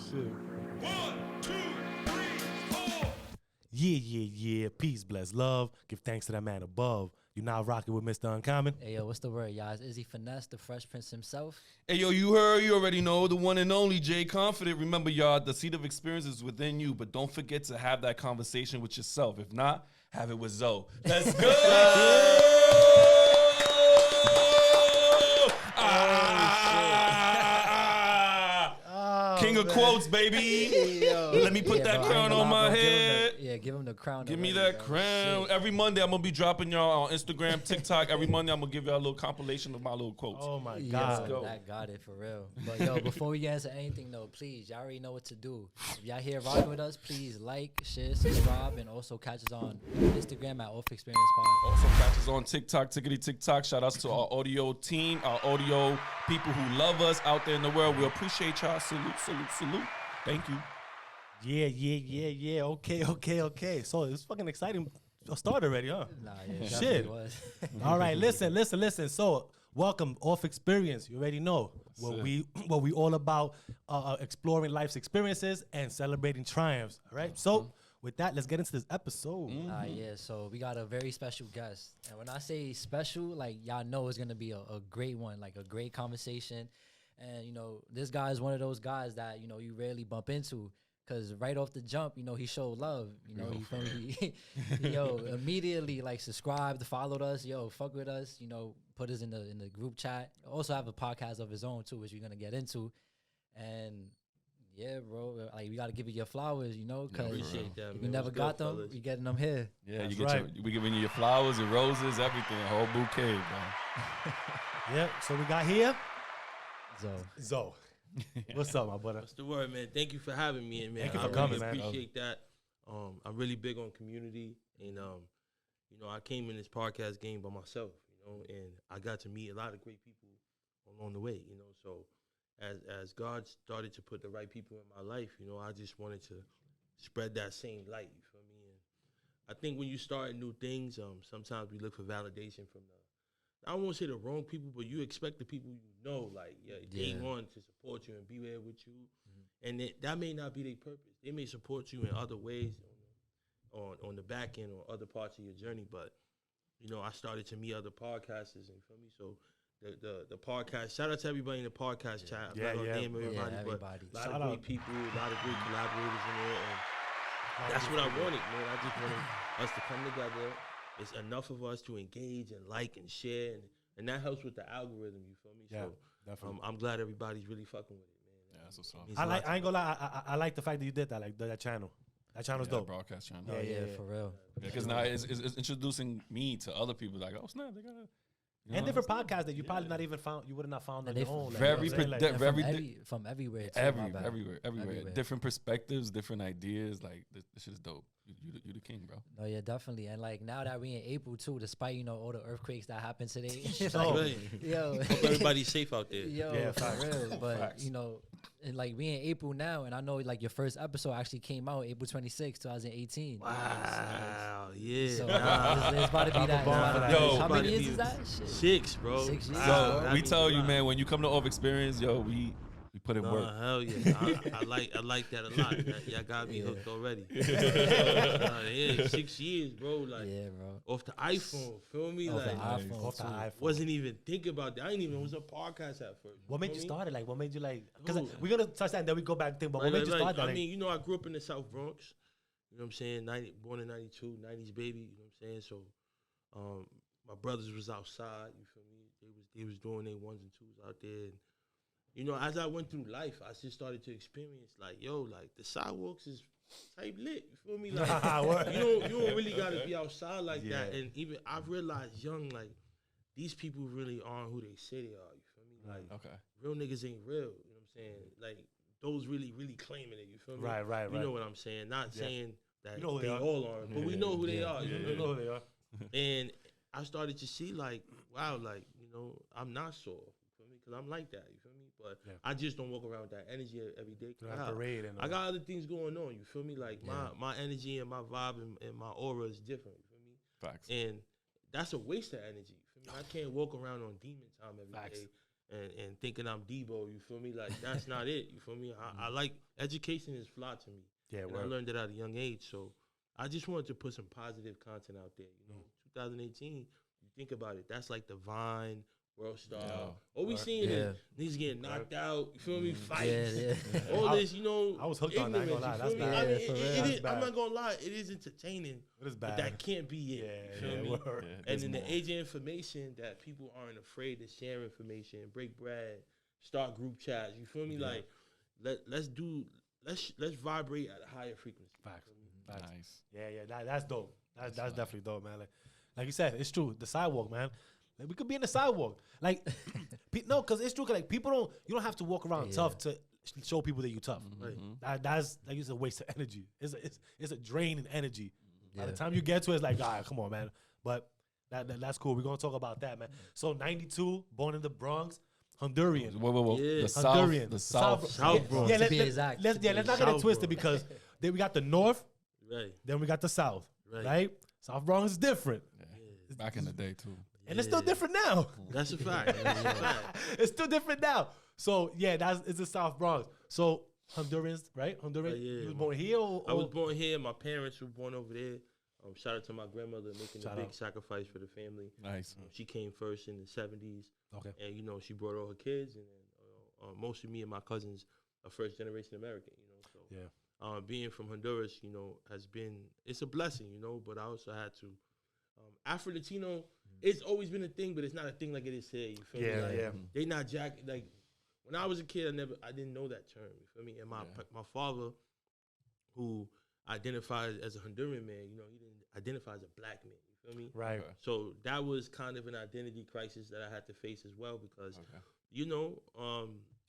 shit. 1, 2, 3, 4. Yeah. Peace, bless, love. Give thanks to that man above. You now rocking with Mr. Uncommon. Hey, yo, what's the word, y'all? Is he Finesse, the Fresh Prince himself? Hey, yo, you already know, the one and only Jay Confident. Remember, y'all, the seed of experience is within you, but don't forget to have that conversation with yourself. If not, have it with Zoe. Let's go! King of quotes, baby. Let me put that crown on my head. Give him the crown. Give me that crown. Shit. Every Monday, I'm going to be dropping y'all on Instagram, TikTok. Every Monday, I'm going to give y'all a little compilation of my little quotes. Oh, my Yeah, God. Let's go. That got it for real. But yo, before we get into anything though, please, y'all already know what to do. If y'all here rocking with us, please like, share, subscribe, and also catch us on Instagram at Off Xperience Pod. Also catch us on TikTok, TikTok. Shout outs to our audio team, our audio people who love us out there in the world. We appreciate y'all. Salute. Thank you. Yeah. Okay. So it's fucking exciting. Start already, huh? Nah, yeah, it Shit. definitely was. All right, listen. So welcome, Off Xperience. You already know what we all about, exploring life's experiences and celebrating triumphs. All right. So with that, let's get into this episode. Yeah, so we got a very special guest. And when I say special, like, y'all know it's going to be a great one, like a great conversation. And, you know, this guy is one of those guys that, you know, you rarely bump into. Because right off the jump, you know, he showed love. You know, immediately, like, subscribed, followed us. Yo, fuck with us. You know, put us in the group chat. Also have a podcast of his own, too, which we're going to get into. And, yeah, bro, like, we got to give you your flowers, you know, because appreciate that, if man. you never What's got good, them, fellas? we getting them here. Yeah, That's you get right. we giving you your flowers, your roses, everything, a whole bouquet, man. Yeah. So we got here So, Zoe. What's up, my brother? What's the word, man? Thank you for having me, and man, Thank you for I coming, really man. appreciate that. I'm really big on community, and you know, I came in this podcast game by myself, you know, and I got to meet a lot of great people along the way, you know. So as God started to put the right people in my life, you know, I just wanted to spread that same light. You feel me? And I think when you start new things, sometimes we look for validation from I don't want to say the wrong people, but you expect the people you know, like, they want to support you and be there with you. And that may not be their purpose. They may support you in other ways on the back end or other parts of your journey. But, you know, I started to meet other podcasters, and feel me? So the podcast, shout out to everybody in the podcast chat. I'm not going to name everybody, but a lot of great people, a lot of great collaborators in there. And that's what I wanted, man. I just wanted us to come together. It's enough of us to engage and like and share, and that helps with the algorithm. You feel me? Yeah, So definitely. I'm glad everybody's really fucking with it, man. Yeah, that's what's up. Means I a lot to ain't me. gonna lie. I like the fact that you did that. Like that channel. That channel's Yeah, dope. broadcast channel. yeah, for real. Because now it's introducing me to other people. Like, oh snap, they got And different podcasts that you probably not even found. You would have not found on And your own. very you know what I'm saying? And very from everywhere, too, my bad. everywhere. Different perspectives, different ideas. Like this shit is dope. You the king, bro. No, yeah, definitely. And like now that we in April too, despite, you know, all the earthquakes that happened today, Oh. like, yo, Hope everybody's safe out there. yo, Yeah, for facts. real. But Facts. you know, and like we in April now, and I know like your first episode actually came out April 26, 2018. Wow, yeah. So nah. it's about to be that. bomb for that. Yo. How many About to years be is that? Shit. 6, bro. 6 years. So Wow, that we means tell a you, lot. man, when you come to Off Experience, yo, we put in work. Hell yeah. I like that a lot. Y'all got me hooked already. Yeah, 6 years, bro. Like Yeah, bro. off the iPhone. Feel me? Off the Like iPhone, Off the too. iPhone. wasn't even thinking about that. I didn't even know it was a podcast at first. What made you feel me? start it? Like, what made you like? Because Ooh. we're gonna touch that, and then we go back and think. But what made you start that? I Like, mean, you know, I grew up in the South Bronx. You know what I'm saying? Born in 92, 90s baby. You know what I'm saying? So, my brothers was outside. You feel me? They was doing their ones and twos out there. And, you know, as I went through life, I just started to experience like, yo, like the sidewalks is type lit. You feel me? Like, you don't really gotta be outside like that. And even I've realized young, like, these people really aren't who they say they are. You feel me? Like, Okay. real niggas ain't real. You know what I'm saying? Like, those really claiming it. You feel me? Right. You know what I'm saying? Not saying that You know who they they are. all are, but we know who they are. You you know know what who they are. I mean? And I started to see like, wow, like, you know, I'm not sore. You feel me? Because I'm like that. You feel me? But I just don't walk around with that energy every day. Parade and I got other things going on. You feel me? Like my energy and my vibe and my aura is different. You feel me? Facts. And that's a waste of energy. You feel me? I can't walk around on demon time every day. and thinking I'm Debo. You feel me? Like that's not it. You feel me? I like education is fly to me. Yeah, and I learned it at a young age. So I just wanted to put some positive content out there. You know, 2018. You think about it. That's like the Vine. World Star. All we seeing is niggas getting knocked out. You feel me? Fights. All this, you know. I was hooked on that. I ain't gonna lie. That's bad. I mean, it is. I'm not gonna lie. It is entertaining. It is bad. But that can't be it. You feel me? And in the age of information, that people aren't afraid to share information, break bread, start group chats. You feel me? Like, let's vibrate at a higher frequency. Facts. Nice. Yeah. That's dope. That's definitely dope, man. Like you said, it's true. The sidewalk, man. Like, we could be in the sidewalk. Like, no, because it's true. Cause like you don't have to walk around tough to show people that you tough. Right? That's like it's a waste of energy. It's a drain in energy. By the time you get to it, it's like, all right, come on, man. But that's cool. We're gonna talk about that, man. So 92, born in the Bronx, Honduran. Whoa. Yeah. Honduran. The South Bronx. Yeah, To be exact. Let's not get it twisted because then we got the North, Right. then we got the South, right? South Bronx is different. Back in the day too. And it's still different now. That's a fact. It's still different now. So it's the South Bronx. So Hondurans, right? Honduran. Yeah. You was born here. I was born here. My parents were born over there. Shout out to my grandmother making a big sacrifice for the family. Nice. She came first in the 70s. Okay. And you know she brought all her kids, and then most of me and my cousins are first generation American. You know, so being from Honduras, you know, it's a blessing. You know, but I also had to. Afro Latino, it's always been a thing, but it's not a thing like it is today. You feel me? Like, they not like when I was a kid, I didn't know that term. You feel me? And my father, who identified as a Honduran man, you know, he didn't identify as a black man. You feel me? Right. So that was kind of an identity crisis that I had to face as well because, you know,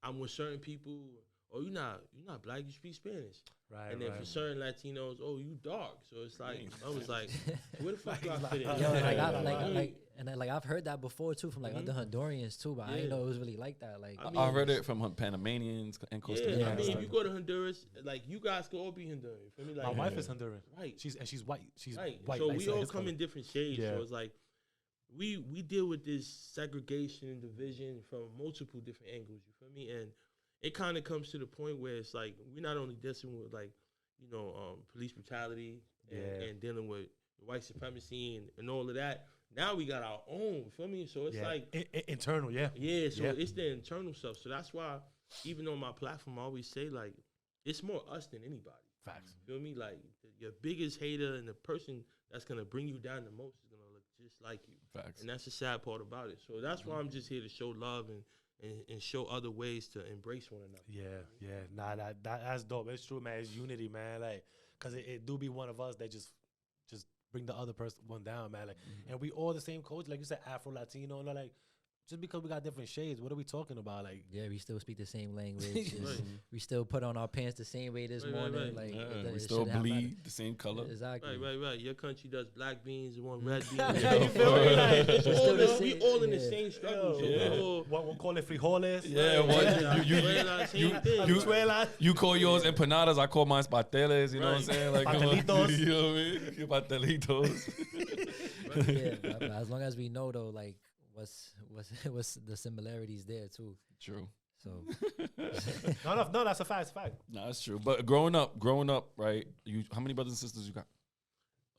I'm with certain people. Oh, you're not black. You speak Spanish. Right. And then for certain Latinos, oh, you dark. So it's like I was like, where the fuck do I fit in? Yo, I've heard that before too from like other Hondurans too, but I didn't know it was really like that. Like I read it from Panamanians and Costa Rica. I mean, if you go to Honduras, like you guys could all be Honduran. You feel me? Like, my wife is Honduran. Right. She's white. She's right. white. So like we all come in different shades. So it's like we deal with this segregation and division from multiple different angles. You feel me? And it kind of comes to the point where it's like we're not only dealing with like, you know, police brutality and dealing with white supremacy and all of that. Now we got our own, you feel me? So it's like internal, it's the internal stuff. So that's why even on my platform I always say like it's more us than anybody. Facts. You feel me? Like your biggest hater and the person that's gonna bring you down the most is gonna look just like you. Facts. And that's the sad part about it. So that's why I'm just here to show love and show other ways to embrace one another. Nah, that's dope. It's true, man. It's unity, man. Like, cause it do be one of us that just bring the other person one down, man. Like, and we all the same coach, like you said, Afro Latino, and like. Just because we got different shades, what are we talking about? Like, we still speak the same language. We still put on our pants the same way this morning. Like, we still bleed the same color. Exactly. Right. Your country does black beans and one red beans. We all in the same struggle. So one call it frijoles. You call yours empanadas. I call mine pateles. You know what I'm saying? Like, patelitos. You know what I mean? Patelitos. But as long as we know though, like. What's the similarities there too? True. So no, that's a fact. It's a fact. No, that's true. But growing up, right? How many brothers and sisters you got?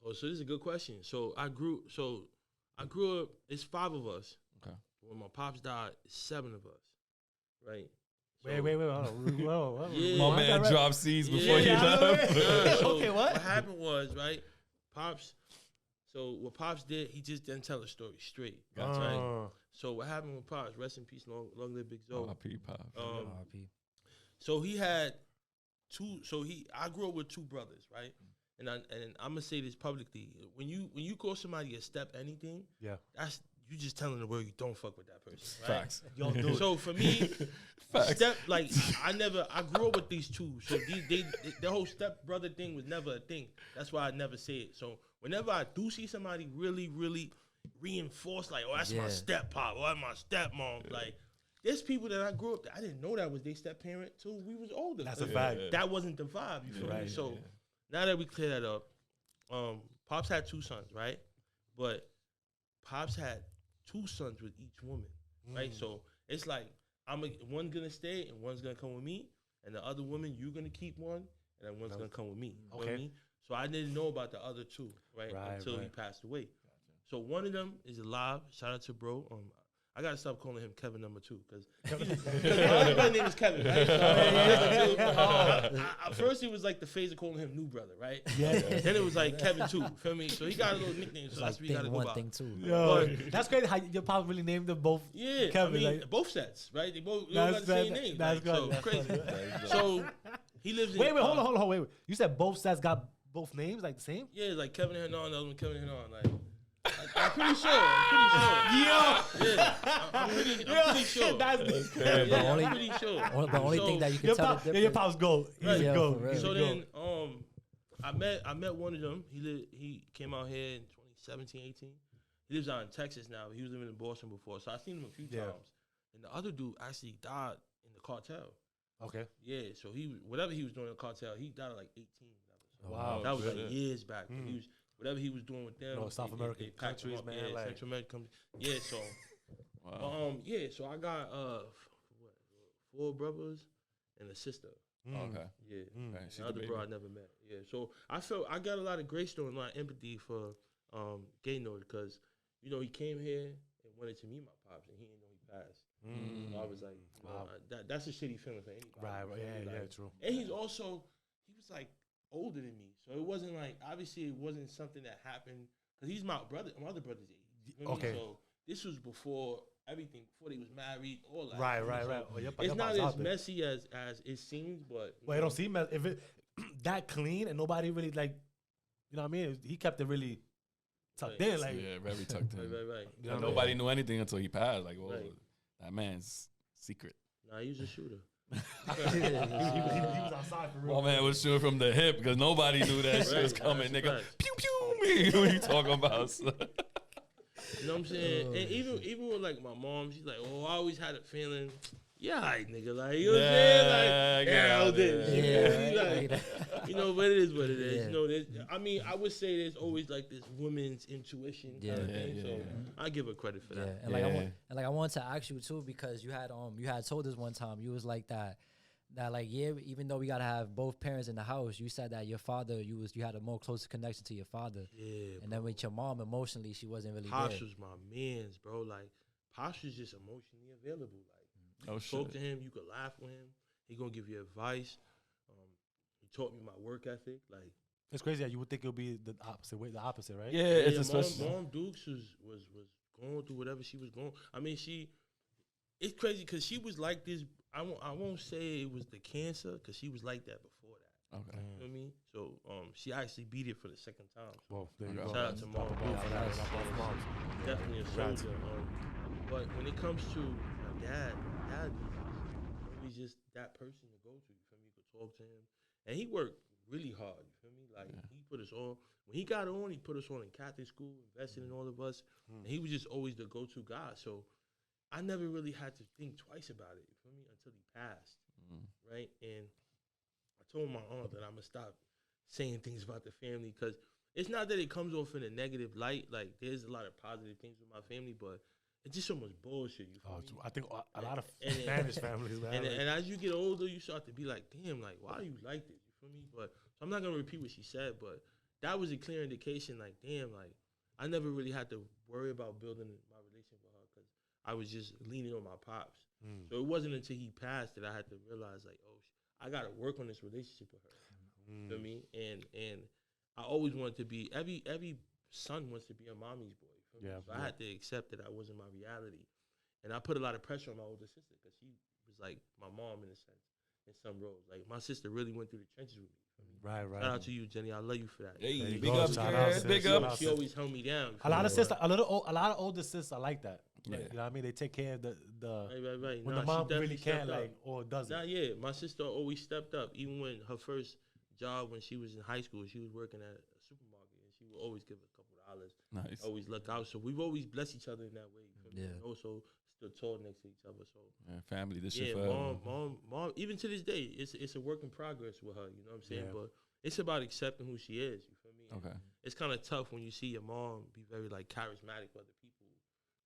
Oh, so this is a good question. So I grew up. It's 5 of us. Okay. When my pops died, it's 7 of us. Right. So, wait, hold on. My man dropped seeds before he left. Okay, what happened was right, pops. So what Pops did, he just didn't tell the story straight. Gotcha. Right? So what happened with Pops? Rest in peace, long live Big Zoe. R.I.P. Pops. R.I.P. So he had 2. So I grew up with 2 brothers, right? And I'm gonna say this publicly. When you call somebody a step anything, that's you just telling the world you don't fuck with that person. Right? Facts. So for me, step like I grew up with these 2. So the whole step brother thing was never a thing. That's why I never say it. So whenever I do see somebody really, really reinforce, like, oh, that's my step pop, or that's my stepmom, like, there's people that I grew up, I didn't know that was their step parent till we was older. That's a fact. That wasn't the vibe, you feel me? So now that we clear that up, Pops had 2 sons, right? But Pops had 2 sons with each woman, right? So it's like one gonna stay and one's gonna come with me, and the other woman you're gonna keep one, and then one's gonna come with me. You know what I mean? So I didn't know about the other two, right until he passed away. So one of them is alive. Shout out to bro. I gotta stop calling him Kevin number 2 because my other name is Kevin. Right? So, at first, it was like the phase of calling him New Brother, right? Yeah. Then it was like Kevin 2. Feel me? So he got a little nickname. So that's what we gotta go by. Thing 2. Yo, that's crazy how your pops really named them both. Yeah, Kevin, I mean like, both sets, right? They both got the same name. That's like, good. So That's crazy. funny. So he lives in. Wait, hold on, wait. You said both sets got both names like the same? Yeah, like Kevin Hernan, the other one Kevin Hernan. Like, I'm pretty sure. Yeah, I'm pretty sure. That's crazy. I'm pretty sure. The only thing that you can your tell pop, the your difference. pops go. Right. He's Yeah, a go. for real. He's a So go. then, I met one of them. He came out here in 2017, 18. He lives out in Texas now. He was living in Boston before, so I've seen him a few times. And the other dude actually died in the cartel. Okay. Yeah, so whatever he was doing in the cartel, he died at like 18. Wow. That was like years back. He was whatever he was doing with them. South American packed him countries, up. man. Yeah, like, Central American. Yeah, so yeah, so I got 4 brothers and a sister. Okay. Yeah, Right, she's the the other baby. bro I never met. Yeah, so I got a lot of grace and a lot of empathy for Gaynor because he came here and wanted to meet my pops and he didn't know he passed. So I was like, Wow. that's a shitty feeling for anybody. right. Yeah, Like, true. and he was like older than me, so it wasn't like obviously it wasn't something that happened because he's my brother. My other brother's age. You know what I mean? Okay. So this was before everything, before they was married, all that. Right. So Well, your it's not pops as out there. messy as it seems, but Well, it don't seem as if it that clean and nobody really like, you know what I mean? He kept it really tucked Right. in, like. Yeah, very tucked in. right. You know And what I mean? nobody knew anything until he passed. Like, well, Right. that man's secret. Nah, he was a shooter. he was outside for real. My man was shooting from the hip because nobody knew that shit was Right, coming, that's nigga. facts. Pew pew. What you talking about? son? You know what I'm saying? And even with like my mom, she's like, "Oh, I always had a feeling." Yeah, alright, nigga. Like you know what I'm saying? Like, Yeah, hell this. yeah, You know, right, like, but it is what it is. Yeah. You know, I mean, I would say there's always like this woman's intuition kind of Yeah, thing. yeah, So yeah. I give her credit for Yeah, that. and like Yeah. I wanted to ask you too because you had told us one time you was like that like even though we gotta have both parents in the house, you said that your father you had a more closer connection to your father, Yeah, and then with your mom emotionally she wasn't really Pops there. was my man's, bro. Like Pops was just emotionally available. Like Oh talk shit. to him, you could laugh with him. He gonna give you advice. He taught me my work ethic. Like It's crazy that you would think it would be the opposite, right? Yeah, yeah, it's especially. Mom Dukes was going through whatever she was going. I mean, it's crazy because she was like this. I won't say it was the cancer because she was like that before that. Okay. You know what I mean? So she actually beat it for the second time. Well, there you Okay. go. Shout out to Mom Dukes. Both moms. Definitely a Congrats. soldier. But when it comes to my dad always just that person to go to. You feel me? You could talk to him, and he worked really hard. You feel me? Like he put us on. When he got on, he put us on in Catholic school, invested in all of us, and he was just always the go-to guy. So I never really had to think twice about it. You feel me? Until he passed, right? And I told my aunt that I'm gonna stop saying things about the family because it's not that it comes off in a negative light. Like there's a lot of positive things with my family, but it's just so much bullshit. You feel me? I think a lot of And- Spanish families, man. And as you get older, you start to be like, damn, like, why are you like this? You feel me? But so I'm not going to repeat what she said, but that was a clear indication, like, damn, like, I never really had to worry about building my relationship with her because I was just leaning on my pops. So it wasn't until he passed that I had to realize, like, oh, I got to work on this relationship with her. You feel me? And I always wanted to be, every son wants to be a mommy's boy. You feel me? Yeah, So I had to accept that that wasn't my reality. And I put a lot of pressure on my older sister because she was like my mom in a sense, in some roles. Like my sister really went through the trenches with me. Right. Shout out to you, Jenny. I love you for that. Hey, you big go. up, Shout Karen. out, Big sis. up. Shout out. She always held me down. A lot of older sisters are like that. Like, Yeah. you know what I mean? They take care of the Right. when Nah, the mom she really definitely can't, stepped up. like, or doesn't. Nah, yeah. My sister always stepped up. Even when her first job when she was in high school, she was working at a supermarket, and she would always give a couple of dollars. Nice. Always look out. So we've always blessed each other in that way. You feel me? Yeah. And also stood tall next to each other. So Yeah, family, this yeah, shit forever. mom. Even to this day, it's a work in progress with her. You know what I'm saying? Yeah. But it's about accepting who she is. You feel me? And Okay. it's kind of tough when you see your mom be very like charismatic with other people.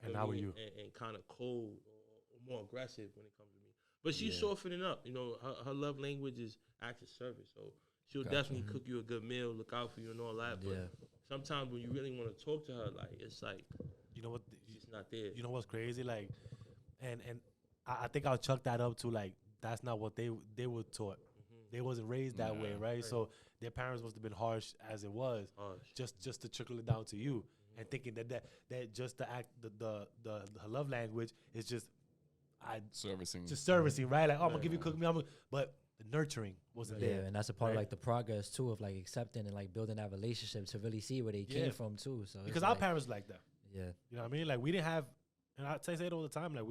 And feel how me? are you? And kind of cold or more aggressive when it comes to me. But she's softening up. You know, her love language is acts of service. So she'll definitely cook you a good meal, look out for you and all that. But sometimes when you really want to talk to her, like, it's like, you know what? she's not there. You know what's crazy? Like, and I think I'll chuck that up to, like, that's not what they were taught. They wasn't raised that way, right? So their parents must have been harsh as it was, just to trickle it down to you, and thinking that just the act, the love language is just servicing, right? Like, oh, I'm gonna give you cook me, but the nurturing wasn't there. And that's a part of like the progress too of like accepting and like building that relationship to really see where they came from too. So because our parents like that, you know what I mean? Like, we didn't have, and I say it all the time. Like,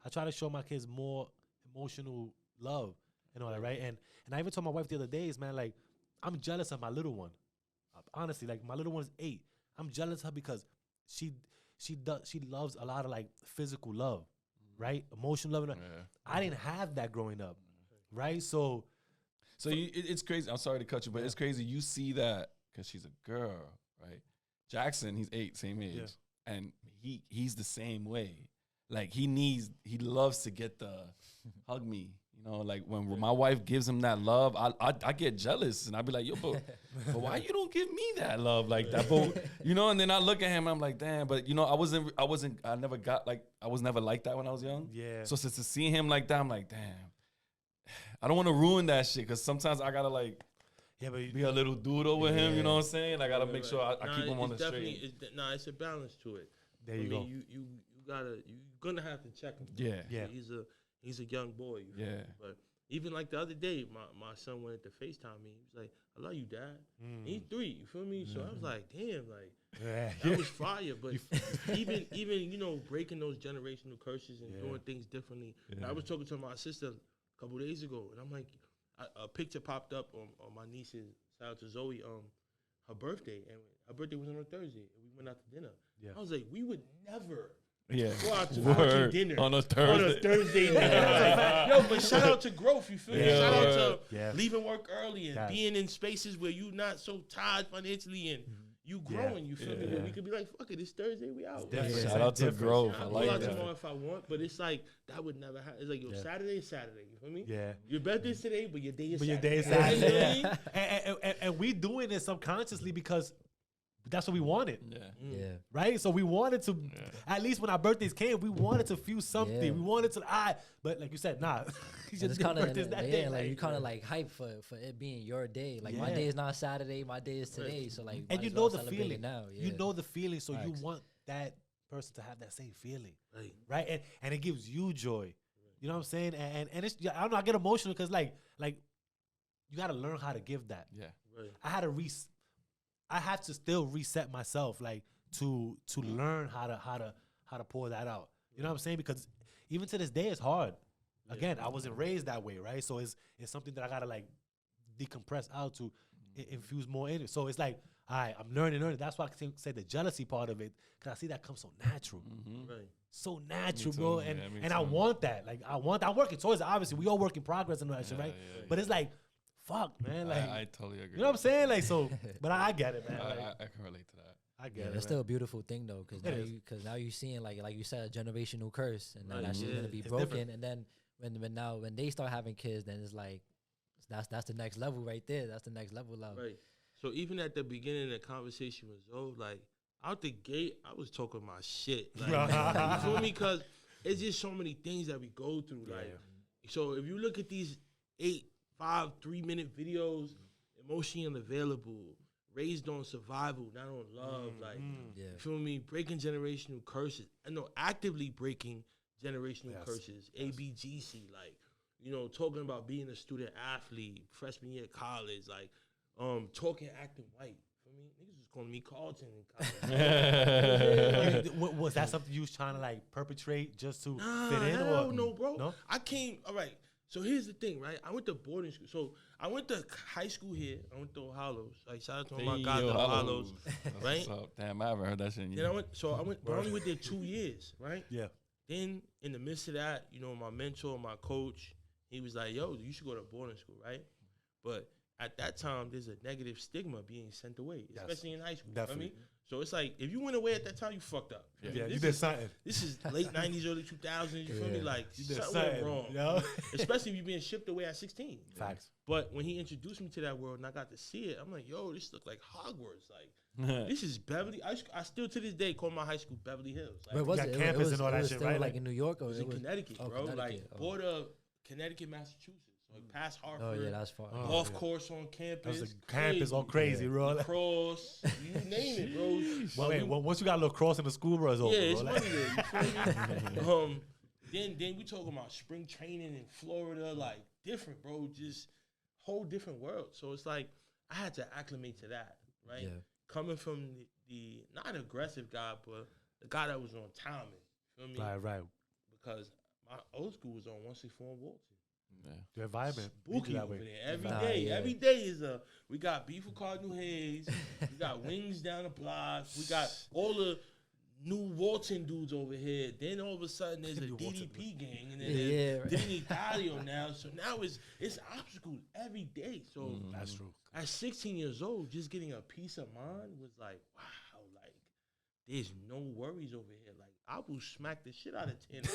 I try to show my kids more emotional love and all that, right? And I even told my wife the other days, man, like, I'm jealous of my little one. Honestly, like, my little one is 8. I'm jealous of her because she loves a lot of like physical love, right? Emotional love. I didn't have that growing up, right? So it's crazy. I'm sorry to cut you, but it's crazy. You see that because she's a girl, right? Jackson, he's 8, same age, and he's the same way. Like, he loves to get the hug me. You know, like when my wife gives him that love, I get jealous and I be like, yo, but why you don't give me that love like that? But you know, and then I look at him and I'm like, damn, but you know, I was never like that when I was young. Yeah. So since to see him like that, I'm like, damn, I don't want to ruin that shit because sometimes I gotta like be a little doodle with him. You know what I'm saying? I gotta make sure I keep him on the straight. It's a balance to it. There you go. You gonna have to check him. Yeah. He's a young boy. But even like the other day, my son wanted to FaceTime me. He was like, I love you, Dad. And he's 3, you feel me? So I was like, damn, like, that was fire. But even you know, breaking those generational curses and doing things differently. I was talking to my sister a couple days ago, and I'm like, a picture popped up on my niece's, shout out to Zoe, her birthday. And her birthday was on a Thursday. And we went out to dinner. I was like, we would never go out to dinner on a Thursday night. Yo, but shout out to growth, you feel me? Shout out to leaving work early and being in spaces where you not so tired financially and you growing, you feel me? Where we could be like, fuck it, it's Thursday, we out. Shout out to growth. I like that. that. Tomorrow if I want, but it's like, that would never happen. It's like, yo, Saturday is Saturday, you feel me? Yeah. Your birthday's today, but your day is Saturday. Your day is Saturday. And we doing it subconsciously because that's what we wanted. Right? So we wanted to, at least when our birthdays came, we wanted to feel something. We wanted to, but like you said, nah. It's kind of, like you kind of like hype for it being your day. Like, my day is not Saturday, my day is today. So like, and you know the feeling now. You know the feeling, so you want that person to have that same feeling. Right? And it gives you joy. You know what I'm saying? And it's, I don't know, I get emotional because like you got to learn how to give that. I have to still reset myself, like to learn how to pour that out. You know what I'm saying? Because even to this day, it's hard. Again, I wasn't raised that way, right? So it's something that I gotta like decompress out to infuse more in it. So it's like, all right, I'm learning. That's why I can say the jealousy part of it, because I see that comes so natural. So natural, bro. And I want that. Like, I'm working towards it. Obviously, we all work in progress and all that shit, right? But it's like, fuck, man. Like, I totally agree. You know what I'm saying? Like, so, but I get it, man. I can relate to that. I get it. It's still a beautiful thing though, because now you're seeing like you said, a generational curse, and now that shit's gonna be broken. Different. And then when they start having kids, then it's like that's the next level right there. That's the next level love. Right. So even at the beginning of the conversation with Zoe, like out the gate, I was talking my shit. Like, you feel me? Because it's just so many things that we go through. Like, so if you look at these 3-minute videos, emotionally unavailable, raised on survival, not on love. You feel me? Breaking generational curses. I know, actively breaking generational curses. ABGC, like, you know, talking about being a student athlete, freshman year of college, like, talking acting white. For me, niggas was calling me Carlton in college. Was that something you was trying to like perpetrate just to fit in? Hell no, bro. No? I came, all right. So here's the thing, right? I went to boarding school. So I went to high school here. I went to O'Hallows. Like, shout out to all my guys at O'Hallows, right? Damn, I haven't heard that shit in years. Then I went, but I only went there 2 years, right? Yeah. Then in the midst of that, you know, my mentor, my coach, he was like, yo, you should go to boarding school, right? But at that time, there's a negative stigma being sent away, especially in high school. Definitely. I mean, so it's like if you went away at that time, you fucked up. I mean, Yeah, you this did is- something. This is late 90s, early 2000s. You feel me? Like You did something went something, wrong. yo. Especially if you're being shipped away at 16. Facts. But when he introduced me to that world and I got to see it, I'm like, yo, this look like Hogwarts. Like, this is Beverly. I still to this day call my high school Beverly Hills. Like, Where was got it? campus it and all that was shit, still right? like in New York or it was in Connecticut, oh, bro. Like, Connecticut. Oh. border Connecticut, Massachusetts. Like, past Hartford. Oh yeah, that's far. Oh, Golf yeah. course on campus. That was the campus all crazy, bro. Like, Cross. You name it, bro. well, But wait, we- well, once you got a little cross in the school, bro, it's over, yeah, it's bro. money there. You feel me? Then we talking about spring training in Florida, like different, bro. Just whole different world. So it's like I had to acclimate to that, right? Yeah. Coming from the not aggressive guy, but the guy that was on timing. Feel me? Right. Because my old school was on 164 in Walton. The environment. Spooky that over way. there. Nah, Every day. yeah. Every day is we got beef with Cardinal Hayes. We got wings down the block. We got all the new Walton dudes over here. Then all of a sudden there's a New Walton DDP gang. And then Yeah, right. Denny Dalio now. So now it's obstacles every day. So That's true. at 16 years old, just getting a peace of mind was like, wow, like there's no worries over here. Like I will smack the shit out of Tanner.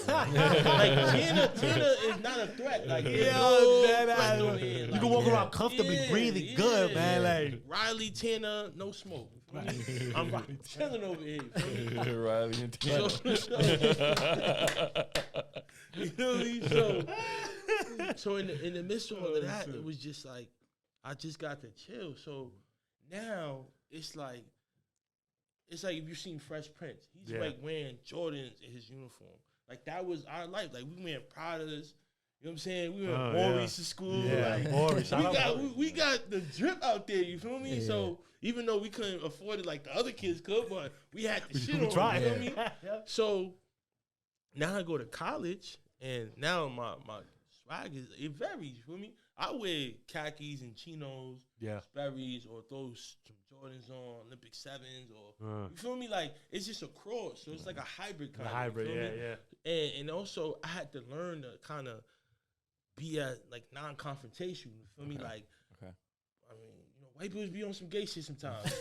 Like Tanner is not a threat. Like there's no threat over here. You Like, can walk around comfortably, yeah, breathing good, man. yeah. Like, Riley, Tanner, no smoke. I'm chilling over here. You feel me? Riley and So, you know what I mean? So in the midst of all of that, it was just like I just got to chill. So now it's like if you've seen Fresh Prince, he's Yeah. like wearing Jordans in his uniform. Like that was our life. Like we wearing Pradas. You know what I'm saying? We went Maurice to school. Yeah, Like, Maurice. Shout out Maurice. we got the drip out there. You feel me? Yeah. So even though we couldn't afford it like the other kids could, but we had the shit We on. tried. You know what I mean? So now I go to college, and now my swag it varies. You feel me? I wear khakis and chinos, yeah. Sperry's, or throw some Jordans on, Olympic 7s, or you feel me? Like it's just a cross, so it's like a hybrid kind. The hybrid, you feel yeah, me? yeah. And also I had to learn to kind of be at like non-confrontational. You feel me? Like, Okay. I mean, you know, white people be on some gay shit sometimes,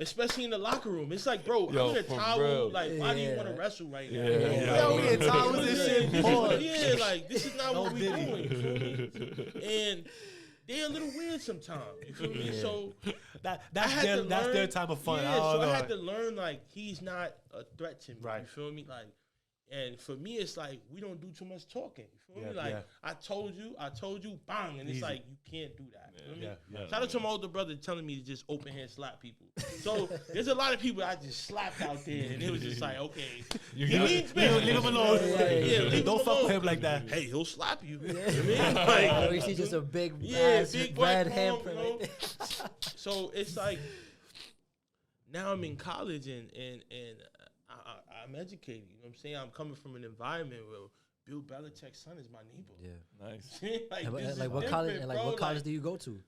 especially in the locker room. It's like, bro, Yo, I'm in a for towel. real. Like, why do you Yeah. want to wrestle right now? Yeah. Yo, we in towels and shit. Yeah, like this is not what we Diddy. doing. You feel me? And they're a little weird sometimes. You feel me? Yeah. So That's I had to their learn- time of fun. Yeah, I don't so know. I had to learn like he's not a threat to me. Right. You feel me? Like, and for me, it's like we don't do too much talking. You feel me? Yeah, Like yeah. I told you, bang, and it's Easy. like you can't do that. You feel me? Yeah. Shout out to my older brother telling me to just open hand slap people. So there's a lot of people I just slapped out there, and it was just like, okay, You he got needs it. me. Leave him alone. Yeah, leave Don't him fuck with alone. him like that. Hey, he'll slap you. You know Yeah. what I mean? Like, Like, we see just a big, yeah, ass big red white palm, handprint you know? right there. So it's like now I'm in college and I'm educated. You know what I'm saying? I'm coming from an environment where Bill Belichick's son is my neighbor. Yeah. Nice. like, And, this is like what college? different, And like bro. what college do you go to?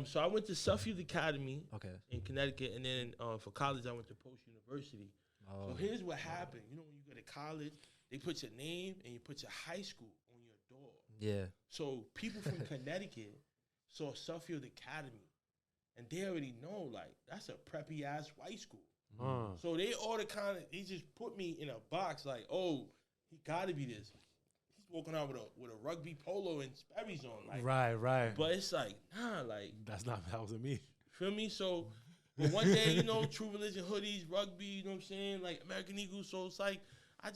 So I went to Suffield Academy Okay. in Connecticut, and then for college I went to Post University. Oh. So here's what happened. You know, when you go to college, they put your name and you put your high school on your door. Yeah. So people from Connecticut saw Suffield Academy, and they already know like that's a preppy ass white school. So they all they just put me in a box like, oh, he got to be this. He's walking out with a rugby polo and Sperry's on, like, Right. But it's like, nah, like, That wasn't me. feel me? So, but one day, you know, True Religion hoodies, rugby, you know what I'm saying, like American Eagles. So it's like I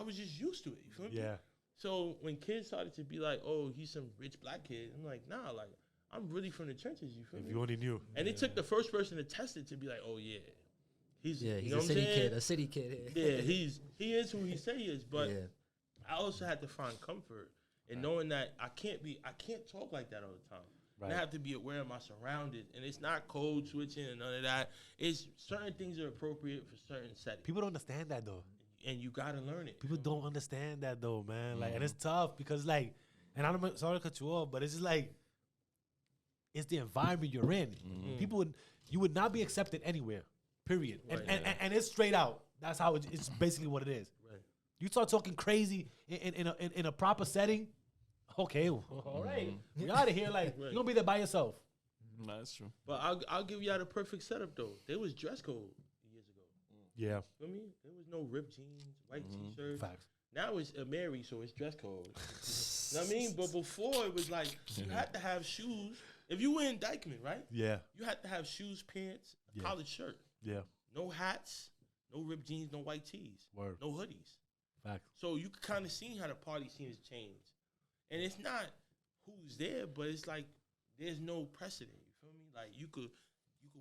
was just used to it. You feel me? Yeah. So when kids started to be like, oh, he's some rich black kid, I'm like, nah, like I'm really from the trenches. You feel If me? you only knew. And it took the first person to test it to be like, oh yeah, he's Yeah. you He's know a what city I'm saying? kid. A city kid. Yeah, he is who he say he is. But yeah. I also had to find comfort in knowing that I can't talk like that all the time. Right. And I have to be aware of my surroundings. And it's not code switching and none of that. It's certain things are appropriate for certain settings. People don't understand that though. And you gotta learn it. People don't understand that though, man. Like, and it's tough because like, and I'm sorry to cut you off, but it's just like, it's the environment you're in. You would not be accepted anywhere. Period. Right. And it's straight out. That's how it's basically what it is. Right. You start talking crazy in a proper setting. Okay, well, all right, we out of here. Like Right. you're gonna be there by yourself. No, that's true. But I'll give y'all the perfect setup though. There was dress code years ago. Yeah. Feel me? There was no ripped jeans, white t-shirts. Facts. Now it's a Mary, so it's dress code. You know what I mean? But before it was like you had to have shoes. If you were in Dykeman, right? Yeah. You had to have shoes, pants, a collared shirt. Yeah. No hats, no ripped jeans, no white tees, Word. no hoodies. Facts. So you could kind of see how the party scene has changed. And it's not who's there, but it's like there's no precedent. You feel me? Like you could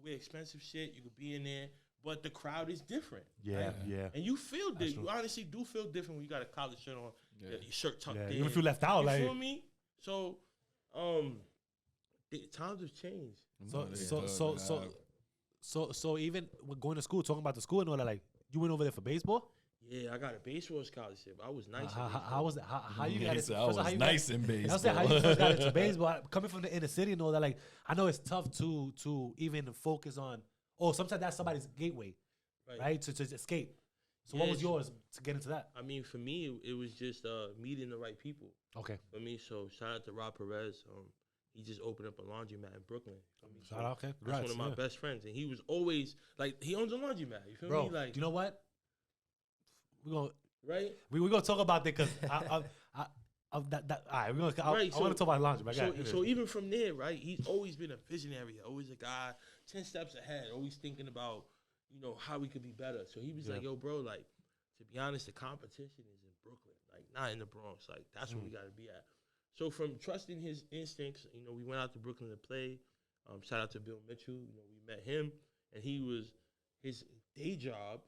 wear expensive shit, you could be in there, but the crowd is different. Yeah, right? yeah. And you feel That's different. You honestly do feel different when you got a collared shirt on, your shirt tucked in. Even if you left out, you like feel me? So, the times have changed. So even when going to school, talking about the school and all that, like you went over there for baseball. Yeah, I got a baseball scholarship. I was nice. How was that? How you got it? I was nice in baseball. I said how you first got into baseball. Coming from the inner city and all that, like I know it's tough to even focus on. Oh, sometimes that's somebody's gateway, right? To escape. So what was yours to get into that? I mean, for me, it was just meeting the right people. Okay. For me, so shout out to Rob Perez. He just opened up a laundromat in Brooklyn. Shout out, okay. That's one of my best friends, and he was always like he owns a laundromat. You feel me? Like, do you know what? We gonna talk about that because I want to talk about laundry. So even from there, right? He's always been a visionary, always a guy 10 steps ahead, always thinking about how we could be better. So he was like, "Yo, bro, like to be honest, the competition is in Brooklyn, like not in the Bronx. Like that's where we got to be at." So from trusting his instincts, we went out to Brooklyn to play. Shout out to Bill Mitchell. We met him, and his day job,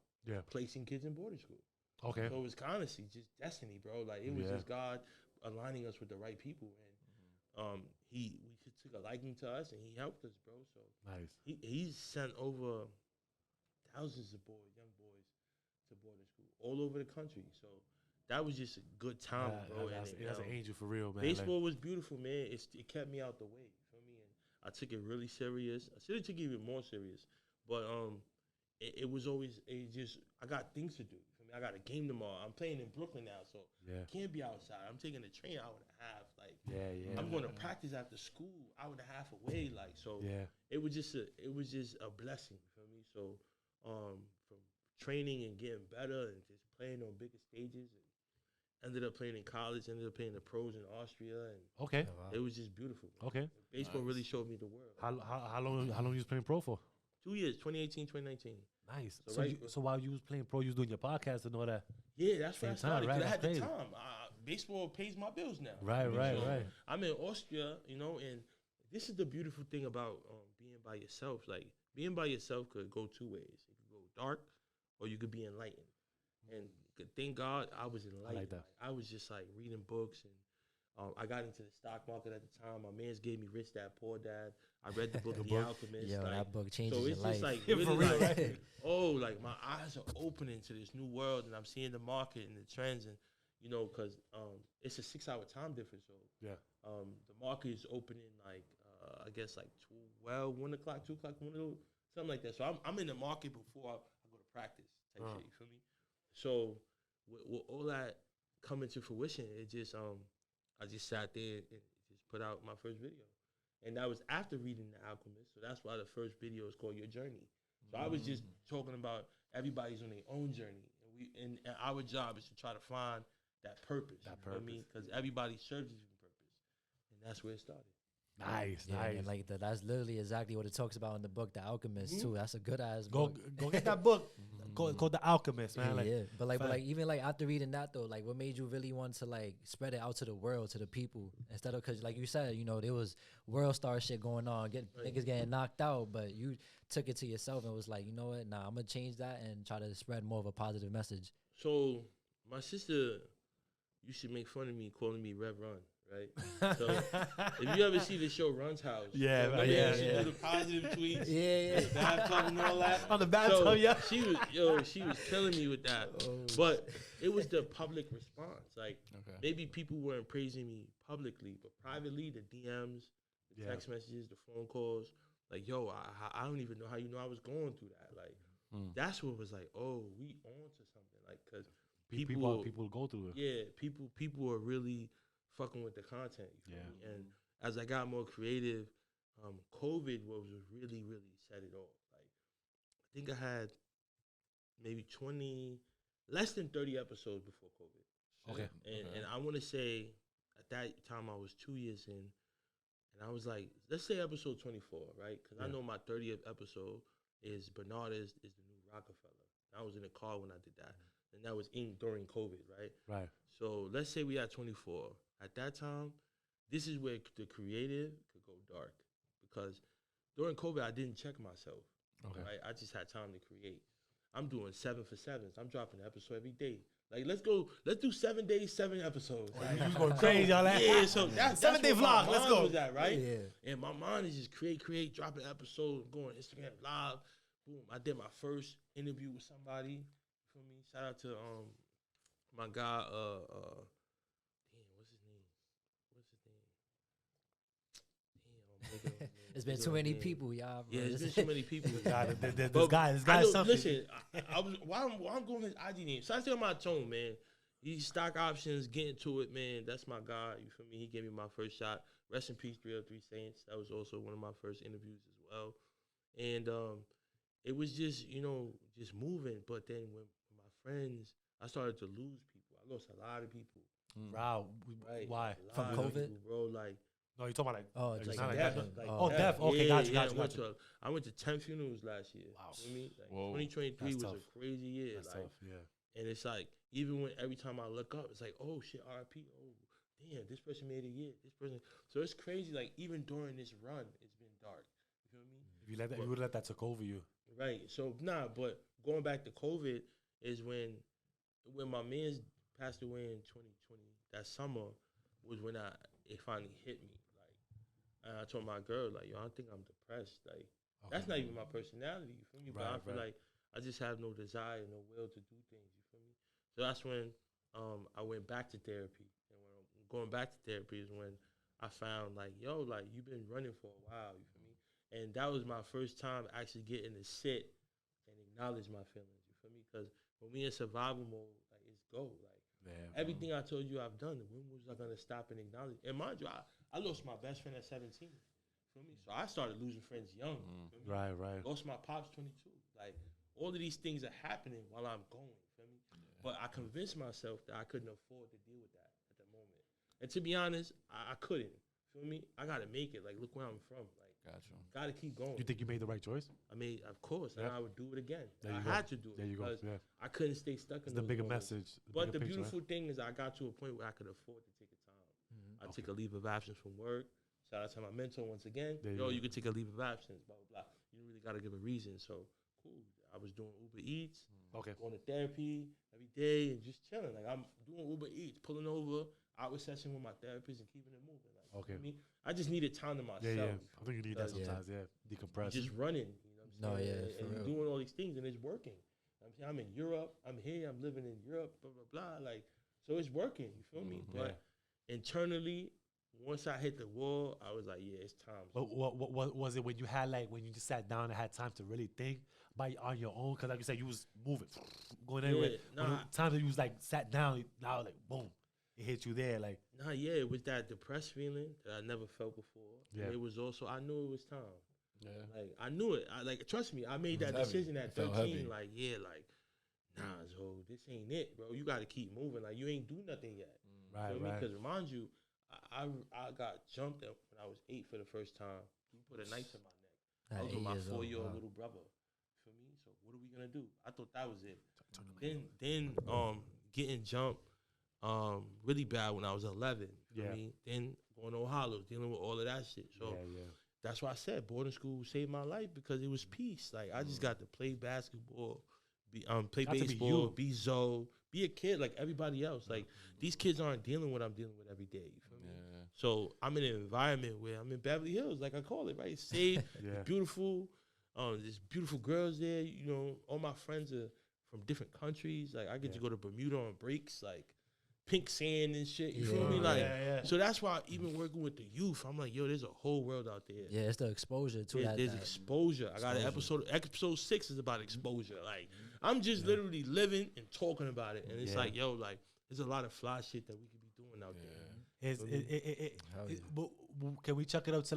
placing kids in boarding school. Okay. So it was honestly just destiny, bro. Like it was just God aligning us with the right people, and we took a liking to us, and he helped us, bro. So nice. He's sent over thousands of young boys to boarding school all over the country. So that was just a good time, bro. That's an angel for real, man. Baseball was beautiful, man. It kept me out the way. You feel me? And I took it really serious. I should have took it even more serious, but it was always I got things to do. I got a game tomorrow. I'm playing in Brooklyn now, so I can't be outside. I'm taking the train hour and a half. Like, I'm going to practice after school, hour and a half away. Like, so it was just a blessing for me. So, from training and getting better and just playing on bigger stages, and ended up playing in college. Ended up playing the pros in Austria, and it was just beautiful. Okay, baseball really showed me the world. How long you was playing pro for? 2 years, 2018, 2019. Nice. So while you was playing pro, you was doing your podcast and all that. Yeah, that's when I started. Right? I had the time. Baseball pays my bills now. Right. I'm in Austria, and this is the beautiful thing about being by yourself. Like being by yourself could go two ways. It could go dark, or you could be enlightened. And thank God I was enlightened. I like that. I was just like reading books, and I got into the stock market at the time. My man's gave me Rich Dad Poor Dad. I read the book The Alchemist. Yo, that book changes your life. So it's just like really like my eyes are opening to this new world, and I'm seeing the market and the trends, and because it's a 6-hour time difference. So the market is opening like I guess like 1 o'clock, 2 o'clock, something like that. So I'm in the market before I go to practice type shit. You feel me? So with all that coming to fruition, it just I just sat there and just put out my first video. And that was after reading The Alchemist. So that's why the first video is called Your Journey. So I was just talking about everybody's on their own journey. And our job is to try to find that purpose. You know what I mean? Because everybody serves a different purpose. And that's where it started. Nice. And like that's literally exactly what it talks about in the book, The Alchemist, too. That's a good ass book. Go get that book. Called The Alchemist, man. But even after reading that though, like what made you really want to like spread it out to the world, to the people, instead of, because like you said, there was world star shit going on, niggas getting knocked out, but you took it to yourself and was like, you know what, nah, I'm gonna change that and try to spread more of a positive message. So my sister used to make fun of me, calling me Rev Run. Right, so if you ever see the show Run's House, she do the positive tweets, the bathtub and all that. On the bathtub, she was killing me with that. But it was the public response. Like maybe people weren't praising me publicly, but privately, the DMs, the text messages, the phone calls, like, yo, I don't even know how you know I was going through that. Like that's what was like, oh, we on to something. Like, because people go through it. Yeah, people are really fucking with the content. You feel me? And as I got more creative, COVID was really set it off. Like I think I had maybe less than 30 episodes before COVID. Okay. And I want to say at that time I was 2 years in, and I was like, let's say episode 24, right? Because I know my 30th episode is Bernard is the new Rockefeller. I was in the car when I did that, and that was during COVID, right? Right. So let's say we had 24. At that time, this is where the creative could go dark, because during COVID I didn't check myself. Okay. Right? I just had time to create. I'm doing 7 for 7s. I'm dropping an episode every day. Like let's do 7 days, 7 episodes. You was going crazy, y'all. Yeah, so that's 7-day what my vlog. Let's mind go. was at, right? Yeah. And my mind is just create, dropping episodes, going Instagram live. Boom. I did my first interview with somebody. For me, shout out to my guy. It's been too many people, y'all. Bro. Yeah, it's been too many people. This guy is something. Listen, I was while I'm going his IG name. So I say on my tone, man. These stock options, getting to it, man. That's my guy. You feel me? He gave me my first shot. Rest in peace, 303 Saints. That was also one of my first interviews as well. And it was just, just moving. But then when my friends, I started to lose people. I lost a lot of people. Wow. Right? Why? From COVID? People, bro, like. No, you're talking about Like not death, that. like Death. Okay, yeah, gotcha. I went to 10 funerals last year. Wow. You know what I mean? Like, Whoa. 2023 was That's a crazy year. That's like, tough, yeah. and it's like, even when every time I look up, it's like, oh shit, RIP. Oh, damn, this person made a year. This person. So it's crazy. Like, even during this run, it's been dark. You feel me? If you would let that take over you. Right. So but going back to COVID is when my man's passed away in 2020. That summer was when it finally hit me. And I told my girl, like, yo, I think I'm depressed. Like, that's not even my personality, you feel me? But I feel like I just have no desire, no will to do things, you feel me? So that's when I went back to therapy. And when I'm going back to therapy is when I found, like, yo, like, you've been running for a while, you feel me? And that was my first time actually getting to sit and acknowledge my feelings, you feel me? Because when we in survival mode, like, it's go. Like, everything I told you I've done, when was I going to stop and acknowledge? And mind you, I lost my best friend at 17. Feel me? So I started losing friends young. Feel me? Right. Lost my pops 22. Like, all of these things are happening while I'm going. Feel me? Yeah. But I convinced myself that I couldn't afford to deal with that at the moment. And to be honest, I couldn't. Feel me? I got to make it. Like, look where I'm from. Like, got to keep going. You think you made the right choice? I mean, of course. And I would do it again. I had to do it. There you go. Yeah. I couldn't stay stuck in the bigger moments. message. But the beautiful thing is I got to a point where I could afford to take a time. I took a leave of absence from work. Shout out to my mentor once again. You can take a leave of absence, blah, blah, blah. You really got to give a reason. So, cool. I was doing Uber Eats, going to therapy every day and just chilling. Like, I'm doing Uber Eats, pulling over, hour session with my therapist and keeping it moving. Like, you know what I mean? I just needed time to myself. Yeah. I think you need that sometimes, decompress. Just running, you know what I'm saying? And real. doing all these things and it's working. I'm in Europe. I'm here. I'm living in Europe, blah, blah, blah. Like, so it's working. You feel me? But internally, once I hit the wall, I was like, yeah, it's time. But what was it when you had when you just sat down and had time to really think on your own? Because like you said, you was moving, going anywhere. Times that you was sat down, now boom, it hit you there. It was that depressed feeling that I never felt before. Yeah. And it was also, I knew it was time. Yeah. I knew it. Trust me, I made that decision at 13. So this ain't it, bro. You got to keep moving. Like, you ain't do nothing yet. Right. Because remind you, I got jumped up when I was 8 for the first time. He put a knife in my neck. I was with my 4-year-old little brother. For me, so what are we gonna do? I thought that was it. Then getting jumped really bad when I was 11. Yeah. I mean, then going to Ohio, dealing with all of that shit. So that's why I said boarding school saved my life, because it was peace. Like, I just got to play basketball, play baseball, be Zoe, be a kid like everybody else. Like, these kids aren't dealing with what I'm dealing with every day. You feel me? So I'm in an environment where I'm in Beverly Hills, like I call it, right? Safe, beautiful. There's beautiful girls there. You know, all my friends are from different countries. Like, I get to go to Bermuda on breaks, like pink sand and shit. You feel me? Like, so that's why even working with the youth, I'm like, yo, there's a whole world out there. Yeah, it's the exposure to that. There's exposure. I got an episode 6 is about exposure. Like, I'm just literally living and talking about it. And it's like, yo, like, there's a lot of fly shit that we could be doing out there. But can we chuck it up to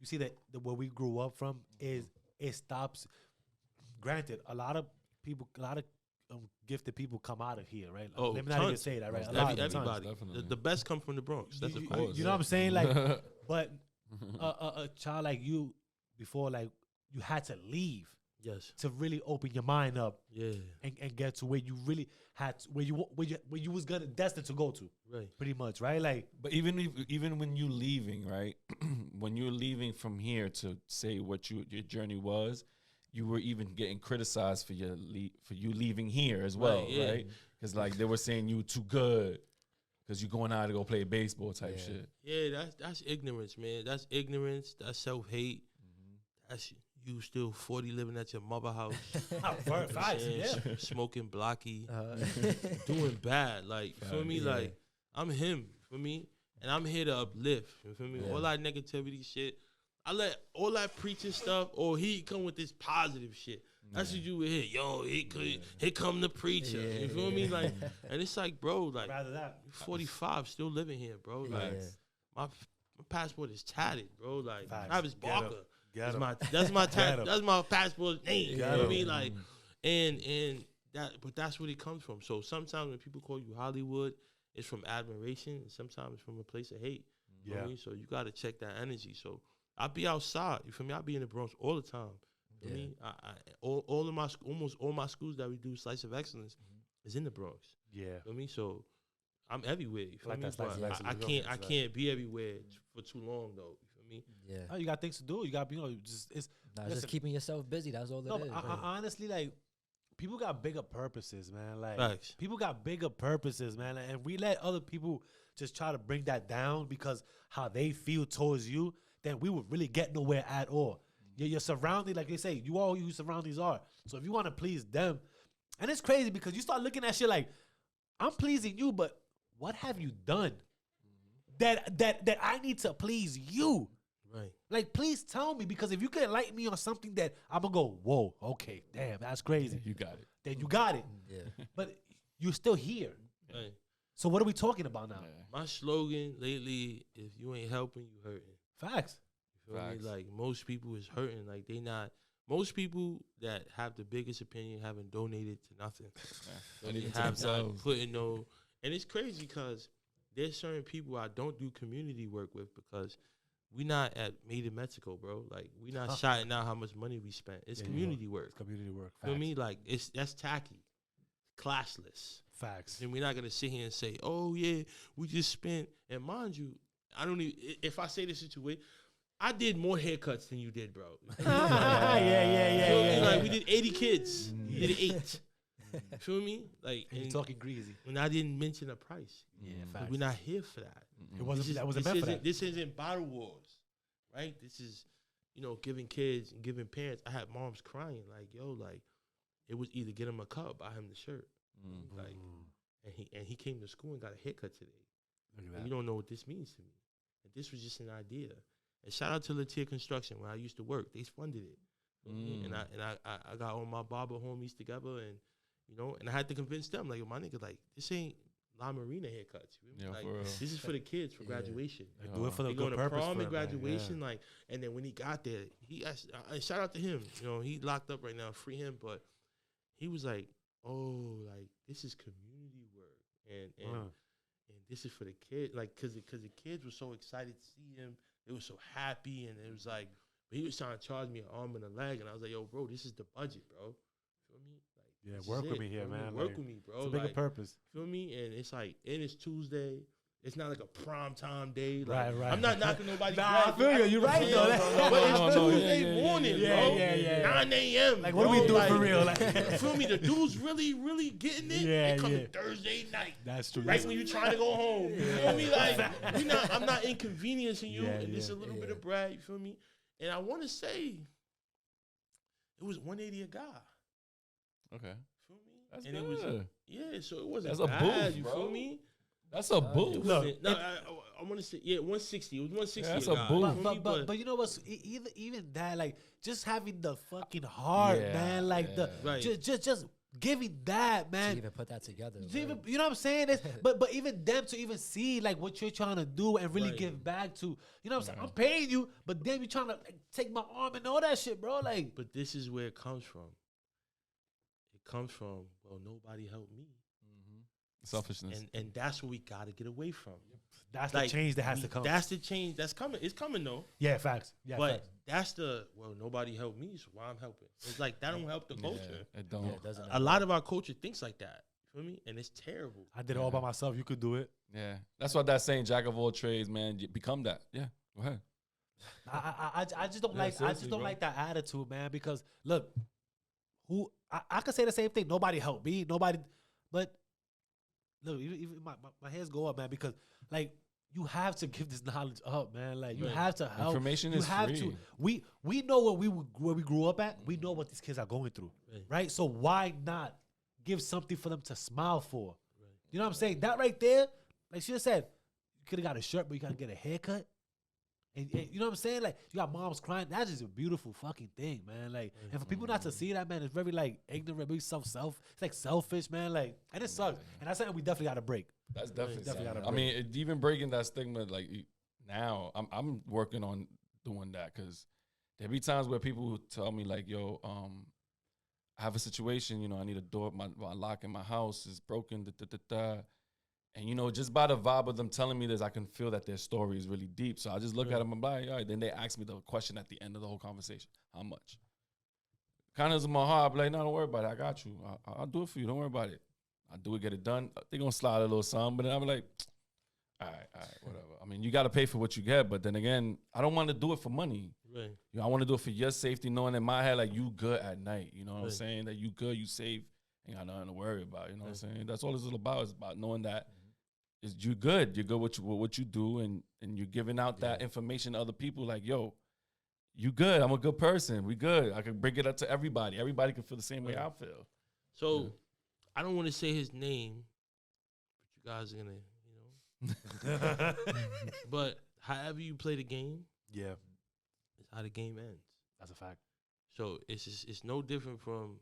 you see that where we grew up from is it stops. Granted, a lot of gifted people come out of here, right? Oh, let me not even say that, right? Everybody. The best come from the Bronx. That's of course. You know what I'm saying? Like, but a child like you, before, like, you had to leave. Yes. To really open your mind up. Yeah. And get to where you really had to, where you was destined to go to. Right. Pretty much, right? Like, but even when you leaving, right? When you're leaving from here to say what your journey was, you were even getting criticized for you leaving here as well, right? Because like they were saying you were too good because you're going out to go play baseball type shit. Yeah, that's ignorance, man. That's ignorance. That's self-hate. That's you still 40 living at your mother house. Smoking blocky. Doing bad. Like, feel me? Like, I'm him, for me? And I'm here to uplift. You feel me? All that negativity shit. I let all that preaching stuff, or he come with this positive shit. That's what you would hear. Yo, here come the preacher. You feel me? Like, and it's like, bro, like, rather that. 45, still living here, bro. Like, my passport is tatted, bro. Like, Travis Barker. That's my passport name. You know what I mean? Like, and but that's where it comes from. So sometimes when people call you Hollywood, it's from admiration, and sometimes it's from a place of hate. You know what I mean? So you got to check that energy. So I be outside. You feel me? I be in the Bronx all the time. You feel me? Almost all my schools that we do Slice of Excellence is in the Bronx. Yeah. You feel me? So I'm everywhere. You feel me? But I can't be everywhere for too long though. You feel me? Yeah. Oh, you got things to do. You got just keeping yourself busy. That's all it is. I honestly, like, people got bigger purposes, man. Like, Facts. people got bigger purposes, man. And we let other people just try to bring that down because how they feel towards you, then we would really get nowhere at all. Your surrounding, like they say, you all your surroundings are. So if you want to please them, and it's crazy because you start looking at shit like, I'm pleasing you, but what have you done that I need to please you? Right. Like, please tell me, because if you can enlighten me on something that I'm gonna go, whoa, okay, damn, that's crazy. You got it. Then you got it. Yeah. But you're still here. Right. So what are we talking about now? My slogan lately, if you ain't helping, you hurting. Facts. You feel me? Like, most people is hurting. Like, most people that have the biggest opinion haven't donated to nothing. They have not put in no, and it's crazy because there's certain people I don't do community work with because we not at Made in Mexico, bro. Like, we not shouting out how much money we spent. It's community work. It's community work. Facts. Feel me? Like, that's tacky, classless. Facts. And we're not gonna sit here and say, "Oh yeah, we just spent." And mind you, I don't even. If I say this situation, I did more haircuts than you did, bro. Yeah. Like, we did 80 kids. You did 8. Feel me? Like, and you're talking greasy. When I didn't mention a price. Yeah, facts. We're not here for that. It wasn't. That wasn't meant for that. This isn't bottle wars, right? This is, giving kids and giving parents. I had moms crying like, "Yo, like, it was either get him a cup, buy him the shirt." Like, and he came to school and got a haircut today. And you don't know what this means to me. And this was just an idea. And shout out to Latier Construction where I used to work. They funded it. And I got all my barber homies together, and I had to convince them, like, my nigga, like, this ain't La Marina haircuts. Like, this is for the kids for graduation. Like, do it for the good purpose. Prom and for graduation, like, and then when he got there, he asked, shout out to him. He locked up right now, free him, but he was like, "Oh, like, this is community work, and this is for the kids, like, cause the kids were so excited to see him, they were so happy, and it was like, but he was trying to charge me an arm and a leg, and I was like, yo, bro, this is the budget, bro. Feel me? Like, work with me here, man. Work with me, bro. It's a bigger purpose. Feel me? And it's like, and it's Tuesday. It's not like a prime time day. Like, right. I'm not knocking nobody. I feel you. You're right, though. But it's Tuesday morning, bro. Yeah. 9 a.m. Like, what are we doing for real? Like, feel me? The dude's really getting it. They come Thursday night. That's true. Right when you're trying to go home. You feel me? Like, I'm not inconveniencing you. And it's a little bit of brag. You feel me? And I want to say, it was 180 a guy. Okay. Feel me? That's and good. It was, so it wasn't That's bad. a boost, You bro. feel me? That's a boost. I want to say, 160. It was 160. That's a guy. boost. But you know what's even that, like, just having the fucking heart, man, like just give me that, man. To even put that together. Even, you know what I'm saying? But even them to even see like what you're trying to do and really give back to, you know what I'm saying? I'm paying you, but then you trying to like, take my arm and all that shit, bro. Like, But this is where it comes from. It comes from, well, nobody helped me. Selfishness. And that's what we got to get away from. that's Like, the change that has to come. That's the change that's coming. It's coming though. Yeah, facts. Yeah, But facts. that's the, well, nobody helped me, so why I'm helping. It's like that don't help the culture. It don't. Yeah, it doesn't. A lot of our culture thinks like that. You feel me? And it's terrible. I did it all by myself. You could do it. Yeah, that's what that's saying. Jack of all trades, man. You become that. Yeah, go ahead. I just don't like I seriously, just don't bro. like that attitude, man. Because look, I could say the same thing. Nobody helped me. Nobody, but look, even my hands go up, man. Because like you have to give this knowledge up, man. Like you have to help. Information you is have free. to. We know where we grew up at. We know what these kids are going through, right? So why not give something for them to smile for? You know what I'm saying? That right there, like she just said, you could have got a shirt, but you gotta get a haircut. And you know what I'm saying? Like, you got moms crying. That's just a beautiful fucking thing, man. Like, and for people not to see that, man, it's very, like, ignorant, very it's like selfish, man. Like, and it sucks. And that's something we definitely got to break. That's definitely. Definitely something. gotta I mean, even breaking that stigma, like now, I'm working on doing that because there be times where people who tell me like, "Yo, I have a situation. You know, I need a door. My lock in my house is broken." And, you know, just by the vibe of them telling me this, I can feel that their story is really deep. So I just look at them and be like, all right. Then they ask me the question at the end of the whole conversation. How much? Kind of in my heart, I be like, no, don't worry about it. I got you. I'll do it for you. Don't worry about it. I'll do it, get it done. They're going to slide a little something. But then I'll be like, all right, whatever. I mean, you got to pay for what you get. But then again, I don't want to do it for money. Right. You know, I want to do it for your safety, knowing in my head, like, you good at night. You know what I'm saying? That you good, you safe. Ain't got nothing to worry about. You know what I'm saying? That's all it's all about. It's about knowing that is you're good. You're good with what you do, and you're giving out that information to other people. Like, yo, you good. I'm a good person. We good. I can bring it up to everybody. Everybody can feel the same way I feel. So I don't want to say his name, but you guys are gonna, but however you play the game, Yeah, it's how the game ends. that's a fact. So it's no different from,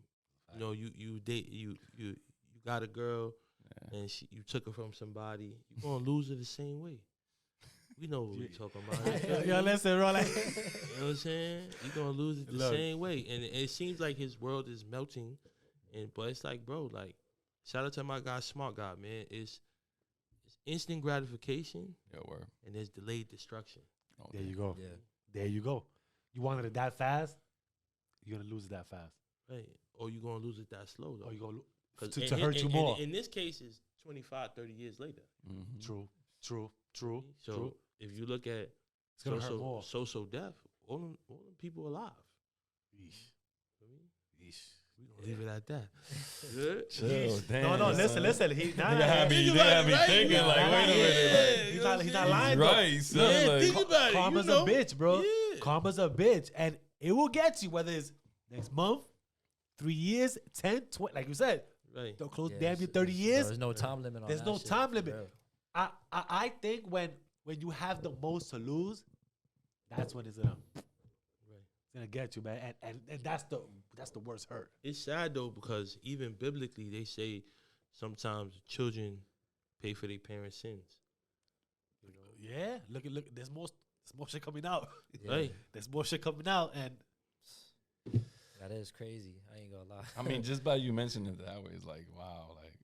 you know, you date you got a girl. And you took her from somebody, you're going to lose her the same way. We know what we're talking about. Yo, listen, bro. Like, you know what I'm saying? You're going to lose it the same way. And it seems like his world is melting. But it's like, bro, like, shout out to my guy, Smart Guy, man. It's instant gratification. Yeah, word. And there's delayed destruction. Oh, there you go. Yeah. There you go. You wanted it that fast, you're going to lose it that fast. Right. Or you're going to lose it that slow, though. Or you're going to To hurt you more. In this case, it's 25, 30 years later. True. So if you look at It's going to hurt more. social death, all them people alive. Yeesh. We gonna leave it at that. Chill, damn. No, listen. He not They had me thinking, like, wait a minute. He's not lying, though. Right, son. Yeah, Like, think about it. Karma's you know? a bitch, bro. Yeah. Karma's a bitch. And it will get you, whether it's next month, 3 years, 10, 20, like you said. Right. Don't close Yeah, damn near it's- 30 years. There's no time limit on There's that no shit, time for limit. real. I think when you have the most to lose, that's when it's gonna get you, man. And that's the worst hurt. It's sad though because even biblically they say sometimes children pay for their parents' sins. You know? Yeah. Look. There's more shit coming out. Yeah. Right. There's more shit coming out, and That is crazy. I ain't gonna lie. I mean, just by you mentioning it that way, it's like, wow. Like,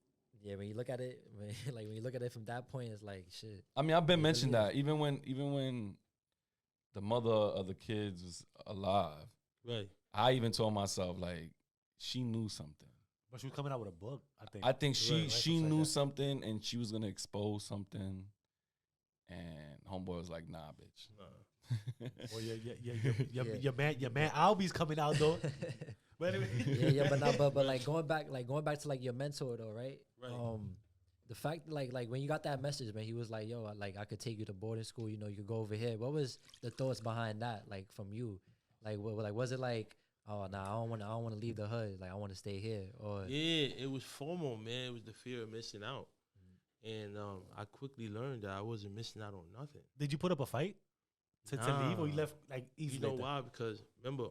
yeah, when you look at it, when you look at it from that point, it's like shit. I mean, I've been It mentioned really that even when the mother of the kids was alive, Right. I even told myself, like, she knew something. but she was coming out with a book. I think she Right, she like knew that. something and she was gonna expose something. And homeboy was like, nah, bitch. Well, your man Albie's coming out though. But anyway. but like going back to like your mentor though, right? Right. The fact like when you got that message, man, he was like, yo, like I could take you to boarding school, you know, you could go over here. What was the thoughts behind that, like from you? Like was it like, oh nah, I don't want to leave the hood, like I want to stay here? Or Yeah, it was FOMO, man. It was the fear of missing out. And I quickly learned that I wasn't missing out on nothing. Did you put up a fight to leave, or you Nah. left like easy? You know like that? why? Because remember,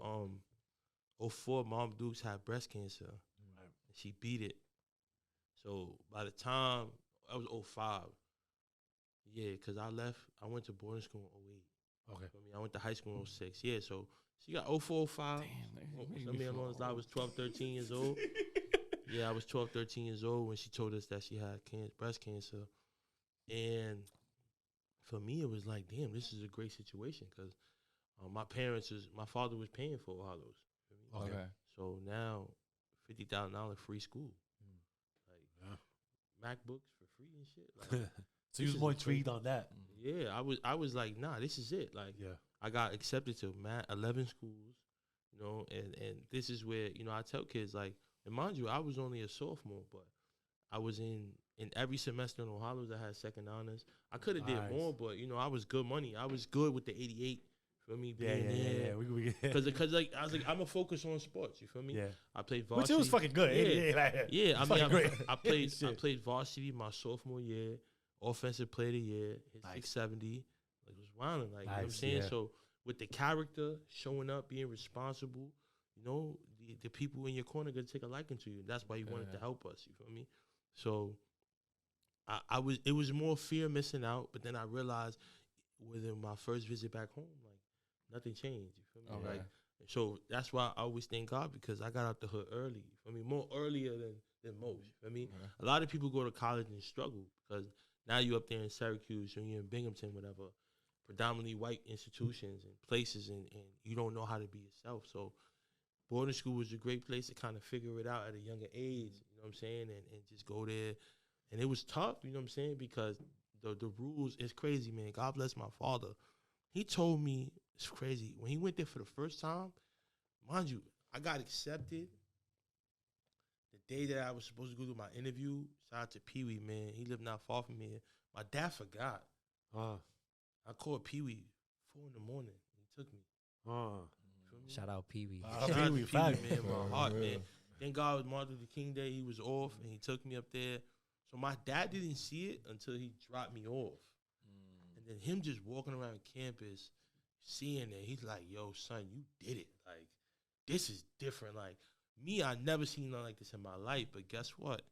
04, Mom Dukes had breast cancer. she beat it. So by the time I was 05, yeah, because I went to boarding school in 08. Okay. I mean, I went to high school in 06. Yeah, so she got 04, 05. I was 12, 13 years old. Yeah, I was 12, 13 years old when she told us that she had breast cancer. And for me, it was like, damn, this is a great situation because my father was paying for all those. Okay. So now, $50,000 free school. Like, MacBooks for free and shit. Like, so you was more intrigued on that. Yeah, I was like, nah, this is it. Like, I got accepted to 11 schools, you know, and this is where, you know, I tell kids, like, and mind you, I was only a sophomore, but I was in every semester in O'Hallows. I had second honors. I could have did more, but, you know, I was good money. I was good with the 88. Feel me? Yeah. Because like I was like, I'm a focus on sports. You feel me? Yeah. I played varsity. Which was fucking good. Yeah. I mean, great. I played varsity my sophomore year. Offensive player of the year. Hit 670. Like, it was wilding. Like, you know what I'm saying? Yeah. So with the character, showing up, being responsible, you know, the people in your corner gonna take a liking to you. That's why you wanted to help us. You feel me? So it was more fear missing out, but then I realized within my first visit back home, like, nothing changed. You feel me? Okay. Like, so that's why I always thank God because I got out the hood early. I mean, more earlier than most. You feel me? Okay. A lot of people go to college and struggle because now you're up there in Syracuse or you're in Binghamton, whatever, predominantly white institutions and places, and you don't know how to be yourself. So boarding school was a great place to kind of figure it out at a younger age. You know what I'm saying? And just go there. And it was tough, you know what I'm saying? Because the rules is crazy, man. God bless my father. He told me, it's crazy. When he went there for the first time, mind you, I got accepted the day that I was supposed to go to my interview. Shout out to Pee Wee, man. He lived not far from here. My dad forgot. I called Pee Wee 4 a.m. He took me. Shout out Pee Wee. Shout out to Pee Wee, man. My heart, man. Thank God it was Martin Luther King Day. He was off, and he took me up there. So my dad didn't see it until he dropped me off. And then him just walking around campus, seeing it, he's like, yo, son, you did it. Like, this is different. Like, me, I never seen nothing like this in my life. But guess what?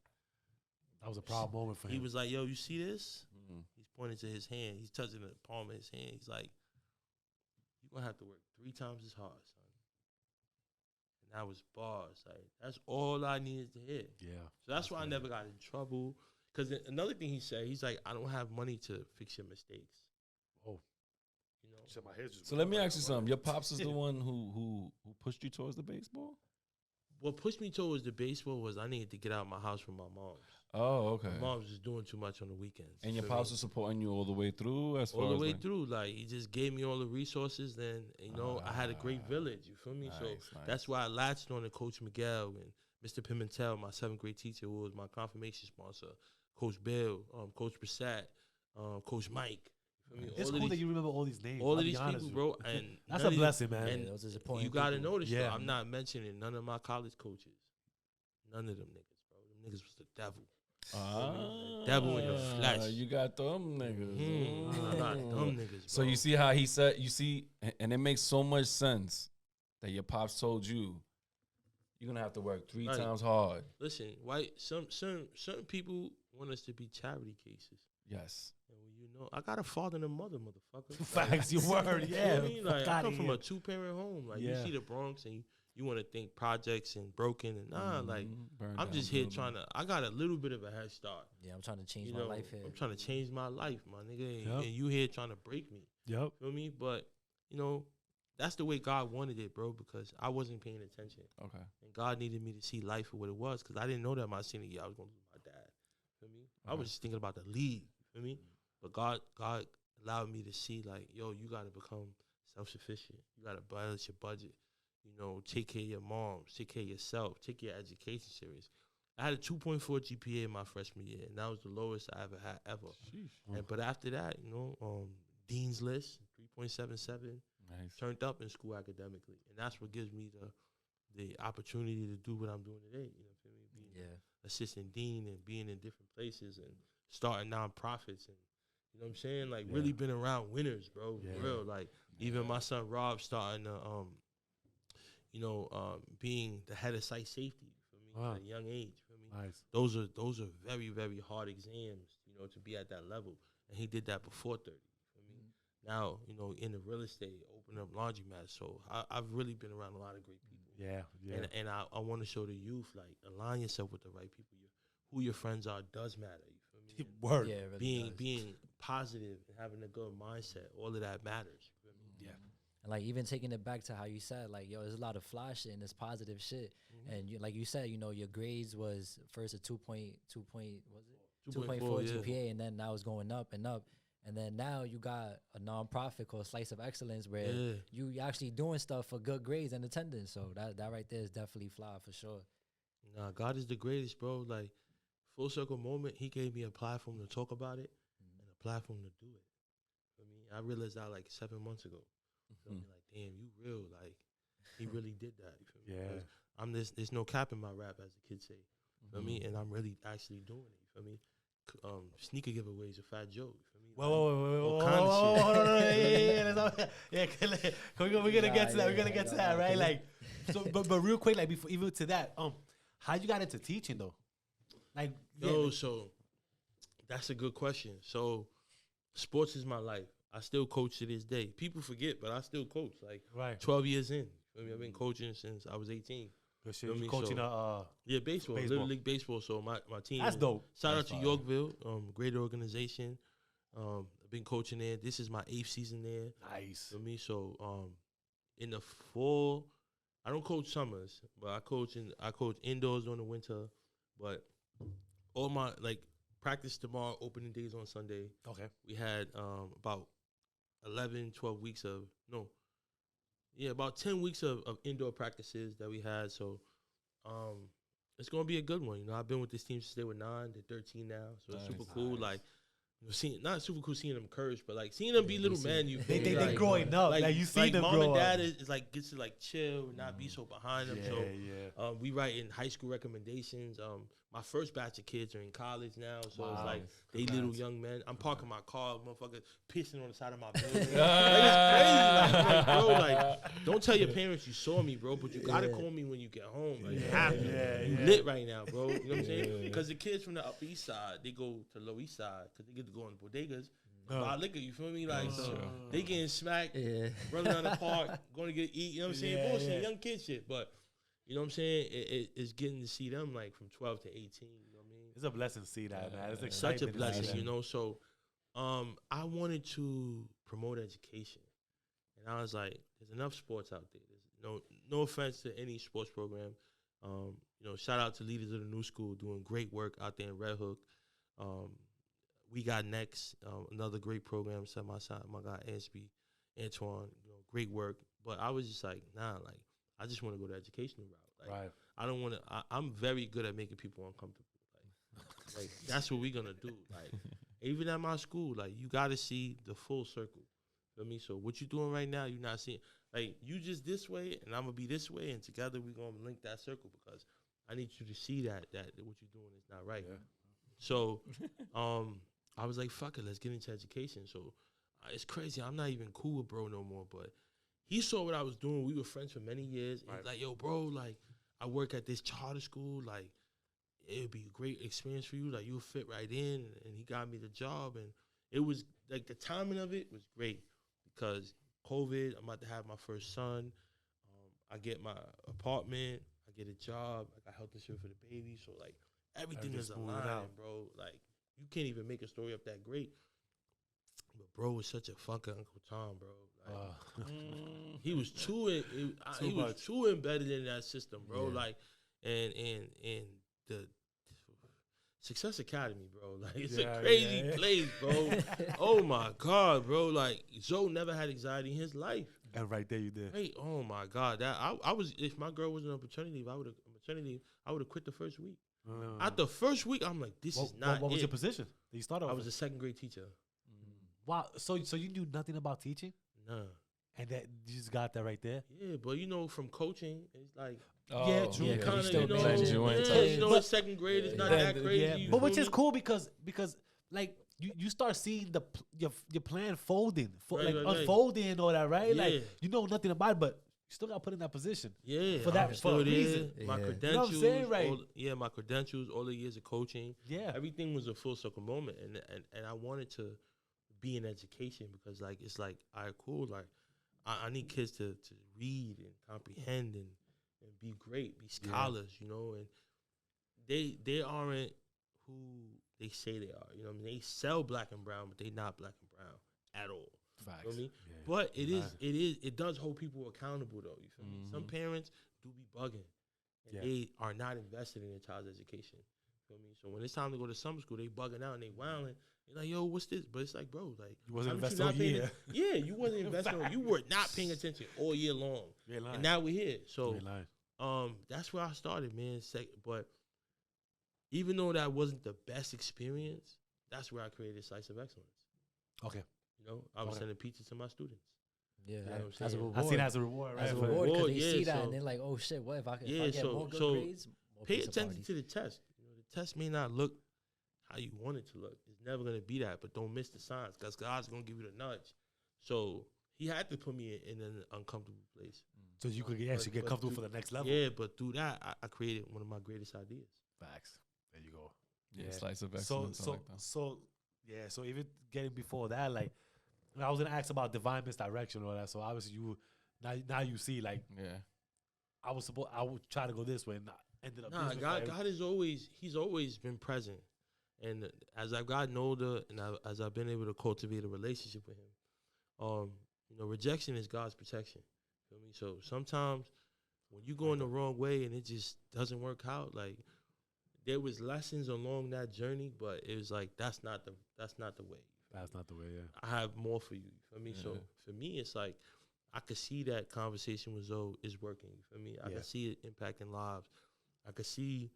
That was a proud moment for him. He was like, yo, you see this? He's pointing to his hand. He's touching the palm of his hand. He's like, you're going to have to work 3 times as hard, son. And that was bars. Like, that's all I needed to hear. Yeah. So that's why I never got in trouble. Because another thing he said, he's like, I don't have money to fix your mistakes. Oh. You know? So let me ask you something. Your pops is the one who pushed you towards the baseball? What pushed me towards the baseball was I needed to get out of my house from my mom. Oh, okay. My mom was just doing too much on the weekends. And your pops was supporting you all the way through? All the way through. Like, he just gave me all the resources. Then, you know, I had a great village. You feel me? Nice. That's why I latched on to Coach Miguel and Mr. Pimentel, my 7th grade teacher, who was my confirmation sponsor, Coach Bill, Coach Brissett, Coach Mike. You feel me? It's cool that you remember all these names. All of these people, bro. And that's a blessing, man. And those is important. You got to notice, yeah. though, I'm not mentioning none of my college coaches. None of them niggas, bro. Them niggas was the devil. Devil in the flesh. You got them niggas. I got them niggas, bro. So you see how he said, and it makes so much sense that your pops told you, you're going to have to work 3 times hard. Listen, certain people want us to be charity cases. Yes. And you know, I got a father and a mother, motherfucker. Facts, your word, yeah. You know what I mean? Like, I come from a 2-parent home. Like, you see the Bronx and you want to think projects and broken and like, I'm just here trying to, I got a little bit of a head start. Yeah, I'm trying to change my life here. I'm trying to change my life, my nigga. And you here trying to break me. Yep. Feel me? But, you know, that's the way God wanted it, bro, because I wasn't paying attention. Okay. And God needed me to see life for what it was, because I didn't know that my senior year I was going to lose my dad. Feel me? I was just thinking about the league. Feel me? But God allowed me to see, like, yo, you got to become self-sufficient. You got to balance your budget. You know, take care of your moms, take care of yourself, take your education serious. I had a 2.4 GPA in my freshman year, and that was the lowest I ever had, ever. But after that, you know, Dean's List, 3.77, turned up in school academically. And that's what gives me the opportunity to do what I'm doing today. You know what I mean? Being assistant dean and being in different places and starting nonprofits and, you know what I'm saying? Like, really been around winners, bro. For real. Like, even my son Rob starting to, being the head of site safety for me. me? At a young age. You feel me? Nice. Those are very, very hard exams, you know, to be at that level. And he did that before 30. You feel me? Now, you know, in the real estate, open up laundromats. So I've really been around a lot of great people. Yeah. And I want to show the youth, like, align yourself with the right people. Who your friends are does matter. You feel me? Word. Yeah, it really does. Being positive and having a good mindset, all of that matters. You feel me? Yeah. And like even taking it back to how you said, like, yo, there's a lot of fly shit and this positive shit. And you, like you said, you know, your grades was first a 2.4 GPA, and then now it's going up and up. And then now you got a nonprofit called Slice of Excellence where you actually doing stuff for good grades and attendance. So that right there is definitely fly for sure. Nah, God is the greatest, bro. Like, full circle moment, he gave me a platform to talk about it and a platform to do it. For me, I realized that like 7 months ago. Feel me? Like, damn, you real. Like, he really did that. You feel me? Yeah. There's no cap in my rap, as the kids say. Feel me? And I'm really actually doing it. You feel me? Sneaker giveaways, a fat joke. You feel me? Whoa. Yeah, we're gonna get to that. We're gonna get to that, right? Like, so, but real quick, like before even to that, how you got into teaching though? Like, so that's a good question. So, sports is my life. I still coach to this day. People forget, but I still coach. Like, 12 years in. I mean, I've been coaching since I was 18. Good shit. You coaching baseball, Little League baseball. So my team. That's dope. Shout out to Yorkville, great organization. I've been coaching there. This is my 8th season there. Nice. For me, so in the fall, I don't coach summers, but I coach indoors during the winter. But all my practice tomorrow, opening days on Sunday. Okay. We had about 12 weeks of about 10 weeks of indoor practices that we had. So it's gonna be a good one. You know, I've been with this team since they were 9. They're 13 now, so it's super cool. Like, not super cool seeing them curse, but like seeing them be little men. They growing up. Like you see them mom grow and dad up. is like gets to like chill and not be so behind them. We write in high school recommendations. My first batch of kids are in college now, so it's like they little young men. I'm parking my car, motherfucker, pissing on the side of my building. Like, it's crazy, bro. Like, don't tell your parents you saw me, bro, but you gotta call me when you get home. Like, you have to. You lit right now, bro. You know what I'm saying? Because the kids from the Upper East Side, they go to Lower East Side because they get to go in bodegas. Buy liquor, you feel me? Like, so they getting smacked, running around the park, going to get eat. You know what I'm saying? Bullshit, young kid shit, but. You know what I'm saying? It's getting to see them like from 12 to 18. You know what I mean? It's a blessing to see that, man. It's such a blessing, you know. So, I wanted to promote education, and I was like, "There's enough sports out there. There's no offense to any sports program. You know, shout out to Leaders of the New School doing great work out there in Red Hook. We got Next, another great program. Set my side, my guy Antoine, you know, great work. But I was just like, nah, like. I just want to go the educational route. Like, I don't want to. I'm very good at making people uncomfortable. Like that's what we're gonna do. Like, even at my school, like you got to see the full circle. Feel me? So what you doing right now, you're not seeing. Like you just this way, and I'm gonna be this way, and together we're gonna link that circle because I need you to see that what you're doing is not right. Yeah. So, I was like, fuck it, let's get into education. So, it's crazy. I'm not even cool with bro no more, but. He saw what I was doing. We were friends for many years. And he's like, yo, bro, like, I work at this charter school. Like, it would be a great experience for you. Like, you'll fit right in. And he got me the job. And it was, like, the timing of it was great because COVID, I'm about to have my first son. I get my apartment. I get a job. I got health insurance for the baby. So, like, everything is aligned, bro. Like, you can't even make a story up that great. But bro was such a fucking Uncle Tom, bro. Like, he was too embedded in that system, bro. Yeah. Like, and the Success Academy, bro. Like, it's a crazy place, bro. Oh my God, bro. Like, Zoe never had anxiety in his life. And right there, you did. Hey, oh my God, that I was. If my girl wasn't on paternity leave, I would have quit the first week. After the first week, I'm like, this is not. What was your position? You started. I was a second grade teacher. Wow. So you knew nothing about teaching? No. And that you just got that right there? Yeah, but you know, from coaching, it's like true. You kind of, second grade is not that crazy. Yeah. But which is cool because like you start seeing your plan unfolding and all that, right? Yeah. Like you know nothing about it, but you still got put in that position. Yeah, For that- I'm for still a reason. there. My Yeah. credentials, You know what I'm saying, right? my credentials, all the years of coaching, Yeah. everything was a full circle moment, and I wanted to be in education because like it's like, all right, cool, like I need kids to read and comprehend and be great, be scholars, you know, and they aren't who they say they are. You know what I mean? They sell black and brown, but they not black and brown at all. You know what I mean? Yeah. But it does hold people accountable though. You feel me? Some parents do be bugging, and they are not invested in their child's education. You feel me? So when it's time to go to summer school, they bugging out and they wilding. They're like, yo, what's this? But it's like, bro, like You wasn't haven't invested all paying year. Yeah, you wasn't investing. You were not paying attention all year long, You're lying. and now we're here. So You're lying. that's where I started, man. But even though that wasn't the best experience, that's where I created Slice of Excellence. Okay. You know, I was sending pizza to my students. Yeah, You know what I'm as a saying? reward. I see that as a reward, right? as a for- reward because they Yeah, see that so- and they're like, oh shit, what if I, Yeah, if I get so- more good so grades? More Pay pizza attention parties. to the test. You know, the test may not look how you want it to look. It's never gonna be that, but don't miss the signs because God's gonna give you the nudge. So he had to put me in an uncomfortable place. So you could actually get but comfortable through- for the next level. Yeah, but through that, I created one of my greatest ideas. Facts. There you go. Yeah, Yeah. slice of So excellence. I so like that. so yeah. So even getting before that, like I was gonna ask about divine misdirection or that. So obviously you now you see like Yeah. I would try to go this way and I ended up Nah, this way. God is he's always been present. And as I've gotten older and as I've been able to cultivate a relationship with him, you know, rejection is God's protection. Feel me? So sometimes when you go in the wrong way and it just doesn't work out, like there was lessons along that journey, but it was like that's not the way. That's not the way. Yeah. I have more for you. For me, so for me, it's like I could see that conversation with Zoe is working. For me, I Yeah. could see it impacting lives. I could see,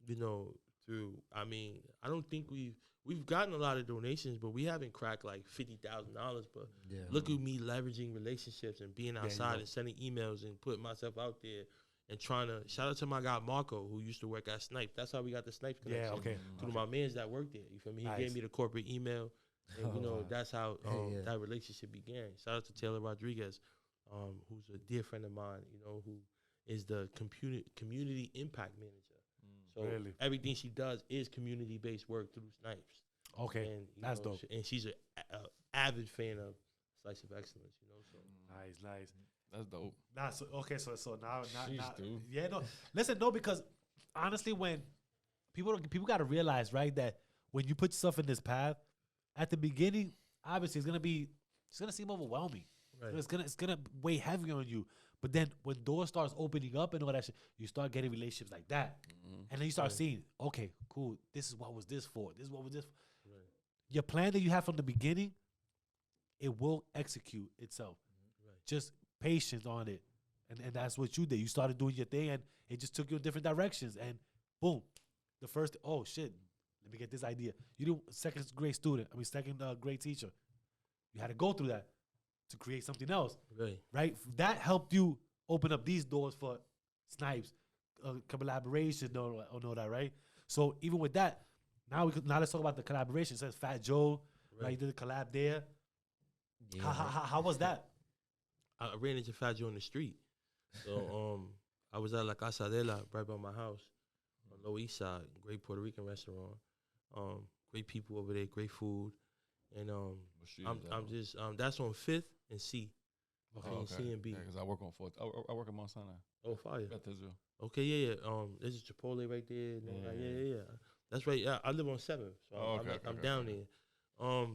you know, through. I mean, I don't think we've gotten a lot of donations, but we haven't cracked like $50,000. But Yeah. look at me leveraging relationships and being you outside go. and sending emails and putting myself out there and trying to. Shout out to my guy Marco who used to work at Snipes. That's how we got the Snipes connection. Yeah. Okay. Through my mans that worked there. You feel me? He Nice. gave me the corporate email. And, you Oh, know, wow. that's how Yeah. that relationship began. Shout out to Taylor Rodriguez, who's a dear friend of mine, you know, who is the community impact manager. So Really? everything she does is community-based work through Snipes. Okay. And, you That's know, dope. And she's an avid fan of Slice of Excellence, you know. So Nice. That's dope. Nah, so okay, so now Jeez, dude. yeah, no. Listen, no, because honestly, when people got to realize, right, that when you put yourself in this path, at the beginning, obviously it's gonna seem overwhelming. right. It's gonna weigh heavy on you. But then when doors starts opening up and all that shit, you start getting relationships like that, and then you start seeing, okay, cool. This is what was this for. This is what was this. Right. Your plan that you have from the beginning, it will execute itself. Right. Just patience on it. And that's what you did. You started doing your thing and it just took you in different directions. And boom, the first, oh shit, let me get this idea. You do second grade teacher. You had to go through that to create something else, Right. right? That helped you open up these doors for Snipes, collaboration, or all that, right? So even with that, now let's talk about the collaboration. It says Fat Joe, right? You did a collab there. Yeah. How was that? I ran into Fat Joe in the street. So I was at La Casadela right by my house on Lower East Side, great Puerto Rican restaurant. Great people over there, great food. And What street I'm is that on? just that's on 5th and C. Okay. Oh, and C and B. Because I work on 4th. I work in Mount Sinai. Oh, fire. Beth Israel. Okay, yeah. There's a Chipotle right there. and all that. Yeah. That's right. Yeah, I live on 7th, so Oh, okay, I'm okay, down okay. there.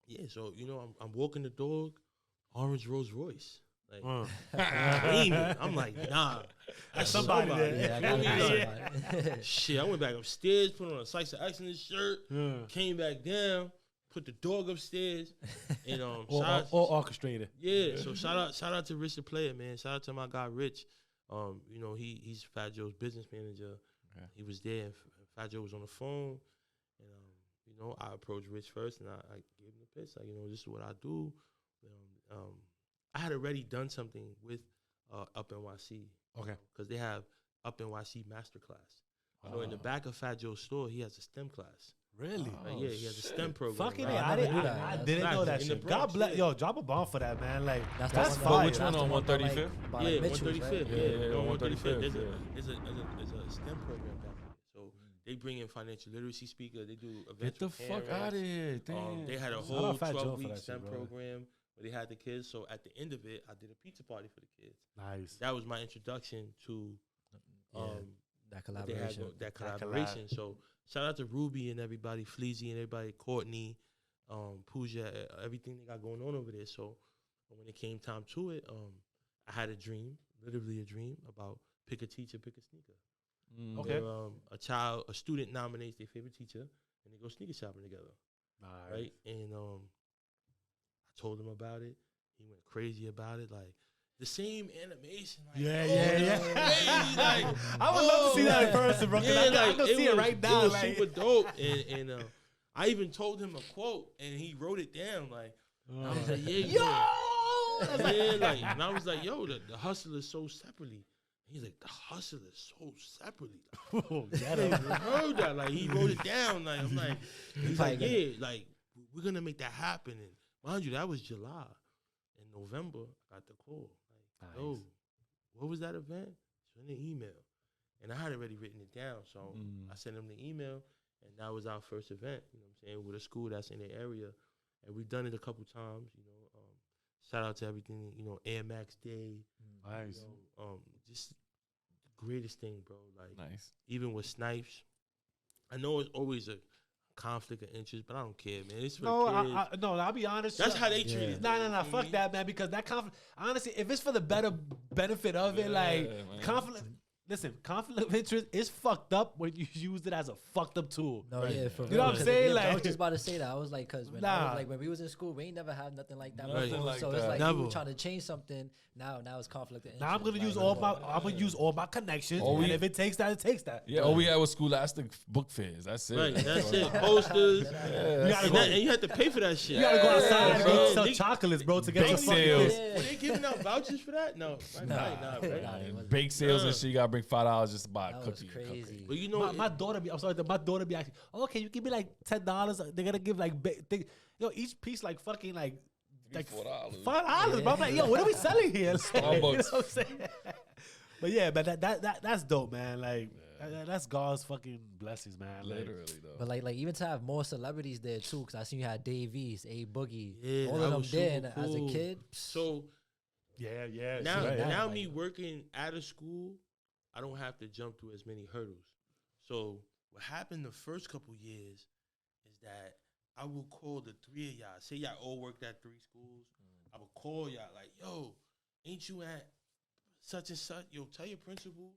Yeah. So you know, I'm walking the dog, orange Rolls Royce. Like, gleaming. I'm like, nah, that's somebody somebody. there. Yeah, I You gotta know be what I mean? somebody. Shit, I went back upstairs, put on a Slice of Excellence shirt, came back down, put the dog upstairs, and shout Or out, orchestrated. yeah. So shout out to Rich the Player, man. Shout out to my guy Rich. You know, he's Fat Joe's business manager. Okay. He was there. And Fat Joe was on the phone, and you know, I approached Rich first, and I gave him the pitch, like, you know, this is what I do. I had already done something with Up NYC. Okay. Because they have Up NYC Masterclass. So in the back of Fat Joe's store, he has a STEM class. Really? Yeah, he has a STEM program. Fucking right? it. I never knew that. I didn't know that In the shit. Bronx, God bless. yeah. Yo, drop a bomb for that, man. Like, That's that's the fire. one. Which one That's on the one by, 135th? by, Yeah, Mitchell's, 135th. right? Yeah, 135th. 135th, There's a STEM program back there. So they bring in financial literacy speakers. They do events. Get the with fuck parents. out of here. Damn. They had a Shout whole out Fat Joe for 12-week that shit, STEM bro. program where they had the kids. So at the end of it, I did a pizza party for the kids. Nice. That was my introduction to Yeah, that what they had collaboration. that collab. collaboration. So shout out to Ruby and everybody, Fleazy and everybody, Courtney, Pooja, everything they got going on over there. So when it came time to it, I had a dream, literally a dream about pick a teacher, pick a sneaker. Okay. Where, a student nominates their favorite teacher and they go sneaker shopping together. Nice. Right? And I told him about it. He went crazy about it. Like the same animation. Like, Yeah. crazy, like, I would love to see that in person, bro. 'Cause I can see it right now. It was Like, super dope. And I even told him a quote and he wrote it down. Like, I was like, and I was like, yo, the hustle is so separately. He's like, the hustle is so separately. I heard that. Like, he wrote it down. Like, I'm like, he's like, yeah, like, we're going to make that happen. And mind you, that was July. In November, I got the call. Like, yo, what was that event? Send an email. And I had already written it down. So I sent him the email, and that was our first event, you know what I'm saying, with a school that's in the area. And we've done it a couple times, you know. Shout out to everything, you know, Air Max Day. Nice. You know, just the greatest thing, bro. Like, Nice. even with Snipes, I know it's always a conflict of interest, but I don't care, man. It's for the kids. I'll be honest. That's how they treat it. Nah, fuck that, man. Because that conflict, honestly, if it's for the better benefit of it, like, man. conflict. Listen, conflict of interest is fucked up when you use it as a fucked up tool. No, yeah, for real. You know what I'm 'Cause saying? I Like, was just about to say that. I was like, cause when we was in school, we ain't never had nothing like that Nothing before. like So that. it's like Never. you were trying to change something. Now it's conflict of interest. now I'm gonna use all my connections, Oh, and we- if it takes that, it takes that. Yeah, all we had was Scholastic book fairs. That's it. Right, that's it. Posters. You gotta And, go. and you have to pay for that shit. You gotta go outside and go bro. sell They- chocolates, bro, to get Bake your fucking sales. piss. Were they giving out vouchers for that? No. Right? Nah, right? Nah, it wasn't. Bake sales and shit. You gotta bring $5 just to buy a That cookie. was crazy. But you know, My daughter be, I'm sorry, my daughter be asking, okay, you give me like $10. They're gonna give like, each piece like fucking like $4. $5. Bro, I'm like, yo, what are we selling here? Like, you know Starbucks. what I'm saying? But yeah, but that's dope, man. Like, that's God's fucking blessings, man. Like, Literally though. But like even to have more celebrities there too, because I seen you had Dave East, A Boogie, Yeah, all that of them was there. super And as a cool. kid, so yeah. now, right. now Like- me working out of school, I don't have to jump through as many hurdles. So what happened the first couple years is that I will call the three of y'all. Say y'all all worked at 3 schools. I would call y'all like, yo, ain't you at such and such? Yo, tell your principal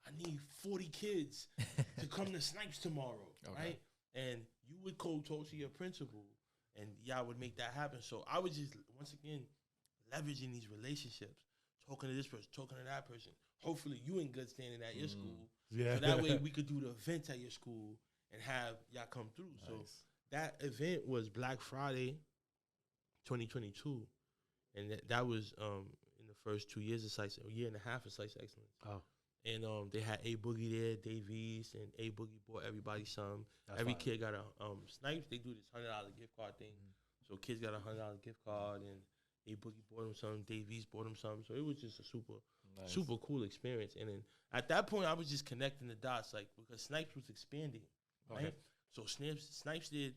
I need 40 kids to come to Snipes tomorrow, right? And you would cold talk to your principal, and y'all would make that happen. So I was just, once again, leveraging these relationships, talking to this person, talking to that person. Hopefully you in good standing at your school. Yeah. So that way we could do the events at your school and have y'all come through. So that event was Black Friday 2022. And that was in the first 2 years of Slice, a year and a half of Slice Excellence. Oh. And they had A Boogie there, Dave East, and A Boogie bought everybody some. Every kid got a Snipes. They do this $100 gift card thing, so kids got a $100 gift card, and A Boogie bought them some. Dave East bought them some. So it was just a super cool experience. And then at that point, I was just connecting the dots, like because Snipes was expanding, right? So Snipes did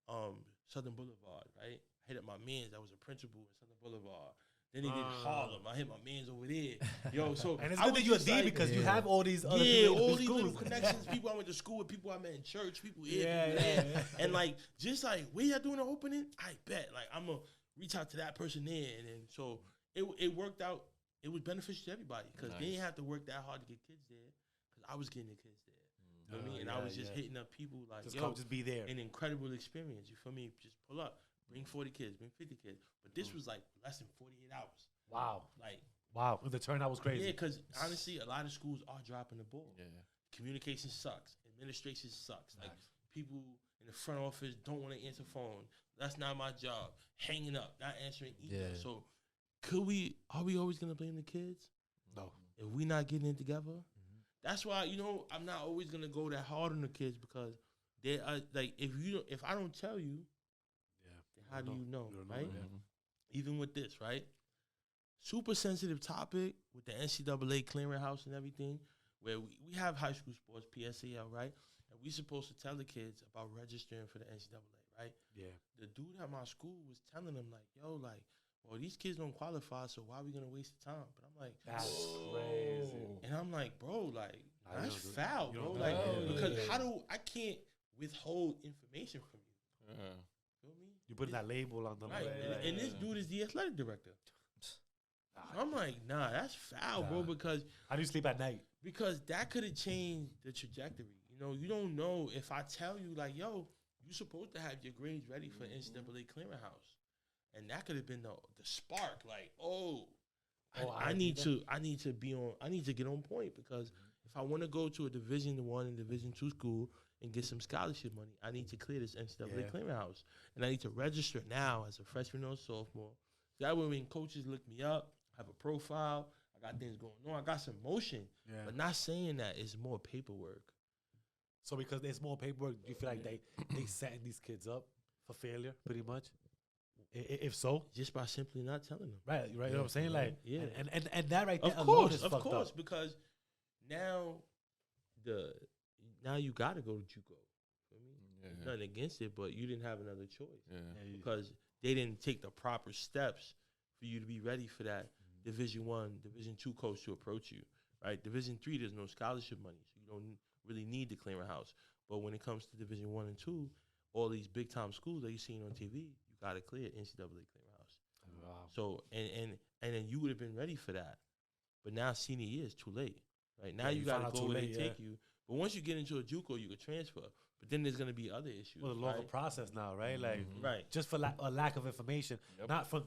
Southern Boulevard, right? I hit up my mans that was a principal at Southern Boulevard. Then they did Harlem. I hit my mans over there. Yo, so And it's I good was that you're a just D like, because you have all these other yeah, people in all the these schools. little connections. People I went to school with, people I met in church, people here, Yeah, people there. yeah. And like, just like, where y'all doing the opening? I bet. Like, I'm going to reach out to that person there. And then, so it worked out. It was beneficial to everybody because they didn't have to work that hard to get kids there because I was getting the kids there. You know what I mean? And I was just hitting up people like, Just be there. an incredible experience. You feel me? Just pull up, bring 40 kids, bring 50 kids. But this was like less than 48 hours. Wow. Like, Wow. The turnout was crazy. yeah, because honestly, a lot of schools are dropping the ball. Yeah. Communication sucks. Administration sucks. Like, people in the front office don't want to answer phone. That's not my job. Hanging up, not answering email. Yeah. So, are we always going to blame the kids? No. If we not getting it together? That's why, I'm not always going to go that hard on the kids because They are like if I don't tell you, then how do you know, right? Even with this, right? Super sensitive topic with the NCAA clearinghouse and everything, where we have high school sports, PSAL, right? And we supposed to tell the kids about registering for the NCAA, right? Yeah. The dude at my school was telling them like, yo, like, well, these kids don't qualify, so why are we gonna waste the time? But I'm like, that's crazy. And I'm like, bro, like, that's foul, bro. Like, because I can't withhold information from you. Feel me? You put that label on them. Right. And this dude is the athletic director. I'm like, nah, that's foul, bro, because... How do you sleep at night? Because that could have changed the trajectory. You know, you don't know if I tell you, like, yo, you're supposed to have your grades ready for NCAA clearinghouse. And that could have been the spark, like, I need to get on point, because if I want to go to a Division I and Division II school and get some scholarship money, I need to clear this NCAA clearinghouse. And I need to register now as a freshman or sophomore. That way when coaches look me up, I have a profile, I got things going on, I got some motion. But not saying that it's more paperwork. So because there's more paperwork, you feel like they setting these kids up for failure, pretty much? If so? Just by simply not telling them. Right, you know what I'm saying? Like, and that right there of alone course, is of fucked course, up. because now you got to go to JUCO. Nothing against it, but you didn't have another choice. Because they didn't take the proper steps for you to be ready for that Division I, Division II coach to approach you, right? Division III, there's no scholarship money, so you don't really need the clearinghouse. But when it comes to Division I and II, all these big-time schools that you're seeing on TV, you got to clear NCAA clearinghouse. Wow. So, and then you would have been ready for that. But now senior year is too late, right? Now you got to go where they take you. But once you get into a JUCO, you can transfer. But then there's going to be other issues. Well, a longer process now, right? Like, just for a lack of information, not from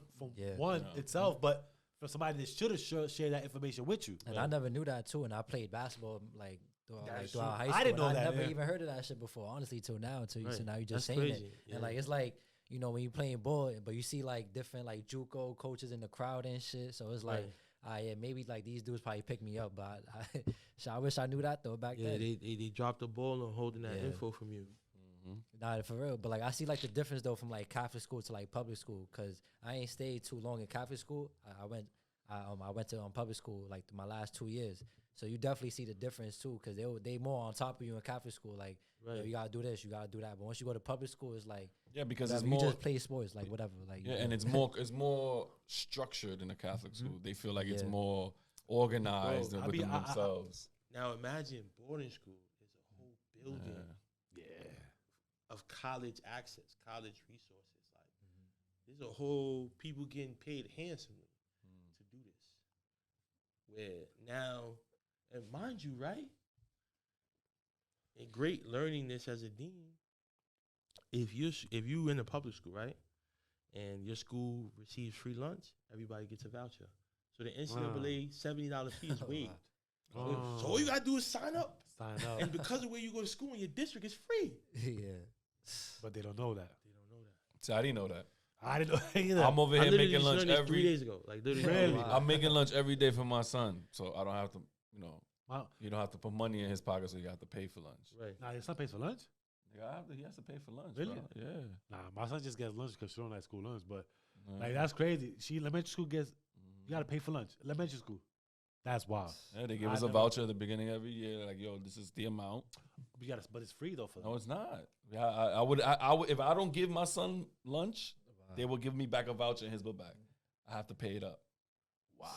one itself, but for somebody that should have shared that information with you. And I never knew that too. And I played basketball throughout high school. I didn't know that. I never even heard of that shit before, honestly, till now. So now you're just saying crazy. it. And like it's like, you know, when you're playing ball, but you see like different like JUCO coaches in the crowd and shit. So it's like, maybe like these dudes probably pick me up, but I wish I knew that though back then. They dropped the ball on holding that info from you. Nah, for real. But like I see like the difference though from like Catholic school to like public school, because I ain't stayed too long in Catholic school. I went to public school like my last 2 years. So you definitely see the difference too, because they more on top of you in Catholic school. Like, yo, you gotta do this, you gotta do that. But once you go to public school, it's like because whatever, it's more, you just play sports, like whatever. Like and it's more structured in a Catholic school. They feel like it's more organized within themselves. Now imagine boarding school is a whole building of college access, college resources. Like there's a whole people getting paid handsomely to do this. Where now, and mind you, right? And great learning this as a dean. If you in a public school, right, and your school receives free lunch, everybody gets a voucher. So the NCAA $70 fee is waived. So all you gotta do is sign up. And because of where you go to school in your district, it's free. But they don't know that. So I didn't know that. I didn't know either. I'm over here making lunch 3 days ago. Like literally. Really? Wow. I'm making lunch every day for my son, so I don't have to, you don't have to put money in his pocket, so you have to pay for lunch. Right. Nah, your son pays for lunch? He has to pay for lunch. Really? Bro. Yeah. Nah, my son just gets lunch because she don't like school lunch. But like that's crazy. Elementary school gets you gotta pay for lunch. Elementary school. That's wild. Yeah, they give us a voucher at the beginning of every year. Like, yo, this is the amount. But it's free though for them. No, it's not. Yeah, I would if I don't give my son lunch, they will give me back a voucher in his book bag. I have to pay it up. Wow.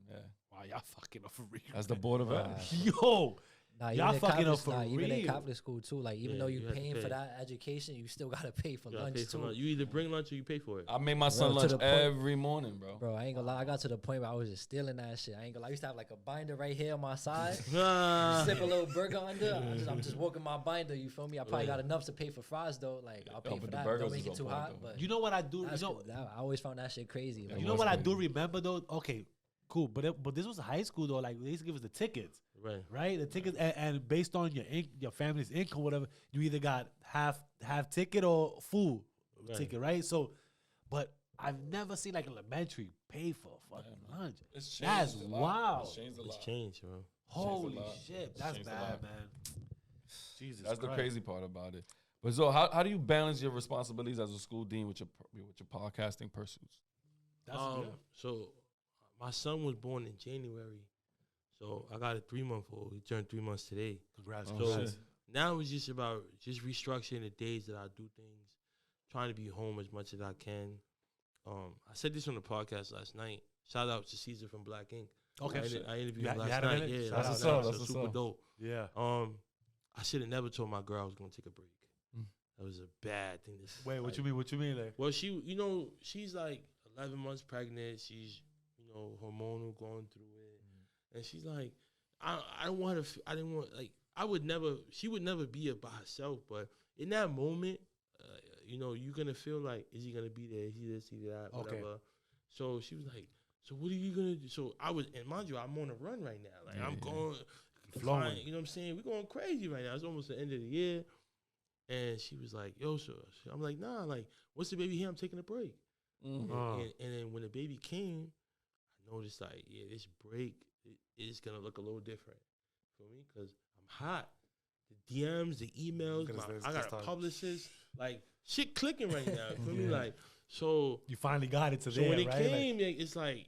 Yeah. Wow, y'all fucking up for real. That's the board of ed. Yo. Nah, y'all fucking up for real. Even in Catholic school too. Like even though you're paying for that education, you still gotta pay for lunch too. You either bring lunch or you pay for it. I make my son lunch every morning, bro. Bro, I ain't gonna lie. I got to the point where I was just stealing that shit. I ain't gonna lie. I used to have like a binder right here on my side. Sip a little burger under. I'm just walking my binder. You feel me? I probably got enough to pay for fries though. Like I'll pay for that. Don't make it too hot. But you know what I do? I always found that shit crazy. You know what I do remember though? Okay, cool. But this was high school though. Like they used to give us the tickets. Right, the tickets, and based on your family's income, whatever, you either got half ticket or full ticket, right? So, but I've never seen like elementary pay for fucking lunch. That's wild. It's changed, bro. Holy shit, that's bad, man. Jesus That's the Christ. crazy part about it. But so how do you balance your responsibilities as a school dean with your podcasting pursuits? That's So my son was born in January, so I got a 3-month-old. He turned 3 months today. Congrats. Oh, So shit. now it's just about just restructuring the days that I do things, trying to be home as much as I can. I said this on the podcast last night. Shout out to Caesar from Black Ink. Okay. I interviewed You him had last him night. in it? Yeah, Shout out. so That's what's super up. dope. Yeah. I should have never told my girl I was gonna take a break. That was a bad thing to say. Wait, what you mean? What you mean? Like, Well, she's like 11 months pregnant. She's, hormonal, going through it, and she's like, I don't want her. I didn't want she would never be it by herself. But in that moment, you're gonna feel like, is he gonna be there? Is he this? Is he that? Okay. Whatever. So she was like, so what are you gonna do? So I was, and mind you, I'm on a run right now. Like I'm going, flowing. you know what I'm saying? We're going crazy right now. It's almost the end of the year. And she was like, yo, so I'm like, nah, like, once the baby here, I'm taking a break. And then when the baby came, I noticed, like, yeah, this break is going to look a little different for me because I'm hot. The DMs, the emails, I got a publicist, like, shit clicking right now. You feel me? Like, so. You finally got it to So there, when it right? came, it's like,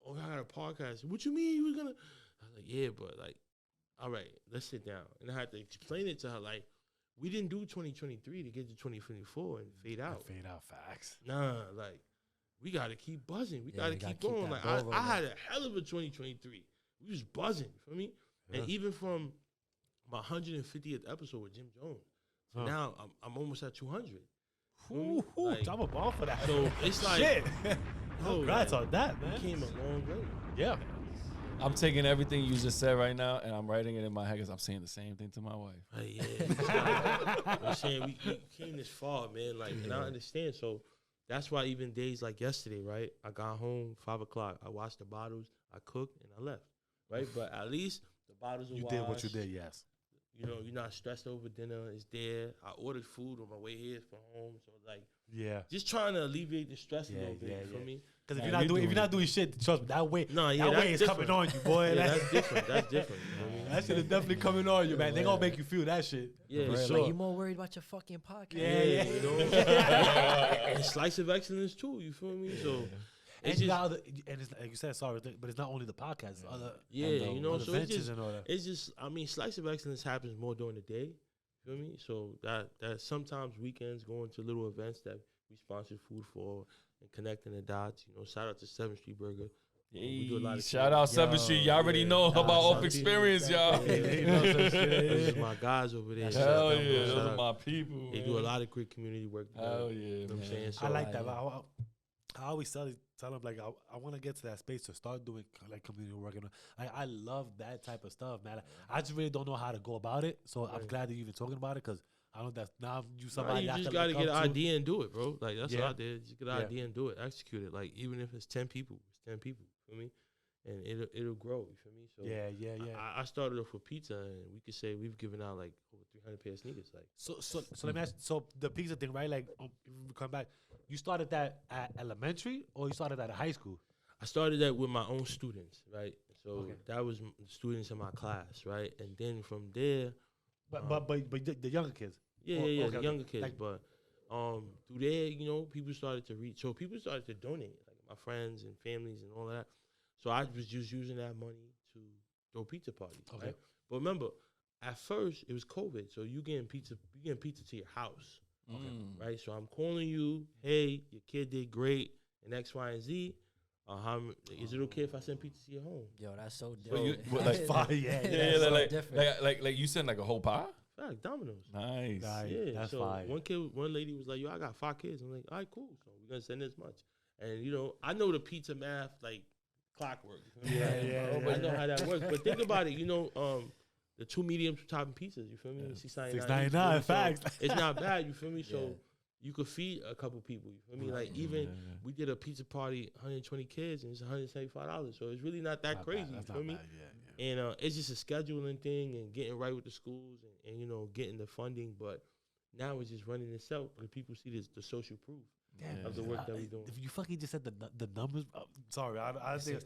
oh, I got a podcast. What you mean you was going to? I was like, yeah, but, like, all right, let's sit down. And I had to explain it to her, like, we didn't do 2023 to get to 2024 and fade out. Fade out, facts. Nah, like, we got to keep buzzing. We got to keep keep going. that Like, ball rolling. I had a hell of a 2023. We was buzzing, for me. Yeah. And even from my 150th episode with Jim Jones, so now I'm almost at 200. Ooh, Like, drop a ball for that. so it's like, shit. yo, Congrats like, on that, man. we came a long way. Yeah. I'm taking everything you just said right now, and I'm writing it in my head because I'm saying the same thing to my wife. Yeah. You know what I'm saying? We came this far, man. Like, and I understand. So that's why even days like yesterday, right? I got home 5 o'clock. I washed the bottles, I cooked, and I left. Right? But at least the bottles are You washed. did what you did, yes. You're not stressed over dinner. It's there. I ordered food on my way here from home. So like, Yeah. just trying to alleviate the stress a little bit. yeah, You feel me? Because if Yeah, you're you're not doing shit, trust me, that way, No, yeah, that that's way is different. coming on you, boy. Yeah, That- that's different. That's different. You know what I mean? that shit is definitely coming on you, man. They gonna make you feel that shit. Yeah, For Like, sure. you more worried about your fucking podcast. Yeah. You know? And slice of excellence too. You feel me? So And it's you just, got other, and it's like you said, sorry, but it's not only the podcast, it's other yeah, other so ventures and all that. it's just, I mean, slice of excellence happens more during the day. You feel me? So that sometimes weekends going to little events that we sponsor food for and connecting the dots. Shout out to 7th Street Burger. We do a lot of Shout out 7th Street. Y'all already know about Off Xperience, y'all. Those is my guys over there. Hell Shout out. yeah, Shout those are out. my people. They do a lot of great community work. Hell yeah, You know what I'm man. saying? So I like that. But I always tell them like I want to get to that space to start doing like community work. And I love that type of stuff, man. I just really don't know how to go about it. So I'm glad that you're even talking about it because I know that's now you somebody. You I just can gotta look get an up to. idea and do it, bro. Like that's Yeah. what I did. Just get an idea and do it. Execute it. Like even if it's 10 people, it's 10 people. You feel me? And it'll grow. You feel me? So Yeah. I started off with pizza, and we could say we've given out like over 300 pair of sneakers. Like So let me ask. So the pizza thing, right? Like, if we come back, you started that at elementary or you started that at high school? I started that with my own students, right? So Okay. that was the students in my class, right? And then from there, But the younger kids. yeah, Okay, the younger okay. kids. Like- But through there, people started to reach. So people started to donate, like my friends and families and all that. So I was just using that money to throw pizza parties. Okay. Right? But remember, at first it was COVID, so you getting pizza to your house, right? So I'm calling you, hey, your kid did great in X, Y, and Z. Is it okay if I send pizza to your home? Yo, that's so But you- different. what, That's fire. Yeah. Yeah, so like, different. like you sent like a whole pie. Fact, Domino's. Nice. Nice. Yeah, That's so fire. one lady was like, "Yo, I got 5 kids." I'm like, "All right, cool. So we're gonna send this much." And I know the pizza math like clockwork. You feel me? Yeah, I know how that works. But think about it. The 2 medium topping pizzas. You feel me? $6.99. $6.99, facts. So it's not bad. You feel me? So Yeah. you could feed a couple people. You feel me? Like even we did a pizza party, 120 kids, and it's $175. So it's really not that crazy. You feel me? And it's just a scheduling thing and getting right with the schools and getting the funding. But now it's just running itself. And people see the social proof of the work that we're doing. If you fucking just said the numbers, sorry, I think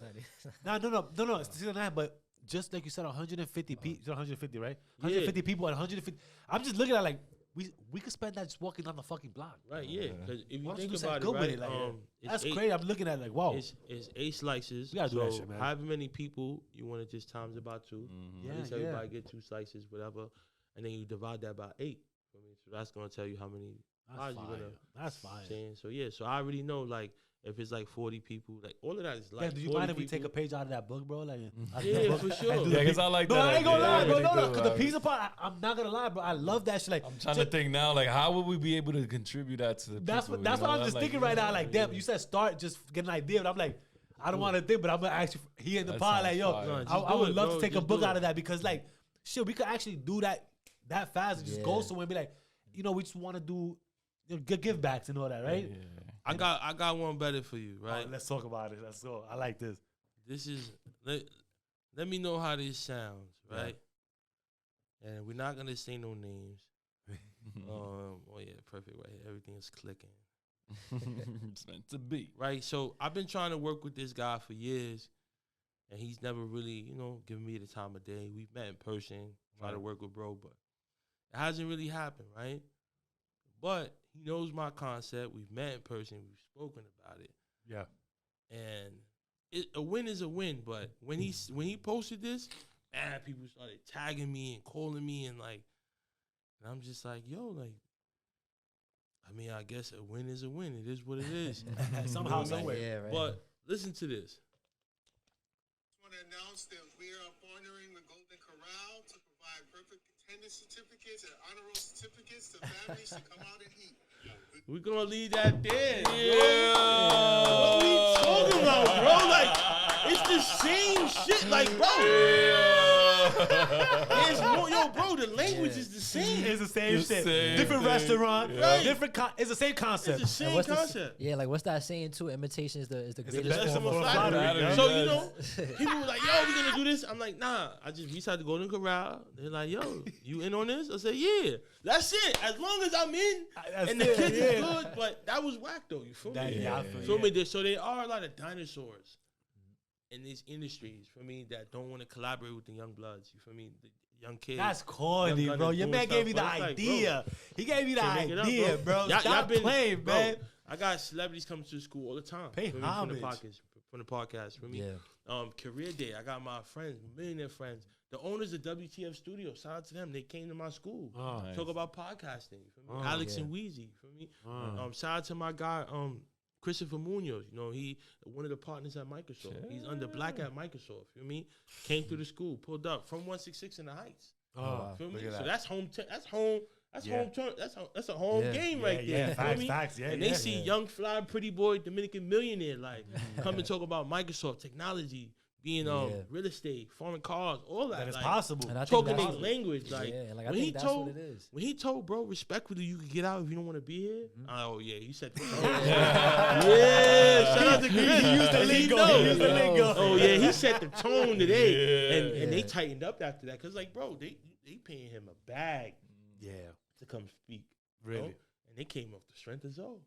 $6.90. no. It's still not. But just like you said, 150 people, 150, right? Yeah. 150 people at 150. I'm just looking at like we could spend that just walking down the fucking block. Right, yeah. Because if you Why don't you think do about it, something good right, with it, like, it's that's eight, crazy. I'm looking at it like, wow. It's 8 slices. We gotta do so that shit, man. however many people you want to just times it by 2. Yeah, At least yeah. everybody get 2 slices, whatever, and then you divide that by 8. I mean, so that's gonna tell you how many That's pies fire. you're gonna. That's fire. Saying. So yeah, so I already know like if it's like 40 people, like all of that is like. Yeah, do you 40 mind if we take people. a page out of that book, bro? Like, out of Yeah, that book, for and sure. do the Yeah, because pizza- I like no, that. I ain't gonna idea. lie, I bro. really No, do. because the pizza part, I'm not gonna lie, bro. I love that shit. Like, I'm trying to think now, like, how would we be able to contribute that to the that's people? what that's you what know? I'm just like, thinking right now. Like, damn, you said start, just get an idea, but I'm like, I don't want to think, but I'm gonna actually he in the That pod like, sounds yo, fire. No, just I do would it, love bro. to take a Just book do out it. of that because like, shit, we could actually do that fast and just go Yeah. somewhere and be like, you know, we just want to do give backs and all that, right? I got one better for you, right? Right. Let's talk about it. Let's go. I like this. This is let me know how this sounds, right? And we're not gonna say no names. Oh yeah, perfect. Right, everything is clicking. It's meant to be. Right, so I've been trying to work with this guy for years, and he's never really, given me the time of day. We've met in person, try to work with bro, but it hasn't really happened, right? But he knows my concept. We've met in person. We've spoken about it. Yeah. And a win is a win, but when he posted this, man, people started tagging me and calling me and I'm just like, yo, like, I mean, I guess a win is a win. It is what it is. Somehow, Right. somewhere. Yeah, right. But listen to this. I want to announce that we are partnering with Golden Corral to provide perfect attendance certificates and honor roll certificates to families to come out and eat. We're gonna leave that there. Yeah. What we talking about, bro? Like, it's the same shit. Like, bro. There's no, yo, bro. The language is the same. It's the same The shit. same Different thing. restaurant. Yeah. Different. It's the same concept. It's the And same what's the concept. yeah, like what's that saying too? Imitation is the the greatest best form form of of flattery. flattery. Yeah. So, Yes. people were like, yo, we're gonna do this. I'm like, nah. I just reached out to Golden Corral. They're like, yo, you in on this? I said, yeah. That's it. As long as I'm in That's and the it, kids yeah. is good. But that was whack though. You feel me? Yeah, I feel So, you. so there are a lot of dinosaurs in these industries, for me, that don't want to collaborate with the young bloods. You feel me? The young kids. That's corny, Young bro. gunners Your doing man gave me the stuff, but it's like, bro, idea. He gave me the can't make it up, idea, bro. Y'all Stop been- playing, bro, man. I got celebrities coming to the school all the time. Pay for me, homage. from the podcast, for me. Yeah. Career day. I got my friends, millionaire friends. The owners of WTF Studio. Shout out to them. They came to my school. Oh, Nice. Talk about podcasting. You feel me? Oh, Alex yeah. and Wheezy. You feel me? Oh. Shout out to my guy, Christopher Munoz. You know, he one of the partners at Microsoft. He's under black at Microsoft. You feel me? Came through the school, pulled up from 166 in the Heights. Oh, Feel me? look at So that. that's home. That's home. That's Yeah. home turn. That's a home Yeah. game Yeah, right there. yeah, you feel facts, me? facts, yeah, And yeah. they see young fly pretty boy Dominican millionaire like come and talk about Microsoft technology, being real estate, foreign cars, all that. That is like, possible. And I think Talking that's their language, like yeah, like I when he think that's told what it is. when he told bro respectfully you could get out if you don't want to be here. Oh yeah, he said. Shout out to Chris. He used the And he lingo. know. He used the lingo. Oh yeah, he set the tone today, Yeah. and they Yeah. tightened up after that because like bro, they paying him a bag Yeah, to come speak, you really. know? And they came off the strength of Zoe.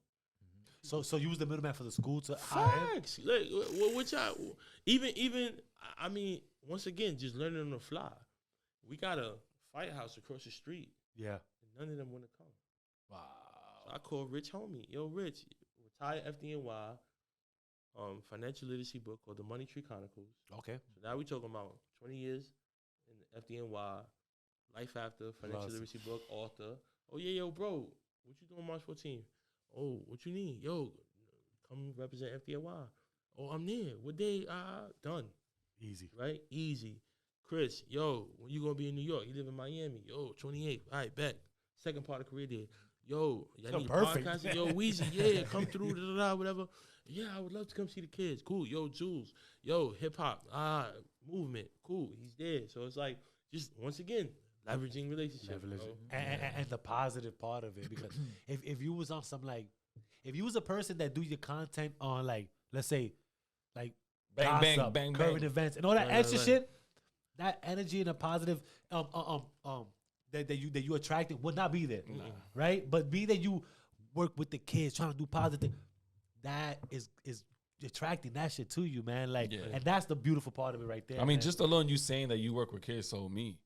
So you was the middleman for the school to hire him? Facts. Like, what y'all, even, I mean, once again, just learning on the fly. We got a fight house across the street, Yeah. and none of them want to come. Wow. So I called Rich homie. Yo, Rich, retired FDNY, financial literacy book called The Money Tree Chronicles. Okay. So now we talking about 20 years in the FDNY, life after, financial Plus. literacy book, author. Oh, yeah, yo, bro, what you doing March 14th? Oh, what you need? Yo, come represent FDNY. Oh, I'm there. What day? Done. Easy. Right? Easy. Chris, yo, when you gonna be in New York? You live in Miami. Yo, 28. All right, bet. Second part of career day. Yo, y'all So need perfect. podcasting? Yo, Weezy, yeah, come through, whatever. Yeah, I would love to come see the kids. Cool. Yo, Jules. Yo, hip hop. Movement. Cool. He's there. So it's like, just once again, leveraging relationships. bro. And the positive part of it, because if you was on some like, if you was a person that do your content on like, let's say, like Bang, bang, gossip, bang, current bang. events, and all that Right, extra right. shit, that energy and the positive that you attracting would not be there, right? But be that you work with the kids, trying to do positive, that is attracting that shit to you, man. Like, Yeah. and that's the beautiful part of it right there. I mean, man. just alone you saying that you work with kids told me.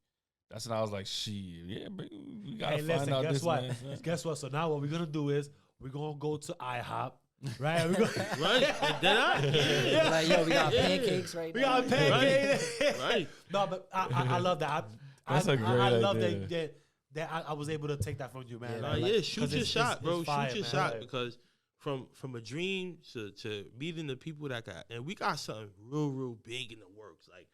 That's when I was like, shit, yeah, bro, we gotta Hey, find listen, out guess this what? man. Guess what? So now what we're gonna do is we're gonna go to IHOP, right? We're gonna, Right? Did I? Yeah. Like, yo, we got Yeah. pancakes right we now. got pancakes. Right. No, but I love that. That's a great I love idea. that I was able to take that from you, man. Yeah, Like, man. like, Yeah, shoot 'cause your it's- shot, it's bro. fire, Shoot your man. shot Like, because from a dream to meeting the people that got, and we got something real big in the works. Like,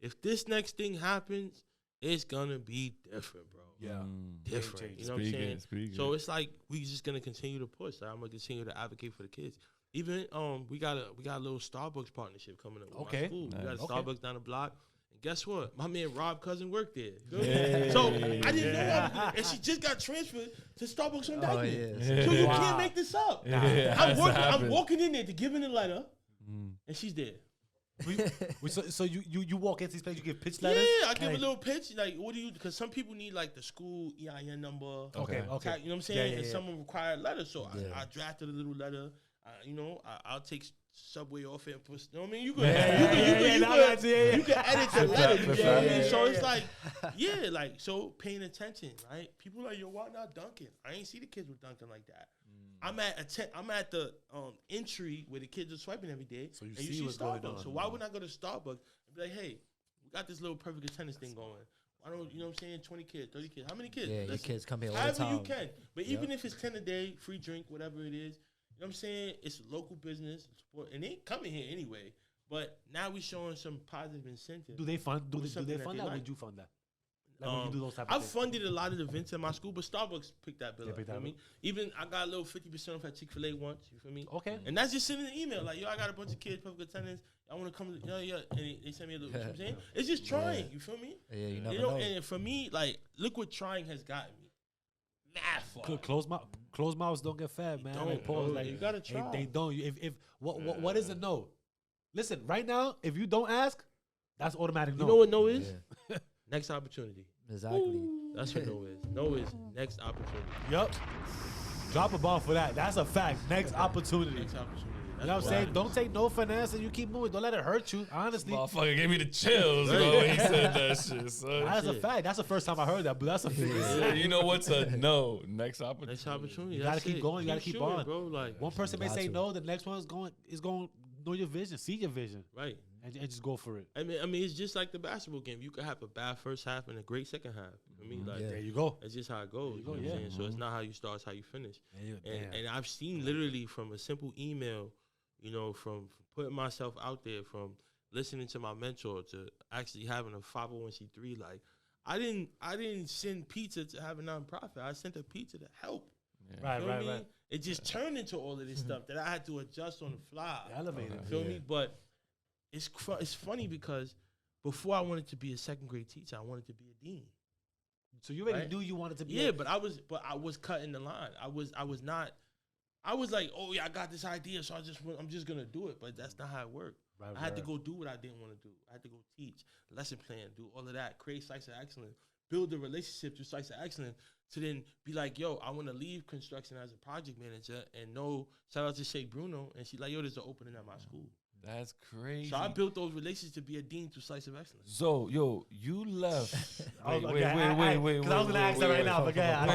if this next thing happens, it's gonna be different, bro. yeah. Different. You know Speaking, what I'm saying? speaking. So it's like we just gonna continue to push. Like, I'm gonna continue to advocate for the kids. Even we got a little Starbucks partnership coming up with Okay. my school. We got a Nice. Okay. Starbucks down the block. And guess what? My man Rob Cousin worked there. Hey. So I didn't know and she just got transferred to Starbucks on Oh, Dykeman. yeah. So you Wow. can't make this up. Yeah, I'm has to working. I'm happen. walking in there to give in the letter, Mm. and she's there. So you walk into these places, you give pitch letters. Yeah, I give Hey. a little pitch. Like, what do you? Because some people need like the school EIN number. Okay. Okay. You know what I'm saying? Yeah, yeah, And yeah. some will require a letter. So Yeah. I drafted a little letter. I'll take Subway off it and put. You know what I mean? You could, Yeah, you yeah, could, yeah, you could, yeah, you nah, could, nah, yeah, yeah. you could edit the letter. You Flip know what I that. mean? So Yeah, it's yeah. like, yeah, like so paying attention, right? People like, yo, why not dunking? I ain't see the kids with dunking like that. I'm at the entry where the kids are swiping every day. So you and see what's going Starbucks. on. So why wouldn't I go to Starbucks and be like, hey, we got this little perfect attendance thing going. Why don't you know what I'm saying? 20 kids, 30 kids. How many kids? Yeah, your Listen, kids come here all the however time. you can. But even if it's 10 a day, free drink, whatever it is, you know what I'm saying? It's a local business, support, and they ain't coming here anyway. But now we showing some positive incentive. Do they fund? Do Do they something that fund they that? Or like. would you fund that? Like when you do those type of I've things. funded a lot of events at my school, but Starbucks picked that bill They up. picked You know that what I mean? Even I got a little 50% off at Chick-fil-A once. You feel me? Okay. And that's just sending an email like, yo, I got a bunch of kids, perfect attendance. I want to come. Yeah. And they send me a little. You know what I'm saying? It's just trying. You feel me? Yeah, you never You know. know, and for me, like, look what trying has gotten me. Mad far. Close mouths don't get fed, man. don't, Like, pause, bro. like, You gotta try. They don't. If what is a no? Listen, right now, if you don't ask, that's automatic no. You know what no is? Yeah, Next opportunity. exactly. That's what no is. No is next opportunity. Yep. Drop a ball for that. That's a fact. Next opportunity. Next opportunity. You know what I'm saying? Don't take no for an answer. You keep moving. Don't let it hurt you. Honestly, Motherfucker gave me the chills, bro, when he said that shit, son. that's a shit. fact. That's the first time I heard that, but that's a Yeah, you know what's a no? Next opportunity. Next opportunity. You gotta That's keep it. going. You gotta keep shooting, on. bro. Like One person may Got say to. no. The next one is going to know your vision, see your vision, right. and just go for it. I mean, it's just like the basketball game. You could have a bad first half and a great second half. I mean, like Yeah. There you go. that's just how it goes. You know go, what yeah. I'm saying? So it's not how you start; it's how you finish. Damn. And I've seen literally from a simple email, you know, from putting myself out there, from listening to my mentor to actually having a 501c3. Like, I didn't send pizza to have a nonprofit. I sent a pizza to help. Right, Feel right, me? right. It just turned into all of this stuff that I had to adjust on the fly. Elevated. Feel Yeah. me? But it's funny because before I wanted to be a second grade teacher, I wanted to be a dean. So you already Right? knew you wanted to be. Yeah, but I was cutting the line. I was not. I was like, oh yeah, I got this idea, so I'm just gonna do it. But that's not how it worked. Right, I had to right. go do what I didn't want to do. I had to go teach, lesson plan, do all of that, create sites of excellence, build the relationship through sites of excellence, to then be like, yo, I want to leave construction as a project manager, and no, shout out to Shay Bruno, and she's like, yo, there's an opening at my school. That's crazy. So I built those relationships to be a dean through sites of excellence. So, yo, you left. Wait, Okay, wait, I- wait, wait. Because I was gonna ask that right now, but yeah,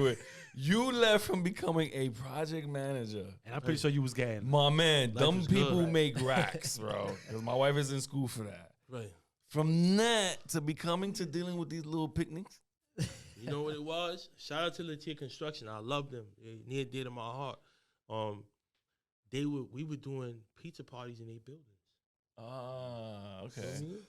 Wait. You left from becoming a project manager. And I'm pretty sure you was getting. My man, Life dumb is people good. make racks, bro. Because my wife is in school for that. Right. From that to becoming to dealing with these little picnics. You know what it was? Shout out to Latia Construction. I love them. They near dear to my heart. We were doing pizza parties in their buildings. Ah, okay.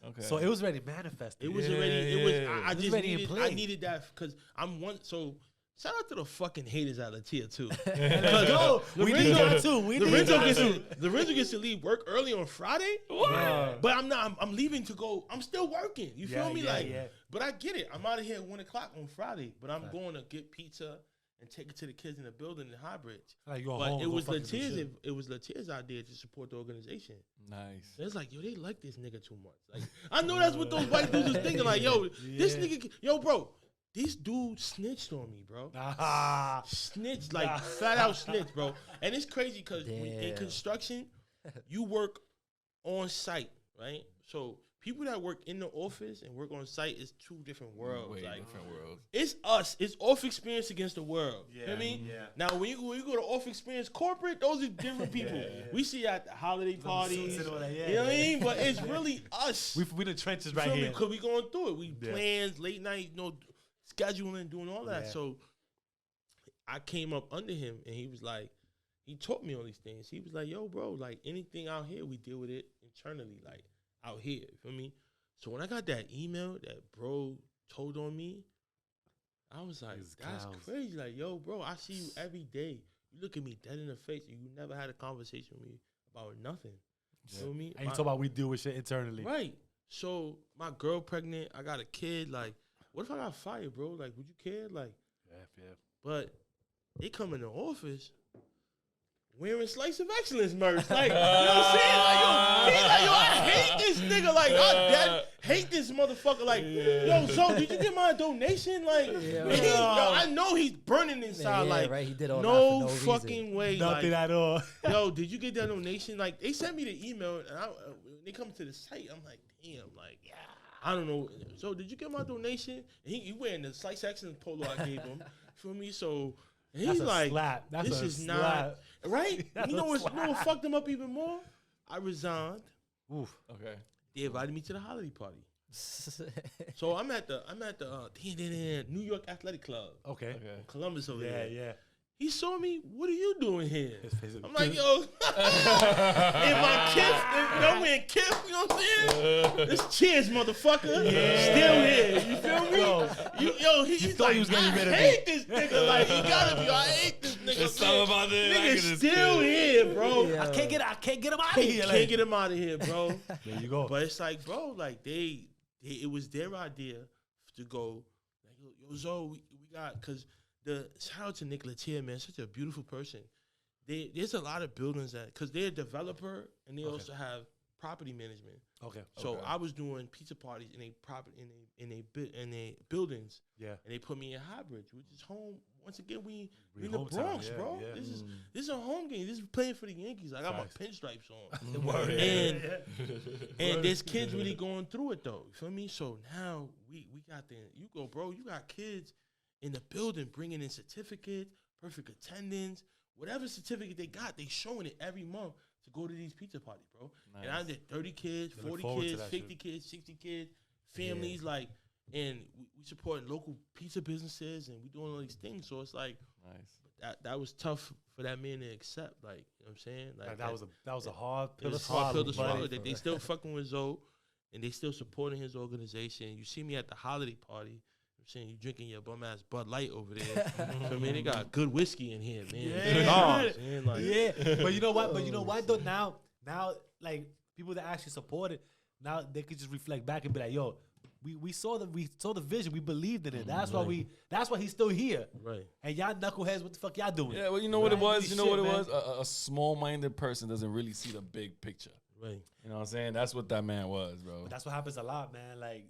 Okay. So it was already manifested. It was Yeah, already. It yeah. was. It I was just already in needed. play. I needed that because I'm one. So shout out to the fucking haters at Latia too. Let's go. We need that too. We need that too. Lorenzo gets to leave work early on Friday. Yeah. But I'm not. I'm leaving to go. I'm still working. You feel Yeah, me? yeah, Like, yeah. but I get it. I'm out of here at 1 o'clock on Friday. But I'm going to get pizza and take it to the kids in the building in Highbridge. Like you But home, it go was fucking do Latia's. shit. It was Latia's idea to support the organization. Nice. It's like, yo, they like this nigga too much. Like, I know that's what those white dudes was thinking. Like, yo, this nigga, yo, bro, This dude snitched on me, bro. Ah, Snitched, like flat out snitched, bro. And it's crazy because in Damn. construction, you work on site, right? So people that work in the office and work on site is two different worlds. Way Like different worlds. it's us. It's Off Experience against the world. You know what I mean? yeah. Now when you go to Off Experience corporate, those are different people. We see you at the holiday parties. suits and all that, yeah, you know what I yeah. mean? But it's really us. We the trenches right here. Because we going through it. We Yeah. plans, late night, scheduling, doing all that. Yeah. So I came up under him and he was like, he taught me all these things. He was like, yo, bro, like anything out here, we deal with it internally, like out here. You feel me? So when I got that email that bro told on me, I was like, These that's clowns. crazy. Like, yo, bro, I see you every day. You look at me dead in the face and you never had a conversation with me about nothing. You feel me? And you talk about we deal with shit internally. Right. So my girl pregnant, I got a kid. Like, what if I got fired, bro? Like, would you care? Like, Yeah. but they come in the office wearing Slice of Excellence merch. Like, you know what I'm saying? Like, yo, he's like, yo, I hate this nigga. Like, I dead hate this motherfucker. Like, yo, so did you get my donation? Like, Yeah, and he, yo, I know he's burning inside. Yeah, like, right. He did all no that for no fucking reason. way. Nothing Like, at all. yo, did you get that donation? Like, they sent me the email, and when they come to the site, I'm like, damn, like, yeah, I don't know. So, did you get my donation? And he wearing the Slice Excellence polo I gave him. Feel me? So, and That's he's a like, slap. That's this a is slap. not right. That's You know a what fucked them up even more? I resigned. Oof. Okay. They invited me to the holiday party. So I'm at the New York Athletic Club, Okay. Okay. Columbus over Yeah, there. yeah. He saw me. What are you doing here? His face is- I'm like, yo, in my kiff, no man kiff, you know what I'm saying? This cheers, motherfucker. Still here. You feel me? He's thought like, he was getting rid of I hate this nigga. Like, he gotta be, I hate this nigga. It's something about this. Nigga still here, bro. Yeah. I can't get him out of here. Can't Like. get him out of here, bro. There you go. But it's like, bro, like it was their idea to go, like, yo, Zoe, we got, because shout out to Nick Latier, man, such a beautiful person. There's a lot of buildings that, because they're a developer and they also have property management. Okay. So I was doing pizza parties in a buildings, Yeah. and they put me in Highbridge, which is home. Once again, we in We the hometown, Bronx, yeah, bro. yeah. This is a home game. This is playing for the Yankees. I got Facts. my pinstripes on. Word. And there's kids really going through it though. You feel me? So now we got you go, bro. You got kids in the building bringing in certificates, perfect attendance, whatever certificate they got, they showing it every month to go to these pizza parties, bro. Nice. And I did 30 kids, They look 40 forward to kids, that 50 shit. kids, 60 kids, families, like, and we supporting local pizza businesses and we doing all these things. So it's like Nice. that was tough for that man to accept. Like, you know what I'm saying? Like, that was a hard it pill to was hard pill to swallow. swallow. buddy. They still fucking with Zoe, and they still supporting his organization. You see me at the holiday party. I'm saying you drinking your bum ass Bud Light over there. So, I mean, they got good whiskey in here, man. Yeah. Dogs, man, like, Yeah, but you know what? Though now, like people that actually support it, now they could just reflect back and be like, "Yo, we saw the vision, we believed in it. That's why he's still here." Right. And y'all knuckleheads, what the fuck y'all doing? Yeah, well, you know what it Right. was? Holy You know shit, what it man. was? A small-minded person doesn't really see the big picture. Right. You know what I'm saying? That's what that man was, bro. But that's what happens a lot, man. Like,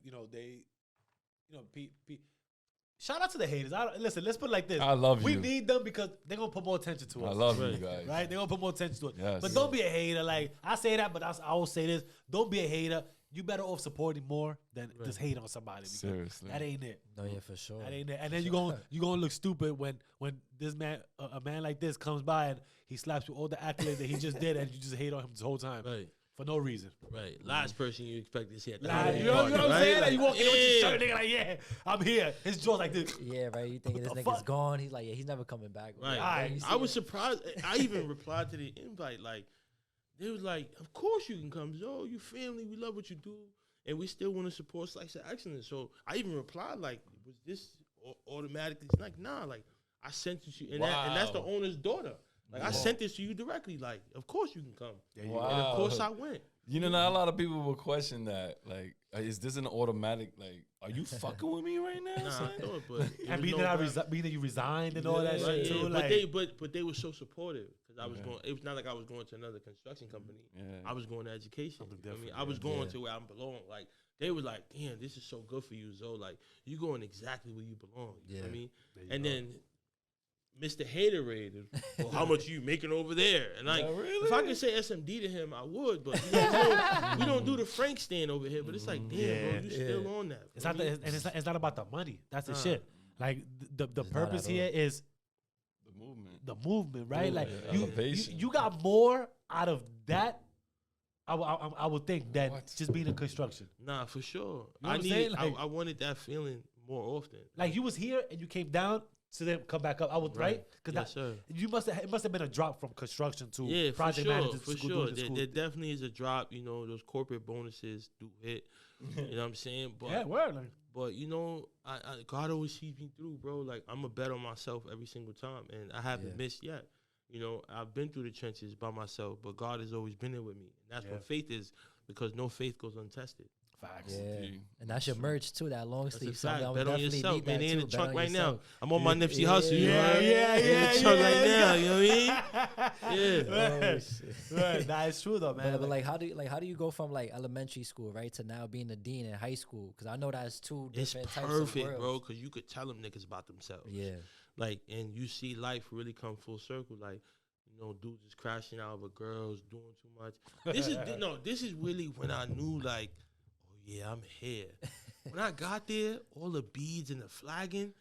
shout out to the haters. Listen, let's put it like this. I love we you. need them because they're gonna put more attention to us. I love Right. you guys. Right? They're gonna put more attention to it. Yes. But don't be a hater. Like, I say that, but I will say this. Don't be a hater. You better off supporting more than just hate on somebody. because Seriously. That ain't it. No, yeah, for sure. That ain't it. And then you gonna look stupid when this man, a man like this comes by and he slaps you all the accolades that he just did and you just hate on him this whole time. Right. For no reason. Right. Last person you expect to see at the Like, holiday you know party, what I'm right? saying? Like, Like, you walk in with your yeah. shirt, nigga, like, yeah, I'm here. His jaw's like this. Yeah, right. You thinking this the nigga's fuck? gone? He's like, yeah, he's never coming back. Right. Right. You see I was it? surprised. I even replied to the invite. Like, they was like, of course you can come. Yo, you family. We love what you do. And we still want to support Slice of Excellence. So I even replied, like, was this automatically? It's like, nah, like, I sent it to you. And, and that's the Wow. owner's daughter. Like, I sent this to you directly. Like, of course you can come. Wow. And of course I went. You know, not a lot of people will question that. Like, is this an automatic? Like, are you fucking with me right now? Nah, son? I thought, but it And was being no that doubt. being that you resigned and all that Yeah, shit Yeah, too. but Like, they were so supportive because because I was going. It was not like I was going to another construction company. Yeah. I was going to education. Something I mean, different, I was yeah. going to where I belong. Like they were like, "Damn, this is so good for you, Zoe. Like you going exactly where you belong." You know what I mean? There you And go. then Mr. Haterade, well, how much you making over there? And like, if I could say SMD to him, I would. But you know, we don't do the Frank stand over here. But it's like, damn, bro, you still on that. It's not, and it's not about the money. That's the shit. Like the It's not purpose at all. here is The movement. the movement, right? Like Yeah, you elevation. got more out of that. I would think than just being in construction. Nah, for sure. You know what I I'm need. saying? Like- I wanted that feeling more often. Like you was here and you came down to then come back up. I was right because Yes, sir. you it must have been a drop from construction to Yeah, for project sure. manager. For school, sure. doing the school. There definitely is a drop. You know, those corporate bonuses do hit. You know what I'm saying? But Yeah, word. Like, But you know, I God always sees me through, bro. Like I'm a bet on myself every single time, and I haven't missed yet. You know, I've been through the trenches by myself, but God has always been there with me, and that's what faith is. Because no faith goes untested. facts. Yeah, Dude, and that's your merch too. That long That's a sleeve. fact. So I'm Bet on definitely yourself, need man. that They in too. the Bet trunk on right now. yourself. I'm on my Nipsey Hustle. You Yeah, know? yeah, In yeah, the trunk yeah, right yeah. now. You know what I mean? Yeah. Oh, shit. Right, nah, it's true though, man. But like, how do you go from like elementary school right to now being a dean in high school? Because I know that's two It's different types of perfect, worlds. bro. Because you could tell them niggas about themselves. Yeah, Like, and you see life really come full circle. Like, you know, dudes is crashing out with girls, doing too much. This is really when I knew, like, oh yeah, I'm here. When I got there, all the beads and the flagging,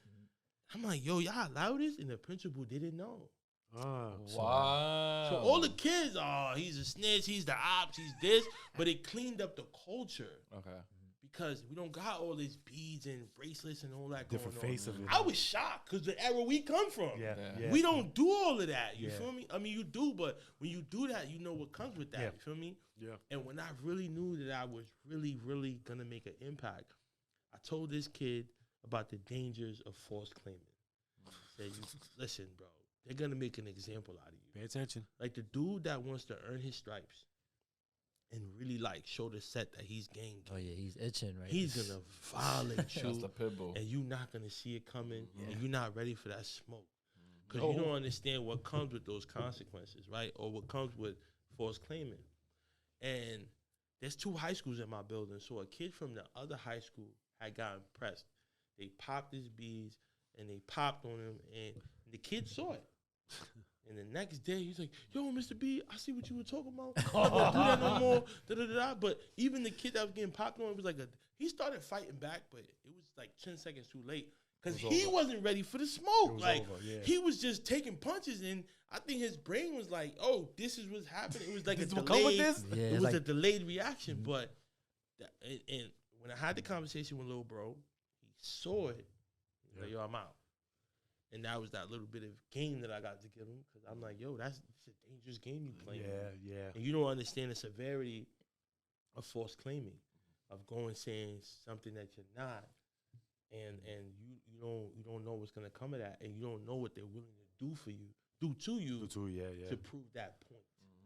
I'm like, yo, y'all allow this? And the principal didn't know. wow. So all the kids, oh, he's a snitch, he's the ops, he's this, but it cleaned up the culture. Okay. Because we don't got all these beads and bracelets and all that Different going on. face of it. I was shocked because the era we come from. Yeah, Yeah. yeah. We don't do all of that. You Yeah. feel me? I mean, you do, but when you do that, you know what comes with that. Yeah. You feel me? Yeah. And when I really knew that I was really, really going to make an impact, I told this kid about the dangers of false claiming. I said, listen, bro, they're going to make an example out of you. Pay attention. Like the dude that wants to earn his stripes and really like show the set that he's gang. oh yeah, he's itching right. He's gonna violate That's you, the pit bull. and you not gonna see it coming, and you're not ready for that smoke, because No. you don't understand what comes with those consequences, right? Or what comes with false claiming. And there's 2 high schools in my building, so a kid from the other high school had gotten pressed. They popped his beads, and they popped on him, and the kid saw it. And the next day, he's like, yo, Mr. B, I see what you were talking about. I'm not gonna do that no more. Da-da-da-da. But even the kid that was getting popped on, it was like he started fighting back, but it was like 10 seconds too late. Because he wasn't ready for the smoke. was Like, over, yeah. he was just taking punches, and I think his brain was like, oh, this is what's happening. It was like This a will come with delayed, this? Yeah, it it's was a like- delayed reaction. But, and when I had the conversation with Lil Bro, he saw it. He's like, yo, I'm out. And that was that little bit of game that I got to give him, because I'm like, yo, it's a dangerous game you playing. Yeah, yeah. And you don't understand the severity of false claiming, of going saying something that you're not, and you don't know what's gonna come of that, and you don't know what they're willing to do for you, do to you Too, yeah, yeah. to prove that point.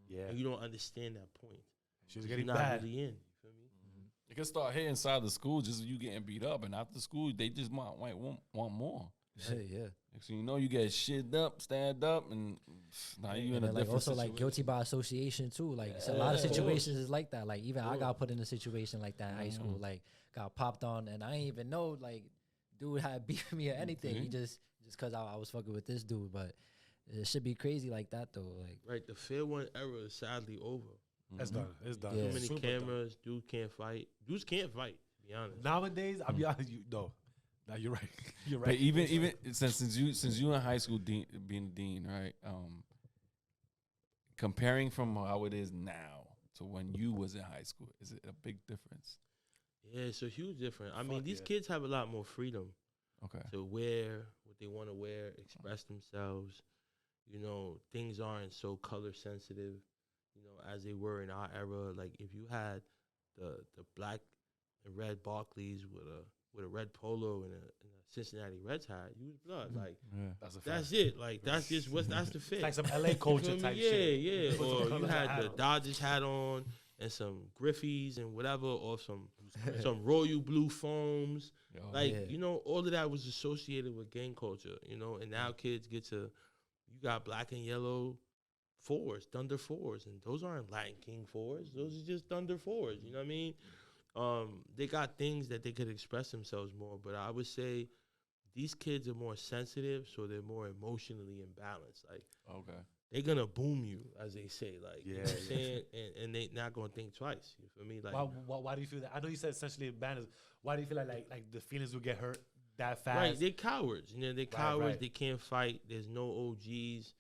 Yeah. And you don't understand that point. She was You're getting not bad. really in. You feel me? It can start here inside the school, just you getting beat up, and after school, they just might want more. yeah. Next thing you know, you get shit up, stand up, and now you in a And then, like different also situation. like guilty by association too. Like it's a lot of situations is like that. Like even I got put in a situation like that in high school. Like got popped on, and I ain't even know like dude had beat me or anything. He just cause I was fucking with this dude. But it should be crazy like that though. Like Right. The fair one era is sadly over. It's done. It's done. Yeah. Too many Super done. cameras. Dudes can't fight. Dudes can't fight. To be honest. Nowadays, I'll be honest. No, you're right. You're But right. even since you in high school being a dean, right? Comparing from how it is now to when you was in high school, is it a big difference? Yeah, it's a huge difference. I mean, Fuck these yeah. kids have a lot more freedom Okay. to wear what they want to wear, express themselves. You know, things aren't so color sensitive, you know, as they were in our era. Like if you had the black and red Barclays with a red polo and a Cincinnati Reds hat, you was blood. Like Yeah. That's a fact. that's it. Like that's just that's the fit. It's like some LA You culture feel me? type yeah, shit. Yeah, Put some Or you colors had hat the on. Dodgers hat on and some Griffies and whatever, or some royal blue foams. Yo, Like, Yeah. you know, all of that was associated with gang culture, you know, and now kids get to, you got black and yellow fours, Thunder fours, and those aren't Latin King fours. Those are just Thunder fours. You know what I mean? They got things that they could express themselves more, but I would say these kids are more sensitive, so they're more emotionally imbalanced. Like, Okay. they're gonna boom you, as they say. Like, you know what I'm Yeah. saying? And they not gonna think twice. You feel me? Like, Why do you feel that? I know you said essentially banners. Why do you feel like the feelings will get hurt that fast? right, they're cowards. You know, they're cowards. right. They can't fight. There's no OGs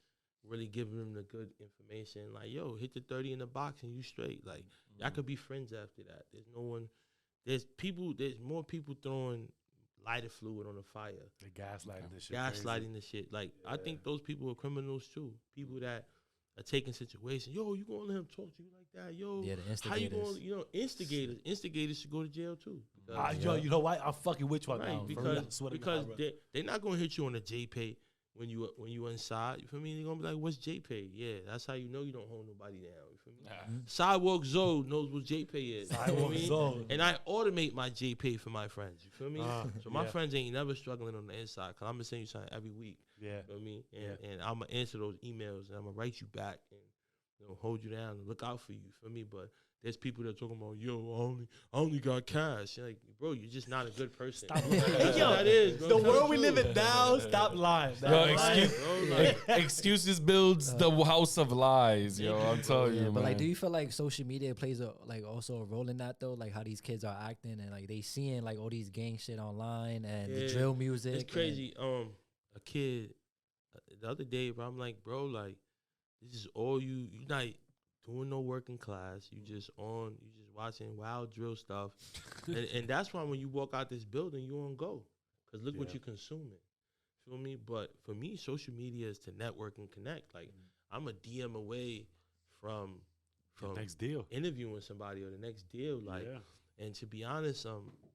really giving them the good information. Like, yo, hit the 30 in the box and you straight. Like, y'all could be friends after that. There's no one. There's more people throwing lighter fluid on the fire. The gaslighting this shit. Gaslighting the shit. Like, I think those people are criminals too. People that are taking situations. Yo, you gonna let him talk to you like that? Yo, Yeah, the how you instigators. gonna, instigators. Instigators should go to jail too. Yo, you know what? I'm fucking with you on that. Right, one. For real, I because swear to God, bro. they're not gonna hit you on the JPay when you inside. You feel me? They're gonna be like, "What's JPay?" Yeah, that's how you know you don't hold nobody down. You feel me? Sidewalk Zoe knows what JPay is. Sidewalk You know what I mean? Zoe. And I automate my JPay for my friends. You feel me? So my yeah. friends ain't never struggling on the inside because I'm gonna send you something every week. Yeah. You know what I mean? And I'm gonna answer those emails and I'm gonna write you back and hold you down and look out for you. You feel me? But there's people that are talking about, yo, I only got cash. You're like, bro, you're just not a good person. Stop That's what Yo, that is, bro. the Tell world we truth. live in now, stop lying. Yo, man. excuse, Bro, like, excuses builds the house of lies, yo. I'm telling you, Yeah, man. but like, do you feel like social media plays also a role in that though? Like how these kids are acting and like they seeing like all these gang shit online and the Yeah, drill music. it's crazy. A kid the other day, bro, I'm like, bro, like, this is all you're not doing no work in class. You just watching wild drill stuff. and that's why when you walk out this building, you on go. Because look what you're consuming. Feel me? But for me, social media is to network and connect. Like, I'm a DM away from Next deal. interviewing somebody or the next deal. Like, and to be honest,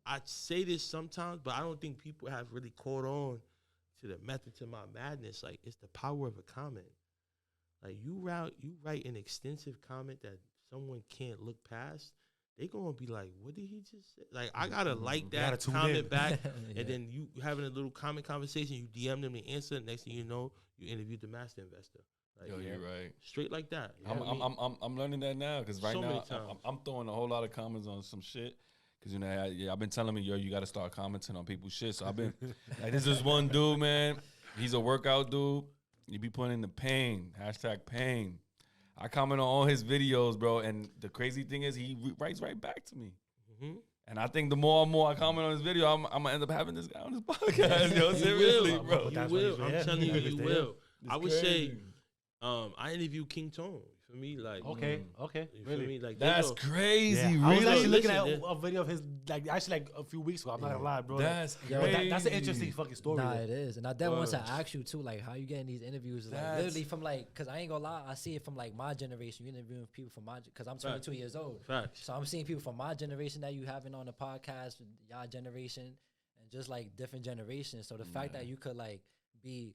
I say this sometimes, but I don't think people have really caught on to the method to my madness. Like, it's the power of a comment. Like, you write an extensive comment that someone can't look past, they gonna be like, what did he just say? Like, I gotta like that comment back, and then you having a little comment conversation, you DM them the answer, next thing you know, you interviewed the master investor. Like, Yo, you're right. Straight like that. You know I'm, what I mean? I'm learning that now because right So many now times. I'm throwing a whole lot of comments on some shit. Cause I've been telling me, yo, you gotta start commenting on people's shit. So I've been like, this is one dude, man. He's a workout dude. You be putting in the pain, #pain. I comment on all his videos, bro. And the crazy thing is, he writes right back to me. Mm-hmm. And I think the more and more I comment on his video, I'm gonna end up having this guy on this podcast. Yo, seriously, will, bro. You will. I'm telling you, you will. It's I would crazy. say, I interviewed King Tone. For me, like, Okay. you Really? feel me? Like, That's they know- crazy. Yeah. I was Really? actually looking Listen, at a video of his, like a few weeks ago. I'm not gonna lie, bro. That's Yo, crazy. That's an interesting fucking story. Nah, though. it is. And I then want to ask you too, like how you getting these interviews, like That's- literally from like, cause I ain't gonna lie, I see it from like my generation. You interviewing people from cause I'm 22 years old. Facts. So I'm seeing people from my generation that you having on the podcast, y'all generation, and just like different generations. So the fact that you could like be,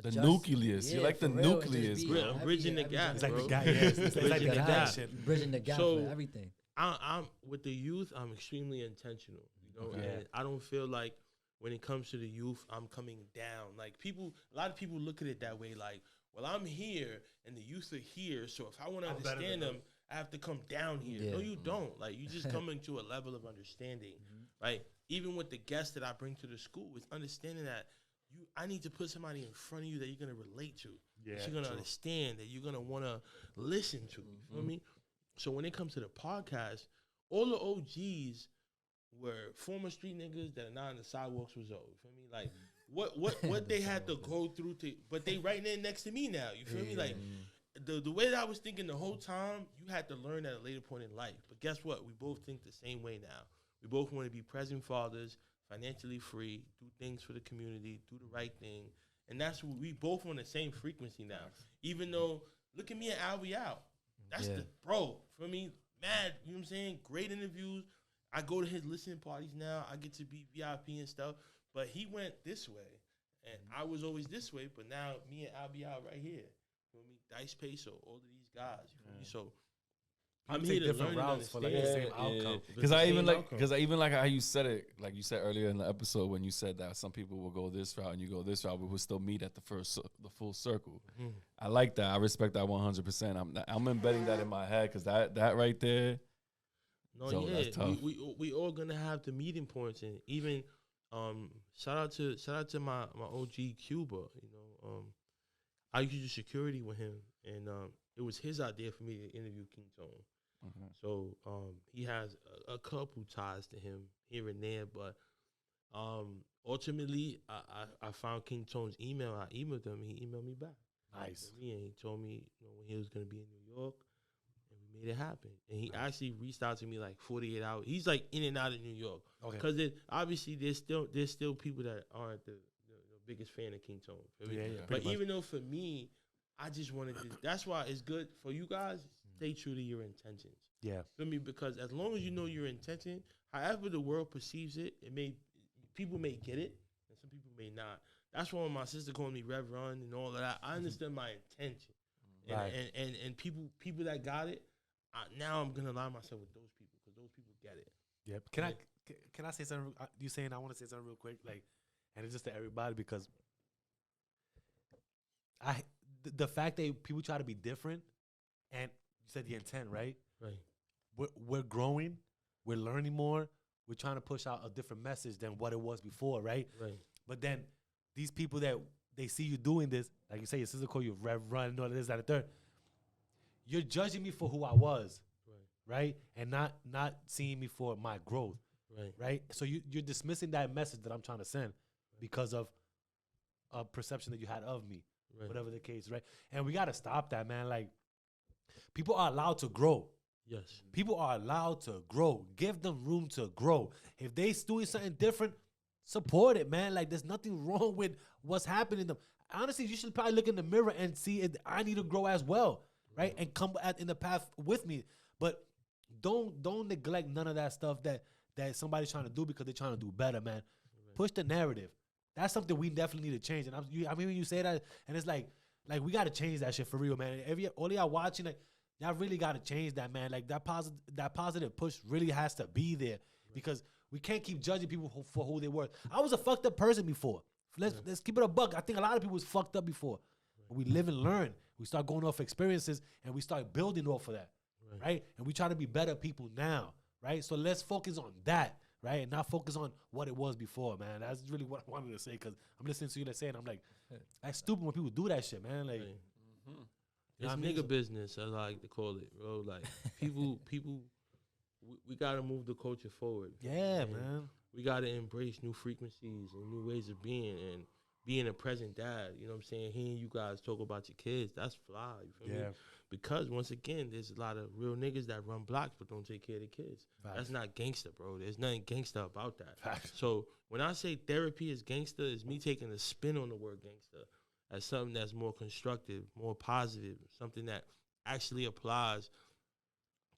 The adjust- nucleus. You're yeah, like the for real, just nucleus, be bro. I'm every- bridging the every gap, It's like the bro. guy. Yes, it's like Bridging the the gap. connection. bridging the gap So, for everything. I'm with the youth. I'm extremely intentional. Okay. And I don't feel like when it comes to the youth, I'm coming down. Like, a lot of people look at it that way. Like, well, I'm here and the youth are here, so if I want to I'm better understand than them, I have to come down here. Yeah. No, you don't. Like, you just coming to a level of understanding. Right? Even with the guests that I bring to the school, it's understanding that I need to put somebody in front of you that you're gonna relate to. Yeah, that you're gonna true. understand, that you're gonna wanna listen to. You feel me? So when it comes to the podcast, all the OGs were former street niggas that are now on the sidewalks with Zoe. You feel me? Like, what they had to go through but they right there next to me now. You feel me? Like, the way that I was thinking the whole time, you had to learn at a later point in life. But guess what? We both think the same way now. We both want to be present fathers, financially free, do things for the community, do the right thing. And that's what we both on the same frequency now. Even though, look at me and Albie out. That's Yeah. the bro. For me, mad, you know what I'm saying? Great interviews. I go to his listening parties now. I get to be VIP and stuff. But he went this way. And I was always this way. But now me and Albie out right here. You feel me? Dice Peso, all of these guys. You feel me? So I'm take here to different learn and routes for like the understand. same outcome. Because the I even same like outcome. because I even like how you said it, like you said earlier in the episode when you said that some people will go this route and you go this route, but we'll still meet at the full circle. Mhm. I like that. I respect that 100%. I'm embedding that in my head because that right there. No, So yeah, that's tough. we all gonna have the meeting points, and even shout out to my OG Cuba. You know, I used to do security with him, and it was his idea for me to interview King Tone. Mhm. So he has a couple ties to him here and there, but ultimately I found King Tone's email. I emailed him. He emailed me back. Nice. And he told me, you know, when he was gonna be in New York, and we made it happen. And he actually reached out to me like 48 hours. He's like in and out of New York Okay. because obviously there's still people that aren't the biggest fan of King Tone. Feel me? Yeah, yeah. But pretty much. even though for me, I just wanted to. That's why it's good for you guys. Stay true to your intentions. Yeah. Feel me? Because as long as you know your intention, however the world perceives it, people may get it, and some people may not. That's why when my sister called me Reverend and all of that, I understand my intention. Right. And people that got it, now I'm gonna align myself with those people because those people get it. Yep. Can I say something? You saying I want to say something real quick, like, and it's just to everybody because the fact that people try to be different, and you said the intent, right? Right. We're growing, we're learning more, we're trying to push out a different message than what it was before, right? Right. But then these people that they see you doing this, like you say, your sister call you Reverend, all this, that, and third. You're judging me for who I was, right? And not seeing me for my growth, right? So you're dismissing that message that I'm trying to send because of a perception that you had of me, whatever the case, right? And we got to stop that, man. Like, people are allowed to grow. Yes. People are allowed to grow. Give them room to grow. If they doing something different, support it, man. Like, there's nothing wrong with what's happening to them. Honestly, you should probably look in the mirror and see it. I need to grow as well, right? And come in the path with me. But don't neglect none of that stuff that somebody's trying to do because they're trying to do better, man. Push the narrative. That's something we definitely need to change. And I mean, when you say that, and it's like we got to change that shit for real, man. All y'all watching, like, y'all really got to change that, man. Like, that positive push really has to be there because we can't keep judging people for who they were. I was a fucked up person before. Let's keep it a buck. I think a lot of people was fucked up before. But we live and learn. We start going off experiences and we start building off of that, right? And we try to be better people now, right? So let's focus on that, right? And not focus on what it was before, man. That's really what I wanted to say because I'm listening to you that saying, I'm like, that's stupid when people do that shit, man. Like, It's nigga business, as I like to call it, bro. Like, people, we got to move the culture forward. yeah, And man. we got to embrace new frequencies and new ways of being and being a present dad. You know what I'm saying? Hearing you guys talk about your kids, that's fly. You feel me? Because, once again, there's a lot of real niggas that run blocks but don't take care of the kids. Facts. That's not gangster, bro. There's nothing gangster about that. Facts. So when I say therapy is gangster, it's me taking a spin on the word gangster as something that's more constructive, more positive, something that actually applies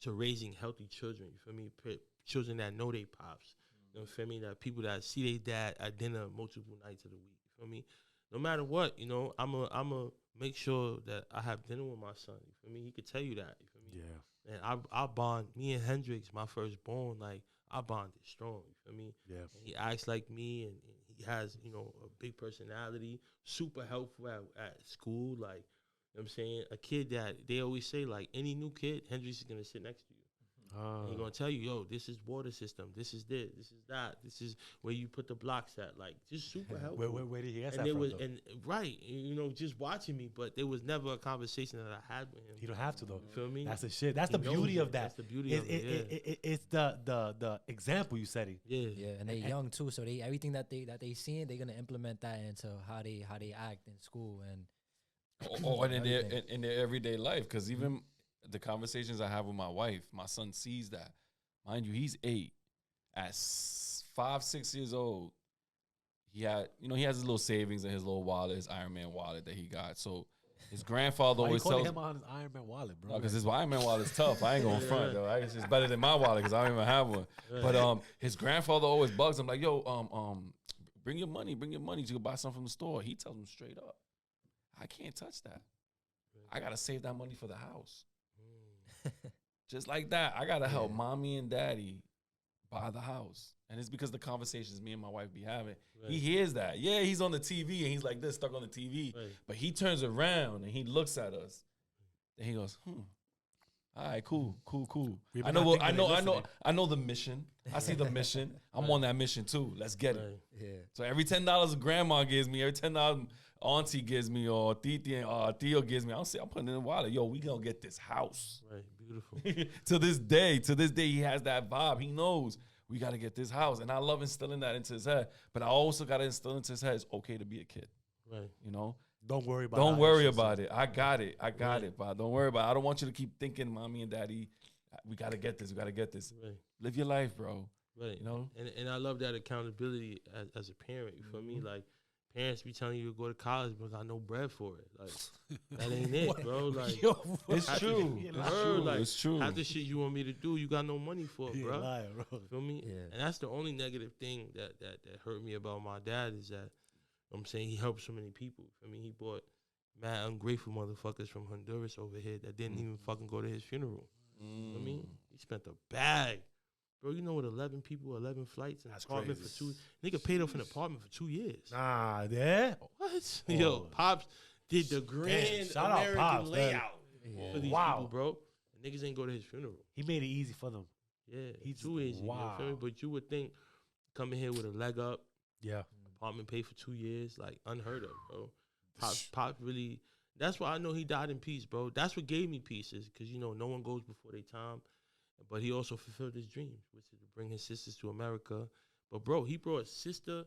to raising healthy children. You feel me? Children that know they pops. You feel me? That people that see their dad at dinner multiple nights of the week. You feel me? No matter what, you know, I'm a make sure that I have dinner with my son. You feel me? He could tell you that. You feel me? Yeah. And I bond. Me and Hendrix, my firstborn, like, I bonded strong. You feel me? Yeah. And he acts like me, and he has, you know, a big personality. Super helpful at school. Like, you know what I'm saying? A kid that they always say, like, any new kid, Hendrix is gonna sit next to you. And he's gonna tell you, yo, this is water system, this is this is that, this is where you put the blocks at, like, just super helpful. Where did he get and that there from, was, though? and right, you know, just watching me, but there was never a conversation that I had with him. You don't have to, though. You feel me? That's the shit. That's He the knows beauty it. of that. That's the beauty of it. It's the example you setting. Yeah, Yeah, and they're young too, so they everything that they seeing, they're gonna implement that into how they act in school and Or in everything. their everyday life. Because even the conversations I have with my wife, my son sees that. Mind you, he's 8. At 5, 6 years old, he has his little savings in his little wallet, his Iron Man wallet that he got. So his grandfather Why you always calling tells him on his Iron Man wallet, bro? because his Iron Man wallet is tough. I ain't going front though. It's better than my wallet because I don't even have one. But his grandfather always bugs him like, yo, bring your money to go buy something from the store. He tells him straight up, I can't touch that. I gotta save that money for the house. just like that, I gotta help mommy and daddy buy the house. And it's because the conversations me and my wife be having. Right. He hears that. Yeah, he's on the TV and he's like this, stuck on the TV. Right. But he turns around and he looks at us. And he goes, all right, cool. I know the mission. I see the mission. I'm on that mission too. Let's get it. Yeah. So every $10 grandma gives me, every $10 auntie gives me, or Titi Theo gives me, I'm putting it in the wallet. Yo, we gonna get this house. Right, beautiful. To this day, he has that vibe. He knows we gotta get this house. And I love instilling that into his head. But I also gotta instill into his head it's okay to be a kid. Right. You know? Don't worry about it. I got it, but don't worry about it. I don't want you to keep thinking, mommy and daddy, we gotta get this. Right. Live your life, bro. Right. You know? And I love that accountability as a parent. You feel me? Like, parents be telling you to go to college, but got no bread for it. Like, that ain't it, bro. Like, it's true. It's true. Half the shit you want me to do, you got no money for it, bro. Lying, bro. Feel me? Yeah. And that's the only negative thing that hurt me about my dad is that, I'm saying, he helped so many people. I mean, he brought mad ungrateful motherfuckers from Honduras over here that didn't even fucking go to his funeral. I mean, he spent a bag. Bro, you know what, 11 people, 11 flights, an apartment for 2. Nigga paid off an apartment for 2 years. Nah, yeah? What? Oh. Yo, Pops did the grand American Pops, layout for these people, bro. And niggas ain't go to his funeral. He made it easy for them. Yeah, he's too easy. Wow. You know, feel me? But you would think coming here with a leg up, apartment paid for 2 years, like unheard of, bro. Pop really, that's why I know he died in peace, bro. That's what gave me peace, is because, you know, no one goes before their time. But he also fulfilled his dreams, which is to bring his sisters to America. But, bro, he brought his sisters,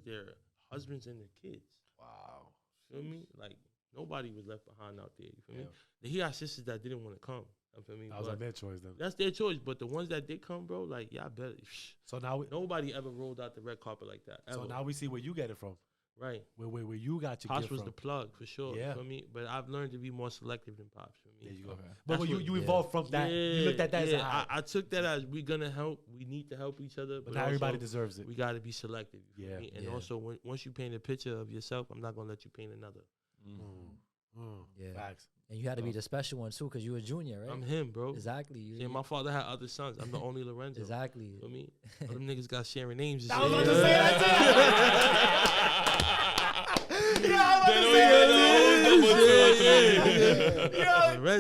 their husbands, and their kids. Wow. Feel me? Like, nobody was left behind out there. You feel me? He got sisters that didn't want to come. You feel me? That was like their choice, then. That's their choice. But the ones that did come, bro, like, y'all better. So now nobody ever rolled out the red carpet like that. Ever. So now we see where you get it from. Right. Where you got your Pops gift was from. the plug, for sure. Yeah. For me. But I've learned to be more selective than Pops, for me. There you go. Okay. But when you evolved from that, you looked at that as I took that as we're going to help. We need to help each other. But not everybody deserves it. We got to be selective. Yeah. And also, once you paint a picture of yourself, I'm not going to let you paint another. Yeah. Facts. And you had to be the special one, too, because you were a junior, right? I'm him, bro. Exactly. Yeah, my father had other sons. I'm the only Lorenzo. Exactly. You know what I mean? All them niggas got sharing names and I shit. was about to say that,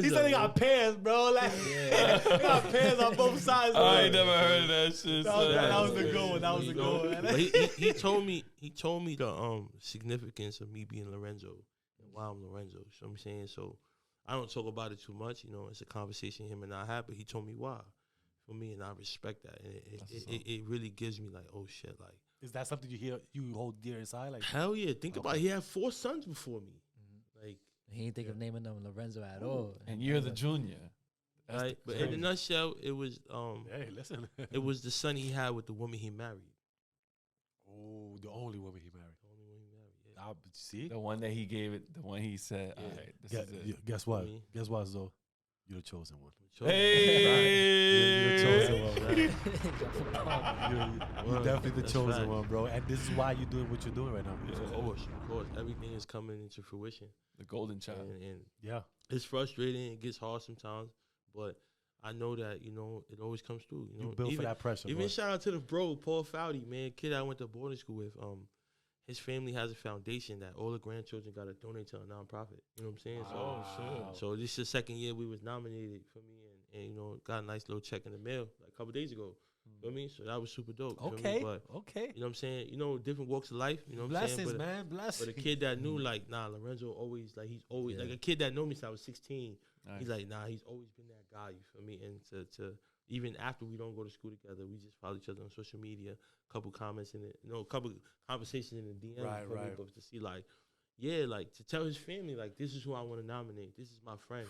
he said they got pairs, bro. Like, they got pairs on both sides. Bro. I ain't never heard of that shit. That was the good one. That was the good one. But he told me the significance of me being Lorenzo and why I'm Lorenzo. So I'm saying, so I don't talk about it too much. You know, it's a conversation him and I had, but he told me why. For me, and I respect that. And it really gives me like, oh shit, like. Is that something you hold dear inside? Like, hell yeah. Think about it. He had 4 sons before me. Like, he ain't think of naming them Lorenzo at all. And you're the junior. Right? But in a nutshell, it was hey, listen. It was the son he had with the woman he married. Oh, the only woman he married. The only woman he married, yeah. See? The one that he gave it, the one he said, all right, this is it. Guess what? Guess what, Zoe? You're the chosen one. Hey! You're the chosen one, man. You're definitely the chosen one, bro. And this is why you're doing what you're doing right now. Of course. Everything is coming into fruition. The golden child. And yeah. It's frustrating. It gets hard sometimes. But I know that, you know, it always comes through. You know, built for that pressure, Even boy. shout out to the bro, Paul Fowdy, man. Kid I went to boarding school with. His family has a foundation that all the grandchildren got to donate to a nonprofit. You know what I'm saying? So this is the second year we was nominated for me, and you know, got a nice little check in the mail like a couple days ago. You know what I mean? So that was super dope. Okay. You know Okay. You know what I'm saying? You know, different walks of life. You know what I'm saying? Blessings, man. Blessings. But a kid that knew, like, nah, Lorenzo always, like, he's always, like, a kid that knew me since I was 16. Nice. He's like, nah, he's always been that guy, you feel me? And to even after we don't go to school together, we just follow each other on social media, a couple comments in it, a couple conversations in the DM. Right. But to see, like, yeah, like, to tell his family, like, this is who I want to nominate. This is my friend.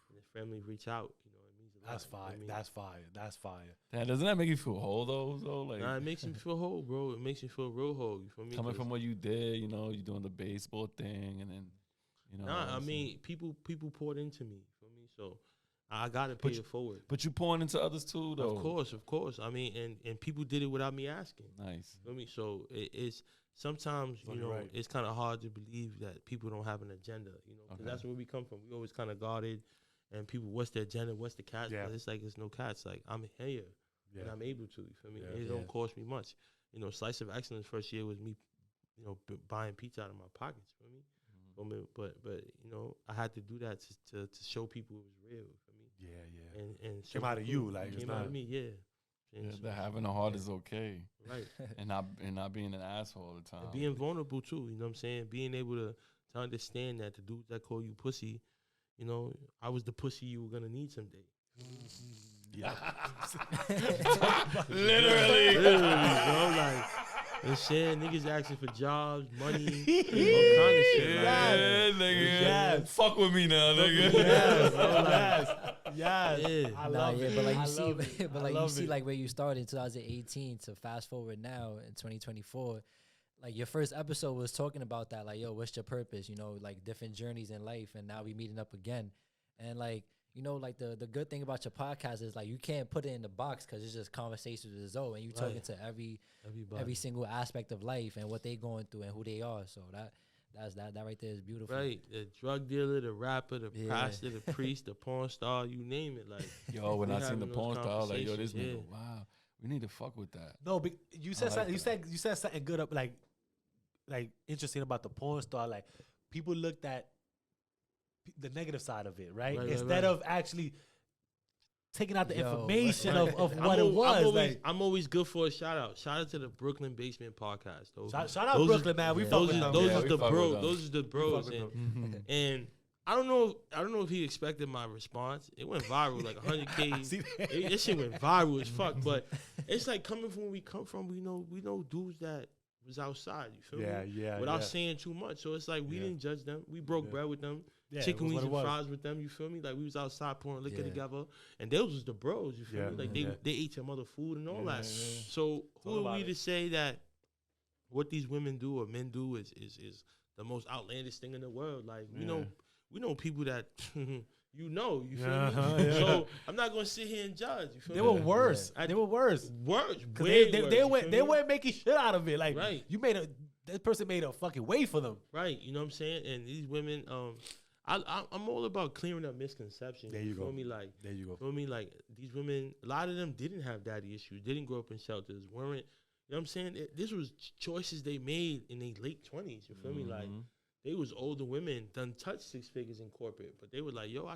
And his family reach out, you know, it means a lot. That's fire. I mean, That's fire. Damn, doesn't that make you feel whole, though? Like, nah, it makes me feel whole, bro. It makes me feel real whole, you feel me? Coming from what you did, you know, you're doing the baseball thing, and then, you know. Nah, I mean, people poured into me, you feel me? So, I gotta pay it forward. But you pouring into others too, though. Of course. I mean, and people did it without me asking. Nice. You know me? So it's sometimes, you know, it's kind of hard to believe that people don't have an agenda, you know, because that's where we come from. We always kind of guarded and people, what's their gender, what's the catch? Yeah. But it's like it's no catch. Like I'm here and I'm able to. You feel me? Yeah. It don't cost me much. You know, Slice of Excellence first year was me, you know, buying pizza out of my pockets. You feel me? But you know, I had to do that to show people it was real. You feel me? Yeah. And Came out of you, like, it's came out not- of me. Yeah. And so- That having a heart is okay, right. and not being an asshole all the time. And being vulnerable too, you know what I'm saying? Being able to understand that the dudes that call you pussy, you know, I was the pussy you were gonna need someday. Yeah. Literally. Literally, bro. Like, you know what I'm saying? Niggas asking for jobs, money, all kind of shit. Like, Yeah, nigga. Yes. Fuck with me now, nigga. Yes, bro, like- yes. Yeah. I Nah, love yeah, it. but like I you see, love it. but I like you love see, it. like where you started in 2018 to fast forward now in 2024. Like your first episode was talking about that, like, yo, what's your purpose? You know, like different journeys in life, and now we meeting up again. And like, you know, like the good thing about your podcast is like you can't put it in the box because it's just conversations with Zoe, and you talking to every single aspect of life and what they going through and who they are. So that right there is beautiful. Right. The drug dealer, the rapper, the Yeah. pastor, the priest, the porn star, you name it. Like, Yo, when we I seen having the those porn star, I was like, yo, this conversations, nigga, wow, we need to fuck with that. No, but you said like something, that. you said something good up like interesting about the porn star. Like people looked at the negative side of it, right? Right, Instead right. of actually taking out the Yo, information Right. of what it was. I'm always good for a shout out. Shout out to the Brooklyn Basement Podcast. Those, Shout out those Brooklyn, is- man. We yeah. fuck Those with is them. those Yeah, is we the fuck with bros. them. Those is the bros. with And, and I don't know if he expected my response. It went viral, like 100K. See that? This shit went viral as fuck. But it's like coming from where we come from. We know dudes that was outside. You feel me? Yeah. Without yeah. saying too much. So it's like we Yeah. didn't judge them. We broke Yeah. bread with them. Yeah, it Chicken was wings what and it was. fries with them. You feel me? Like we was outside pouring liquor Yeah. together, and those was the bros. You feel Yeah. me? Like Yeah. they ate your mother food and all Yeah, that. yeah. So Talk who are about we it. to say that what these women do or men do is the most outlandish thing in the world? Like we know people that you feel Uh-huh, me? yeah. So I'm not gonna sit here and judge. You feel They me? were worse. I- They were worse. Worse. Cause Way they worse, they you went feel they me? weren't making shit out of it. Like Right. that person made a fucking way for them. Right, you know what I'm saying? And these women, I'm all about clearing up misconceptions. There you feel go. me? Like, There you go. feel me? Like these women, a lot of them didn't have daddy issues, didn't grow up in shelters, weren't. You know what I'm saying? This was choices they made in their late 20s. You feel me? Like they was older women, done touched 6 figures in corporate, but they were like, yo, I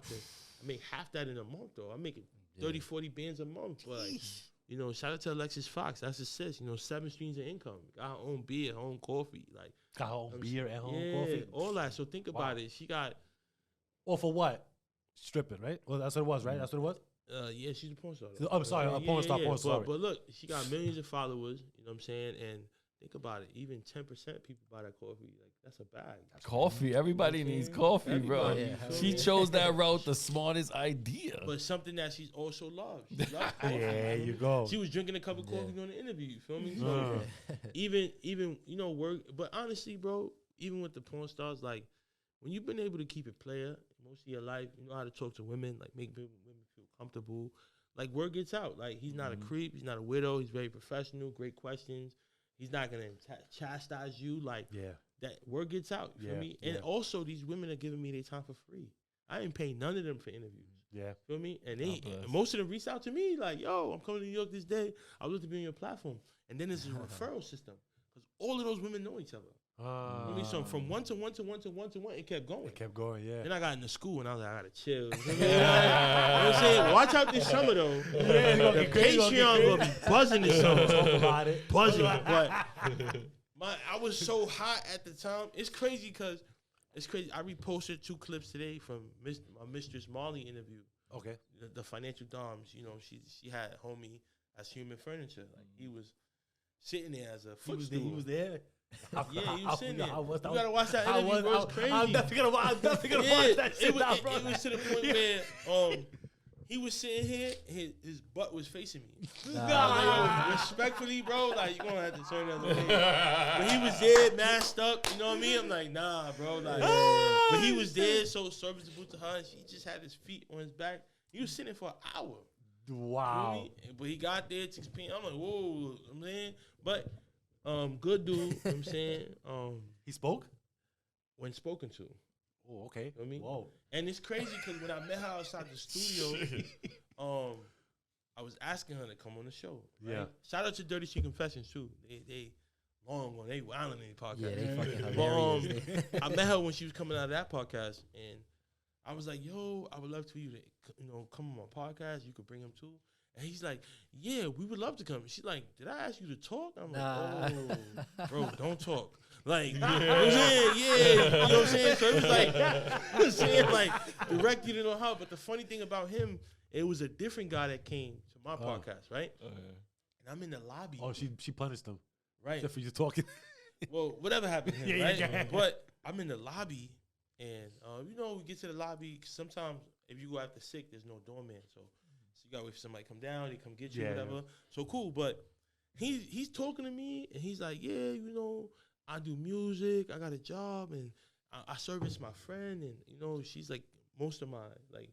make half that in a month though. I make it 30, 40 bands a month. But like, you know, shout out to Alexis Fox. That's a sis. You know, 7 streams of income. Got her own beer, her own coffee. Like Got her own beer and her own yeah, coffee. all that. So think about it. She got, Or for what? Stripping, right? Well, that's what it was, right? That's what it was. yeah, she's a porn star. So- I'm sorry, a porn star, porn star. But look, she got millions of followers. You know what I'm saying? And think about it. Even 10% people buy that coffee. Like that's a bag. Coffee. Everybody needs coffee, bro. Everybody, you feel She me? chose that route the smartest idea. But something that she's also loved. She loves coffee. There you go. She was drinking a cup of coffee during the interview. You feel me? So Uh. even you know work. But honestly, bro, even with the porn stars, like when you've been able to keep it player most of your life, you know how to talk to women, like make women feel comfortable. Like word gets out. Like he's not a creep. He's not a widow. He's very professional. Great questions. He's not gonna chastise you. Like Yeah. that word gets out. You Yeah, feel me? And yeah. also these women are giving me their time for free. I ain't paying none of them for interviews. Yeah. Feel me? And God bless. most of them reached out to me like, "Yo, I'm coming to New York this day. I would love to be on your platform." And then there's a referral system because all of those women know each other. You know me? So from one to one to one to one to one, it kept going. It kept going, yeah. Then I got into school and I was like, I gotta chill. You know what I'm saying? Watch out this summer though. it's gonna The get crazy, it's gonna get Patreon will be crazy. buzzing this summer. Talk about it. Buzzing, but I was so hot at the time. It's crazy because it's crazy. I reposted 2 clips today from my Mistress Marley interview. Okay. The financial doms. You know, she had homie as human furniture. Like he was sitting there as a footstool. He was there. Yeah, he was sitting there. I was- You gotta watch that I interview, bro. It's crazy. I'm definitely gonna watch that shit now, bro. It was to the point where he was sitting here, his butt was facing me. Nah. Respectfully, bro, like you gonna have to turn the other way. But he was there, masked up. You know what I mean? I'm like, nah, bro. Like, but he was there, so serviceable to her. And she just had his feet on his back. He was sitting for an hour. You know what I Wow. mean? But he got there at 6 p.m. I'm like, whoa, I'm saying, but good dude. You know what I'm saying, He spoke? when spoken to. Oh, okay. You know what I mean? Whoa. And it's crazy because when I met her outside the studio, I was asking her to come on the show. Right? Yeah. Shout out to Dirty Street Confessions too. They long on, they wilding in the podcast. Yeah, they fucking But, hilarious. I met her when she was coming out of that podcast, and I was like, "Yo, I would love for you to, come on my podcast. You could bring him too." And he's like, "Yeah, we would love to come." She's like, "Did I ask you to talk?" I'm like, "Oh, bro, don't talk." Like, you know what I'm saying? Yeah, you know what I'm saying? So it was like, you know what I'm saying? Like, directed it on her. But the funny thing about him, it was a different guy that came to my podcast, right? And I'm in the lobby. Oh, she punished him. Right. Just for you talking. Well, whatever happened to him, Yeah, right? yeah. But I'm in the lobby, and we get to the lobby. 'Cause sometimes if you go after sick, there's no doorman, so you gotta wait for somebody to come down. They come get you, whatever. Yeah. So cool. But he's talking to me, and he's like, "Yeah, I do music. I got a job, and I service my friend, and she's like most of my like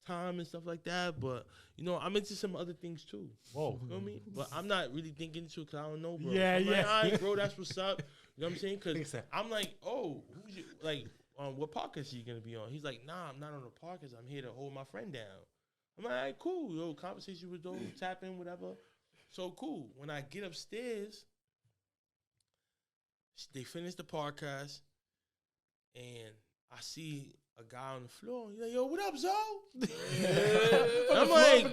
time and stuff like that. But I'm into some other things too. Whoa. You know what I mean? But I'm not really thinking into it because I don't know, bro. Yeah, I'm yeah. like, all right, bro, that's what's up. You know what I'm saying? Because I'm like, oh, who's you, like, what podcast are you gonna be on? He's like, nah, I'm not on the podcast. I'm here to hold my friend down. I'm like, all right, cool. Conversation with those, tap in, whatever. So cool. When I get upstairs, they finish the podcast, and I see a guy on the floor. He's like, "Yo, what up, Zoe?" I'm like,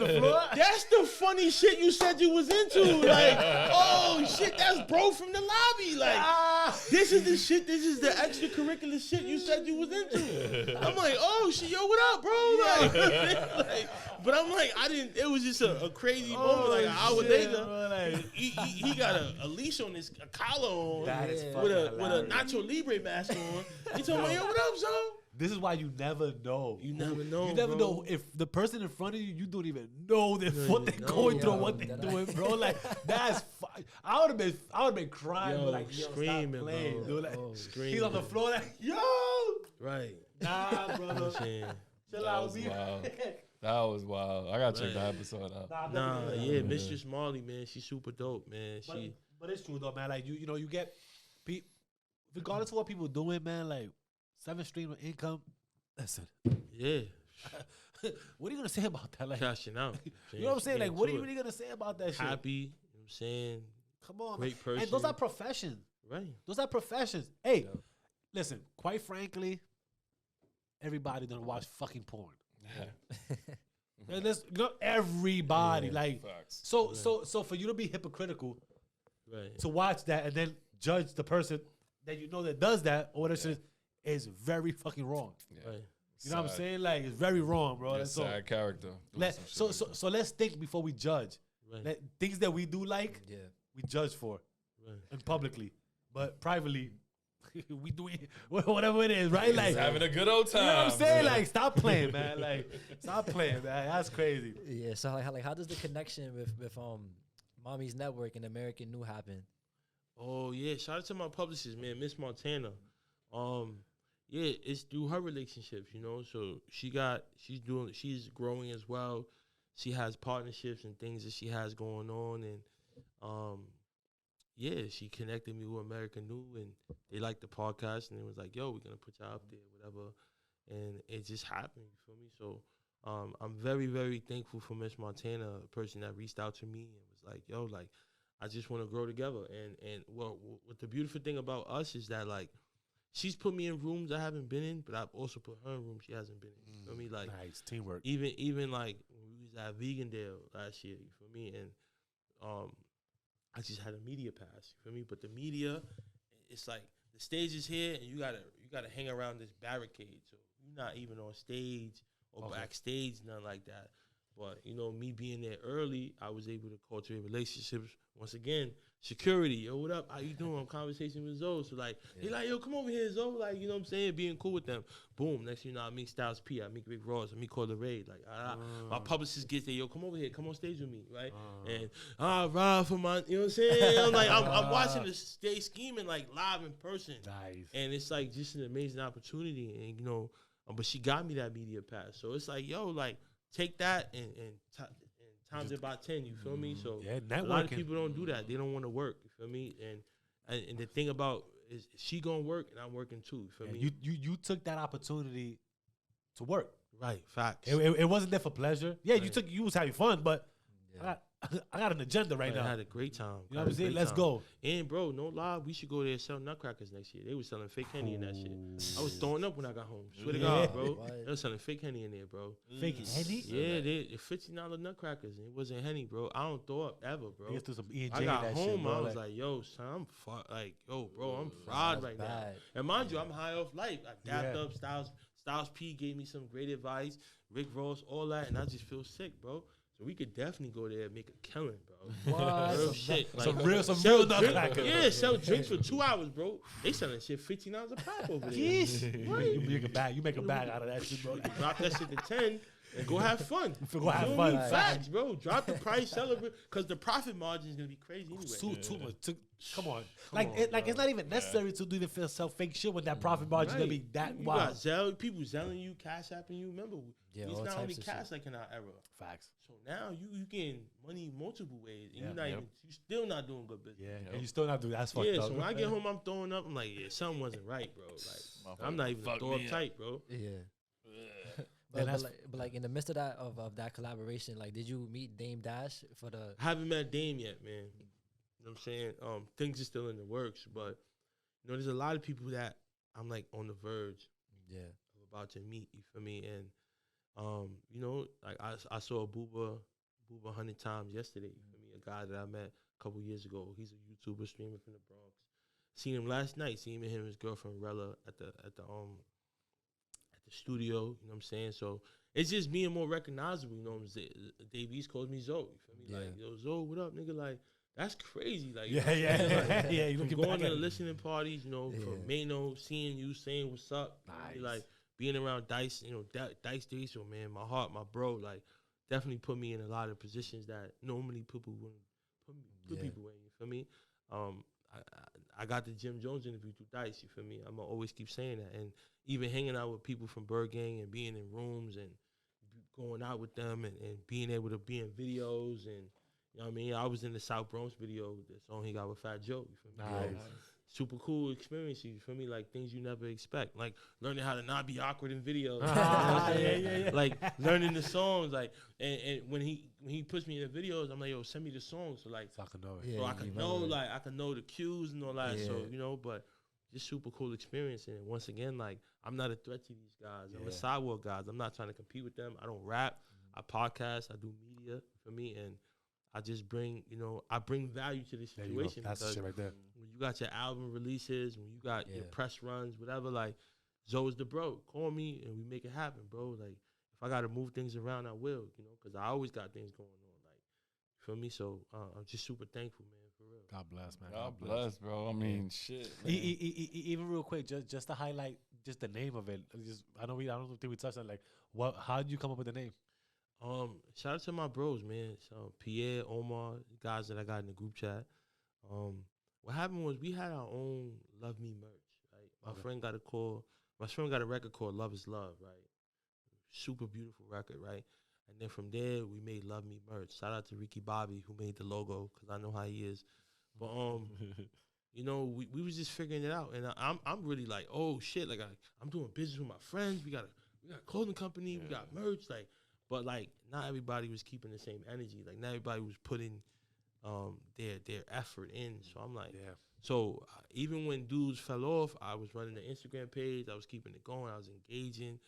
"That's the funny shit you said you was into." Like, oh shit, that's bro from the lobby. Like, this is the shit. This is the extracurricular shit you said you was into. I'm like, oh shit, yo, what up, bro? Like, but I'm like, I didn't. It was just a crazy moment. Like an hour later, bro, he got a leash on a collar on with a Nacho Libre mask on. He told me, "Yo, what up, Zoe?" This is why you never know. You never know. You never bro. know if the person in front of you, you don't even know what they're going through, what they're doing, bro. Like that's. I would have been crying, but like screaming, stop playing, bro. dude. Like, Screaming. he's on the floor, like yo. Right. Nah, brother. Chill out, That was wild. I gotta check that episode out. Yeah, Mistress Marley, man, she's super dope, man. But it's true though, man. Like you get, regardless of what people doing, man. Like 7th stream of income. Listen. Yeah. What are you gonna say about that? Like cashing out. You know what I'm saying? Like, what are you really gonna say about that shit? Happy. You know what I'm saying? Come on, great man. person. And those are professions. Right. Those are professions. Hey, listen. Quite frankly, everybody done watch fucking porn. And everybody like facts. So for you to be hypocritical, right, to watch that and then judge the person that you know that does that or whatever is very fucking wrong. Yeah. Right. You know what I'm saying? Like it's very wrong, bro. That's sad character. So let's think before we judge. Right. Things that we do like, we judge for, right, and publicly, but privately. We do it, whatever it is, right? Like having a good old time. You know what I'm saying? Like, stop playing, man. Like, stop playing, man. That's crazy. Yeah. So how does the connection with Mommy's Network and American New happen? Oh yeah, shout out to my publicist, man, Miss Montana. Yeah, it's through her relationships, So she's growing as well. She has partnerships and things that she has going on, and yeah, she connected me with American New, and they liked the podcast, and it was like, yo, we're going to put you out there, whatever. And it just happened, you feel me? So I'm very, very thankful for Miss Montana, a person that reached out to me and was like, yo, like, I just want to grow together. And what the beautiful thing about us is that, like, she's put me in rooms I haven't been in, but I've also put her in rooms she hasn't been in. You feel me? Like, nice teamwork. Even like when we was at Vegandale last year, you feel me? And I just had a media pass, you feel me? But the media, it's like the stage is here, and you gotta hang around this barricade. So you're not even on stage or backstage, nothing like that. But me being there early, I was able to cultivate relationships. Once again, security. Yo, what up? How you doing? I'm conversation with Zoe. So like, they like, yo, come over here, Zoe. Like, you know what I'm saying? Being cool with them. Boom. Next thing you know, I meet Styles P. I meet Rick Ross. I meet Corda Raid. Like, my publicist gets there. Yo, come over here. Come on stage with me, right? And Rob for my, you know what I'm saying? I'm like, I'm watching the stage scheming like live in person. Nice. And it's like just an amazing opportunity. And but she got me that media pass. So it's like, yo, like, take that and times it by 10, you feel me? So a lot of people don't do that. They don't want to work, you feel me? And the thing about is she gonna work and I'm working too. You feel And me? you took that opportunity to work. Right, facts. It wasn't there for pleasure. Yeah, Right. you was having fun, but Yeah. I got an agenda right I now. had a great time. You know what I'm Had a saying? great Let's time. go. And bro, no lie, we should go there and sell nutcrackers next year. They was selling fake Henny and that shit. I was throwing up when I got home. Swear to Yeah. God, bro. What? They was selling fake Henny in there, bro. Fake Henny. Yeah, they $15 nutcrackers. And it wasn't Henny, bro. I don't throw up ever, bro. Niggas threw some E and I J in got that home, shit, bro. I was Like, like, yo, son, I'm bro, I'm fried That's right now. bad. And mind you, I'm high off life. I dapped Yeah. up. Styles P gave me some great advice. Rick Ross, all that, and I just feel sick, bro. So we could definitely go there and make a killing, bro. What? Real shit. some Like, real sell nutcrackers. drink, yeah, sell drinks for 2 hours, bro. They selling shit $15 a pop over there. You make a bag. You make a bag out of that shit, bro. Drop that shit to 10 and go have fun. Go have You know fun. what I mean? Facts, bro. Drop the price, celebrate, because the profit margin is gonna be crazy anyway. Too much. Come on. on, It's not even necessary to do even sell fake shit when that profit margin gonna be that You wild. got people selling you, cash apping you. Remember, Yeah, it's all not only types of cash shit. like in our era. Facts. So now you getting money multiple ways, and Yeah. you still not doing good business. Yeah, and you still not doing that's fucked Yeah, up. so when I get home, I'm throwing up. I'm like, yeah, something wasn't right, bro. Like, I'm not even a Fuck throw up me up. type, bro. Yeah. Then that's- But like in the midst of that collaboration, like did you meet Dame Dash for the? I haven't met Dame yet, man. You know what I'm saying? Things are still in the works, but there's a lot of people that I'm like on the verge Yeah. of about to meet. You feel me? And like I saw Booba 100 times yesterday. You feel me? A guy that I met a couple years ago. He's a YouTuber streamer from the Bronx. Seen him last night. Seen him and his girlfriend Rella at the studio. You know what I'm saying? So it's just being more recognizable. You know what I'm saying? Dave East calls me Zoe. You feel me? Yeah. Like, yo, Zoe, what up, nigga? Like, that's crazy. Like, Yeah. You from looking going back to at the it. listening parties, from Mano, seeing you, saying what's up. Nice. Like, being around Dice, Dice Diesel, man, my heart, my bro, like, definitely put me in a lot of positions that normally people wouldn't put people in. You feel me? I got the Jim Jones interview through Dice. You feel me? I'm gonna always keep saying that, and even hanging out with people from Bird Gang and being in rooms and going out with them and being able to be in videos and you know what I mean. I was in the South Bronx video, the song he got with Fat Joe. You feel me? Nice. Super cool experience. You feel me? Like things you never expect. Like learning how to not be awkward in videos. Yeah. Like learning the songs. Like and when he puts me in the videos, I'm like, yo, send me the songs. So like, So I can know it. Yeah, so I you can remember know, it. like I can know the cues and all that. Yeah. So but just super cool experience. And once again, like I'm not a threat to these guys. I'm a Yeah. sidewalk guys. I'm not trying to compete with them. I don't rap. I podcast. I do media for me, and I just bring I bring value to the There you go. situation. That's the because shit right there. when you got your album releases, when you got your Yeah. press runs, whatever, like Zoe's the bro. Call me and we make it happen, bro. Like if I gotta move things around, I will, because I always got things going on. Like, you feel me? So I'm just super thankful, man, for real. God bless, man. God bless, bro. I mean, shit. Man. Even real quick, just to highlight just the name of it. I don't think we touched on like how did you come up with the name? Shout out to my bros, man. So Pierre, Omar, guys that I got in the group chat. What happened was we had our own Love Me merch, right? My friend got a record called Love Is Love, right? Super beautiful record, right? And then from there we made Love Me merch. Shout out to Ricky Bobby who made the logo, because I know how he is. But we was just figuring it out, and I'm really like, oh shit, like I'm doing business with my friends. We got a clothing company, we got merch, like. But like, not everybody was keeping the same energy. Like, not everybody was putting their effort in. So I'm like, So even when dudes fell off, I was running the Instagram page. I was keeping it going. I was engaging,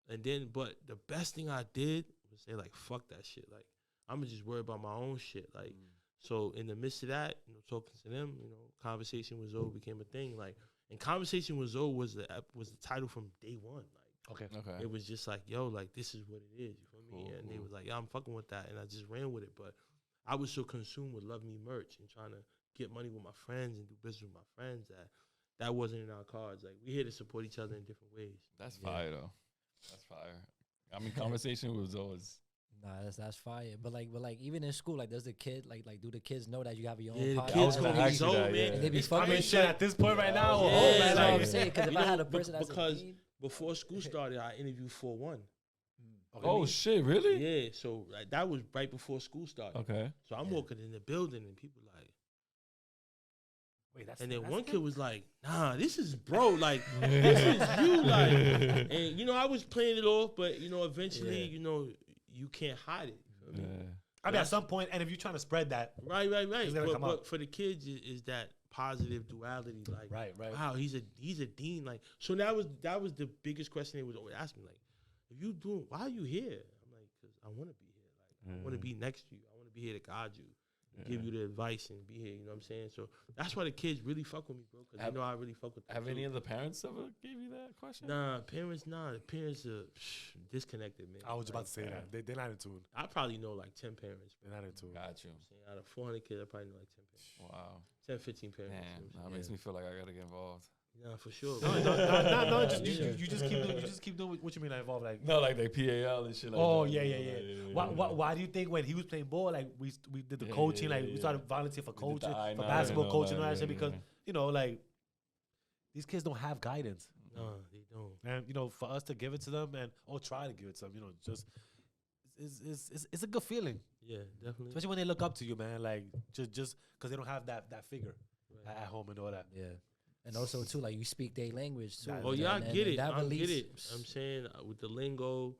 and then, but the best thing I did was say like, fuck that shit. Like, I'm gonna just worry about my own shit. Like, so in the midst of that, talking to them, Conversation with Zoe became a thing. Like, and Conversation with Zoe was the title from day one. Like. Okay. It was just like, yo, like, this is what it is. You feel me? Cool, And they was like, yeah, I'm fucking with that. And I just ran with it. But I was so consumed with Love Me merch and trying to get money with my friends and do business with my friends that wasn't in our cards. Like, we here to support each other in different ways. That's fire, though. That's fire. I mean, Conversation was always. Nah, that's fire. But like even in school, like does the kid like do the kids know that you have your own Yeah, the podcast? kids I was know gonna me ask you so, that, man. yeah. And they be It's fucking crazy. with Shit, at this point right now, Yeah, man, that's what I'm like, saying. Because if I had a person that's because a teen, before school started, I interviewed 4-1. Oh, shit, really? Yeah, so like, that was right before school started. Okay. So I'm walking in the building and people like, Wait, And then that's one it? kid was like, nah, this is bro, like, this is you, like. And, you know, I was playing it off, but, you know, eventually, you know, you can't hide it. You feel me? I mean, at some point, and if you're trying to spread that, Right. It's gonna come But out. for the kids, is that positive duality, like, Right. wow, he's a dean, like. So that was the biggest question they was always asking, like, if you doing, why are you here? I'm like, because I want to be here, like, I want to be next to you, I want to be here to guide you, give you the advice, and be here. You know what I'm saying? So that's why the kids really fuck with me, bro. Because you know I really fuck with them. Have any of the parents ever gave you that question? Nah, parents are disconnected, man. I was about to say that. They're not in tune. I probably know like 10 parents. They're not in tune. Got you. Out of 400 kids, I probably know like 10 parents. Wow. 10, 15 parents. Damn, that makes me feel like I gotta get involved. Nah, for sure. No. You just keep doing what you mean, like, involved, like. No, like they PAL and shit like Oh that. yeah. Why do you think when he was playing ball, like we did the coaching, like we started volunteering for We did the coaching, for I9 basketball and all coaching and all that, that shit, yeah, because yeah. you know, like these kids don't have guidance, No, they don't. and you know, for us to give it to them or try to give it to them, you know, just it's a good feeling, Yeah, definitely. especially when they look up to you, man. Like just because they don't have that figure at home and all that. Yeah. And also too, like you speak their language too. That- Oh yeah, I And get it. that I release- get it. I'm saying with the lingo,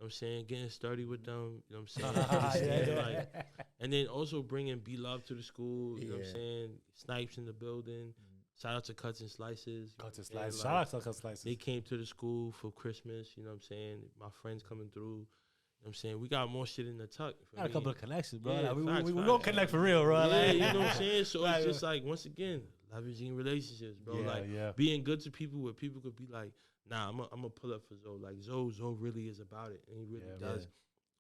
I'm saying getting sturdy with them. You know what I'm saying? Yeah. Like, and then also bringing Be Love to the school. You know what I'm Yeah. saying? Snipes in the building. Shout out to Cuts and Slices. you know Cut to what I'm saying? slice. Like, Shout out to cut slices. they came to the school for Christmas. You know what I'm saying? My friends coming through. You know what I'm saying? We got more shit in the tuck. for Got a me. couple of connections, bro. Yeah, Like, we facts, gonna facts. connect for real, bro. Yeah, Like, you know what I'm saying? So Like, it's just like, once again, leveraging relationships, bro. Yeah, like yeah. being good to people where people could be like, nah, I'm gonna pull up for Zoe. Like Zoe really is about it, and he really Yeah, does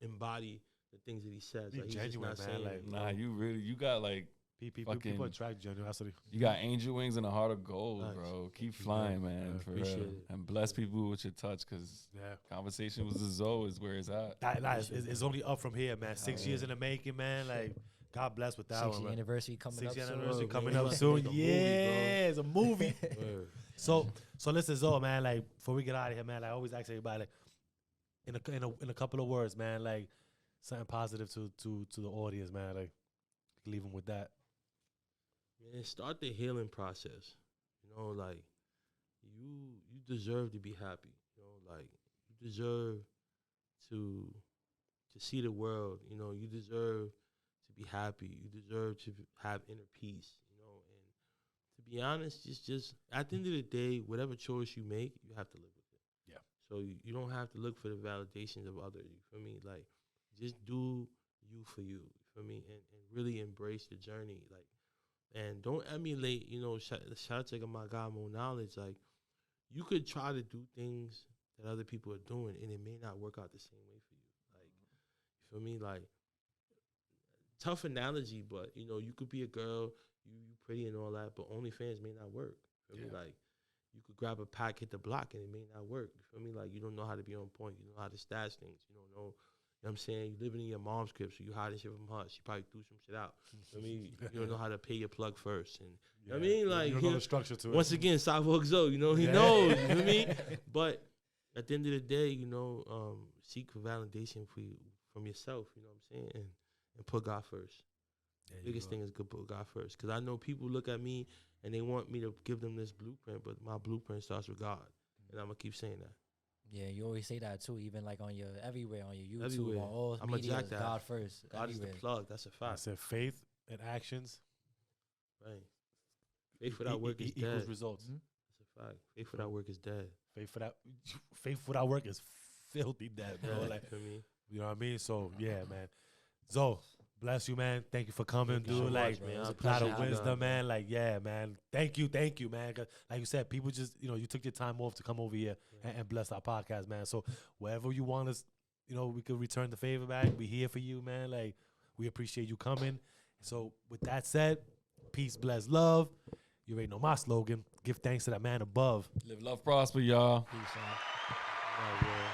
embody the things that he says. Be Like he's just genuine, not man, saying like, it, Nah, you got like people Fucking- attract generosity. you got angel wings and a heart of gold, Nice. bro. Keep flying, man. For appreciate real. it. And bless people with your touch, cause Yeah. conversation with the Zoe is where it's at. That is only up from here, man. 6 years in the making, man. Like, God bless with that 6th one, year man. anniversary coming 6th up year soon. anniversary Bro, coming man, up we about to soon. make a movie, Yeah, it's a movie. Word. So listen, Zoe, man. Like, before we get out of here, man, like, I always ask everybody, like, in a couple of words, man, like something positive to the audience, man. Like, leave them with that. Man, start the healing process. You know, like you deserve to be happy. You know, like you deserve to see the world. You know, you deserve to be happy. You deserve to have inner peace. You know, and to be honest, just at the end of the day, whatever choice you make, you have to live with it. Yeah. So you don't have to look for the validations of others. You feel me? Like, just do you for you. You feel me? And really embrace the journey. Like. And don't emulate, you know, shout out to my guy, Mo Knowledge. Like, you could try to do things that other people are doing, and it may not work out the same way for you. Like, you feel me? Like, tough analogy, but, you know, you could be a girl, you pretty and all that, but OnlyFans may not work. You feel me? Like, you could grab a pack, hit the block, and it may not work. You feel me? Like, you don't know how to be on point. You don't know how to stash things. You don't know. You know what I'm saying? You living in your mom's crib, so you hiding shit from her. She probably threw some shit out. I mean, you don't know how to pay your plug first. And you know what I mean? Like, you don't know the structure to it. once again, Sidewalk Zoe, you know, he knows. You know what I mean? But at the end of the day, you know, seek for validation from yourself, you know what I'm saying? And put God first. Biggest thing is good, put God first. Because I know people look at me and they want me to give them this blueprint, but my blueprint starts with God. And I'm going to keep saying that. Yeah, you always say that too, even like on your everywhere, on your YouTube, Everywhere. on all I'ma media, jack that. God first. God is the everywhere. plug. That's a I fact. said faith and actions Right. Faith without work is equals dead. results. That's a fact. Faith without work is dead. Faith without work is filthy dead, bro. Yeah, Like, for me. you know what I mean? So yeah, man. Zoe, bless you, man. Thank you for coming, Thank you dude. so Like, much, man. I a lot appreciate of you wisdom, guys. man. Like, yeah, man. Thank you, man. 'Cause like you said, people just, you know, you took your time off to come over here and bless our podcast, man. So wherever you want us, you know, we could return the favor back. We here for you, man. Like, we appreciate you coming. So with that said, peace, bless, love. You already know my slogan. Give thanks to that man above. Live, love, prosper, y'all. Peace, man. Right, yeah.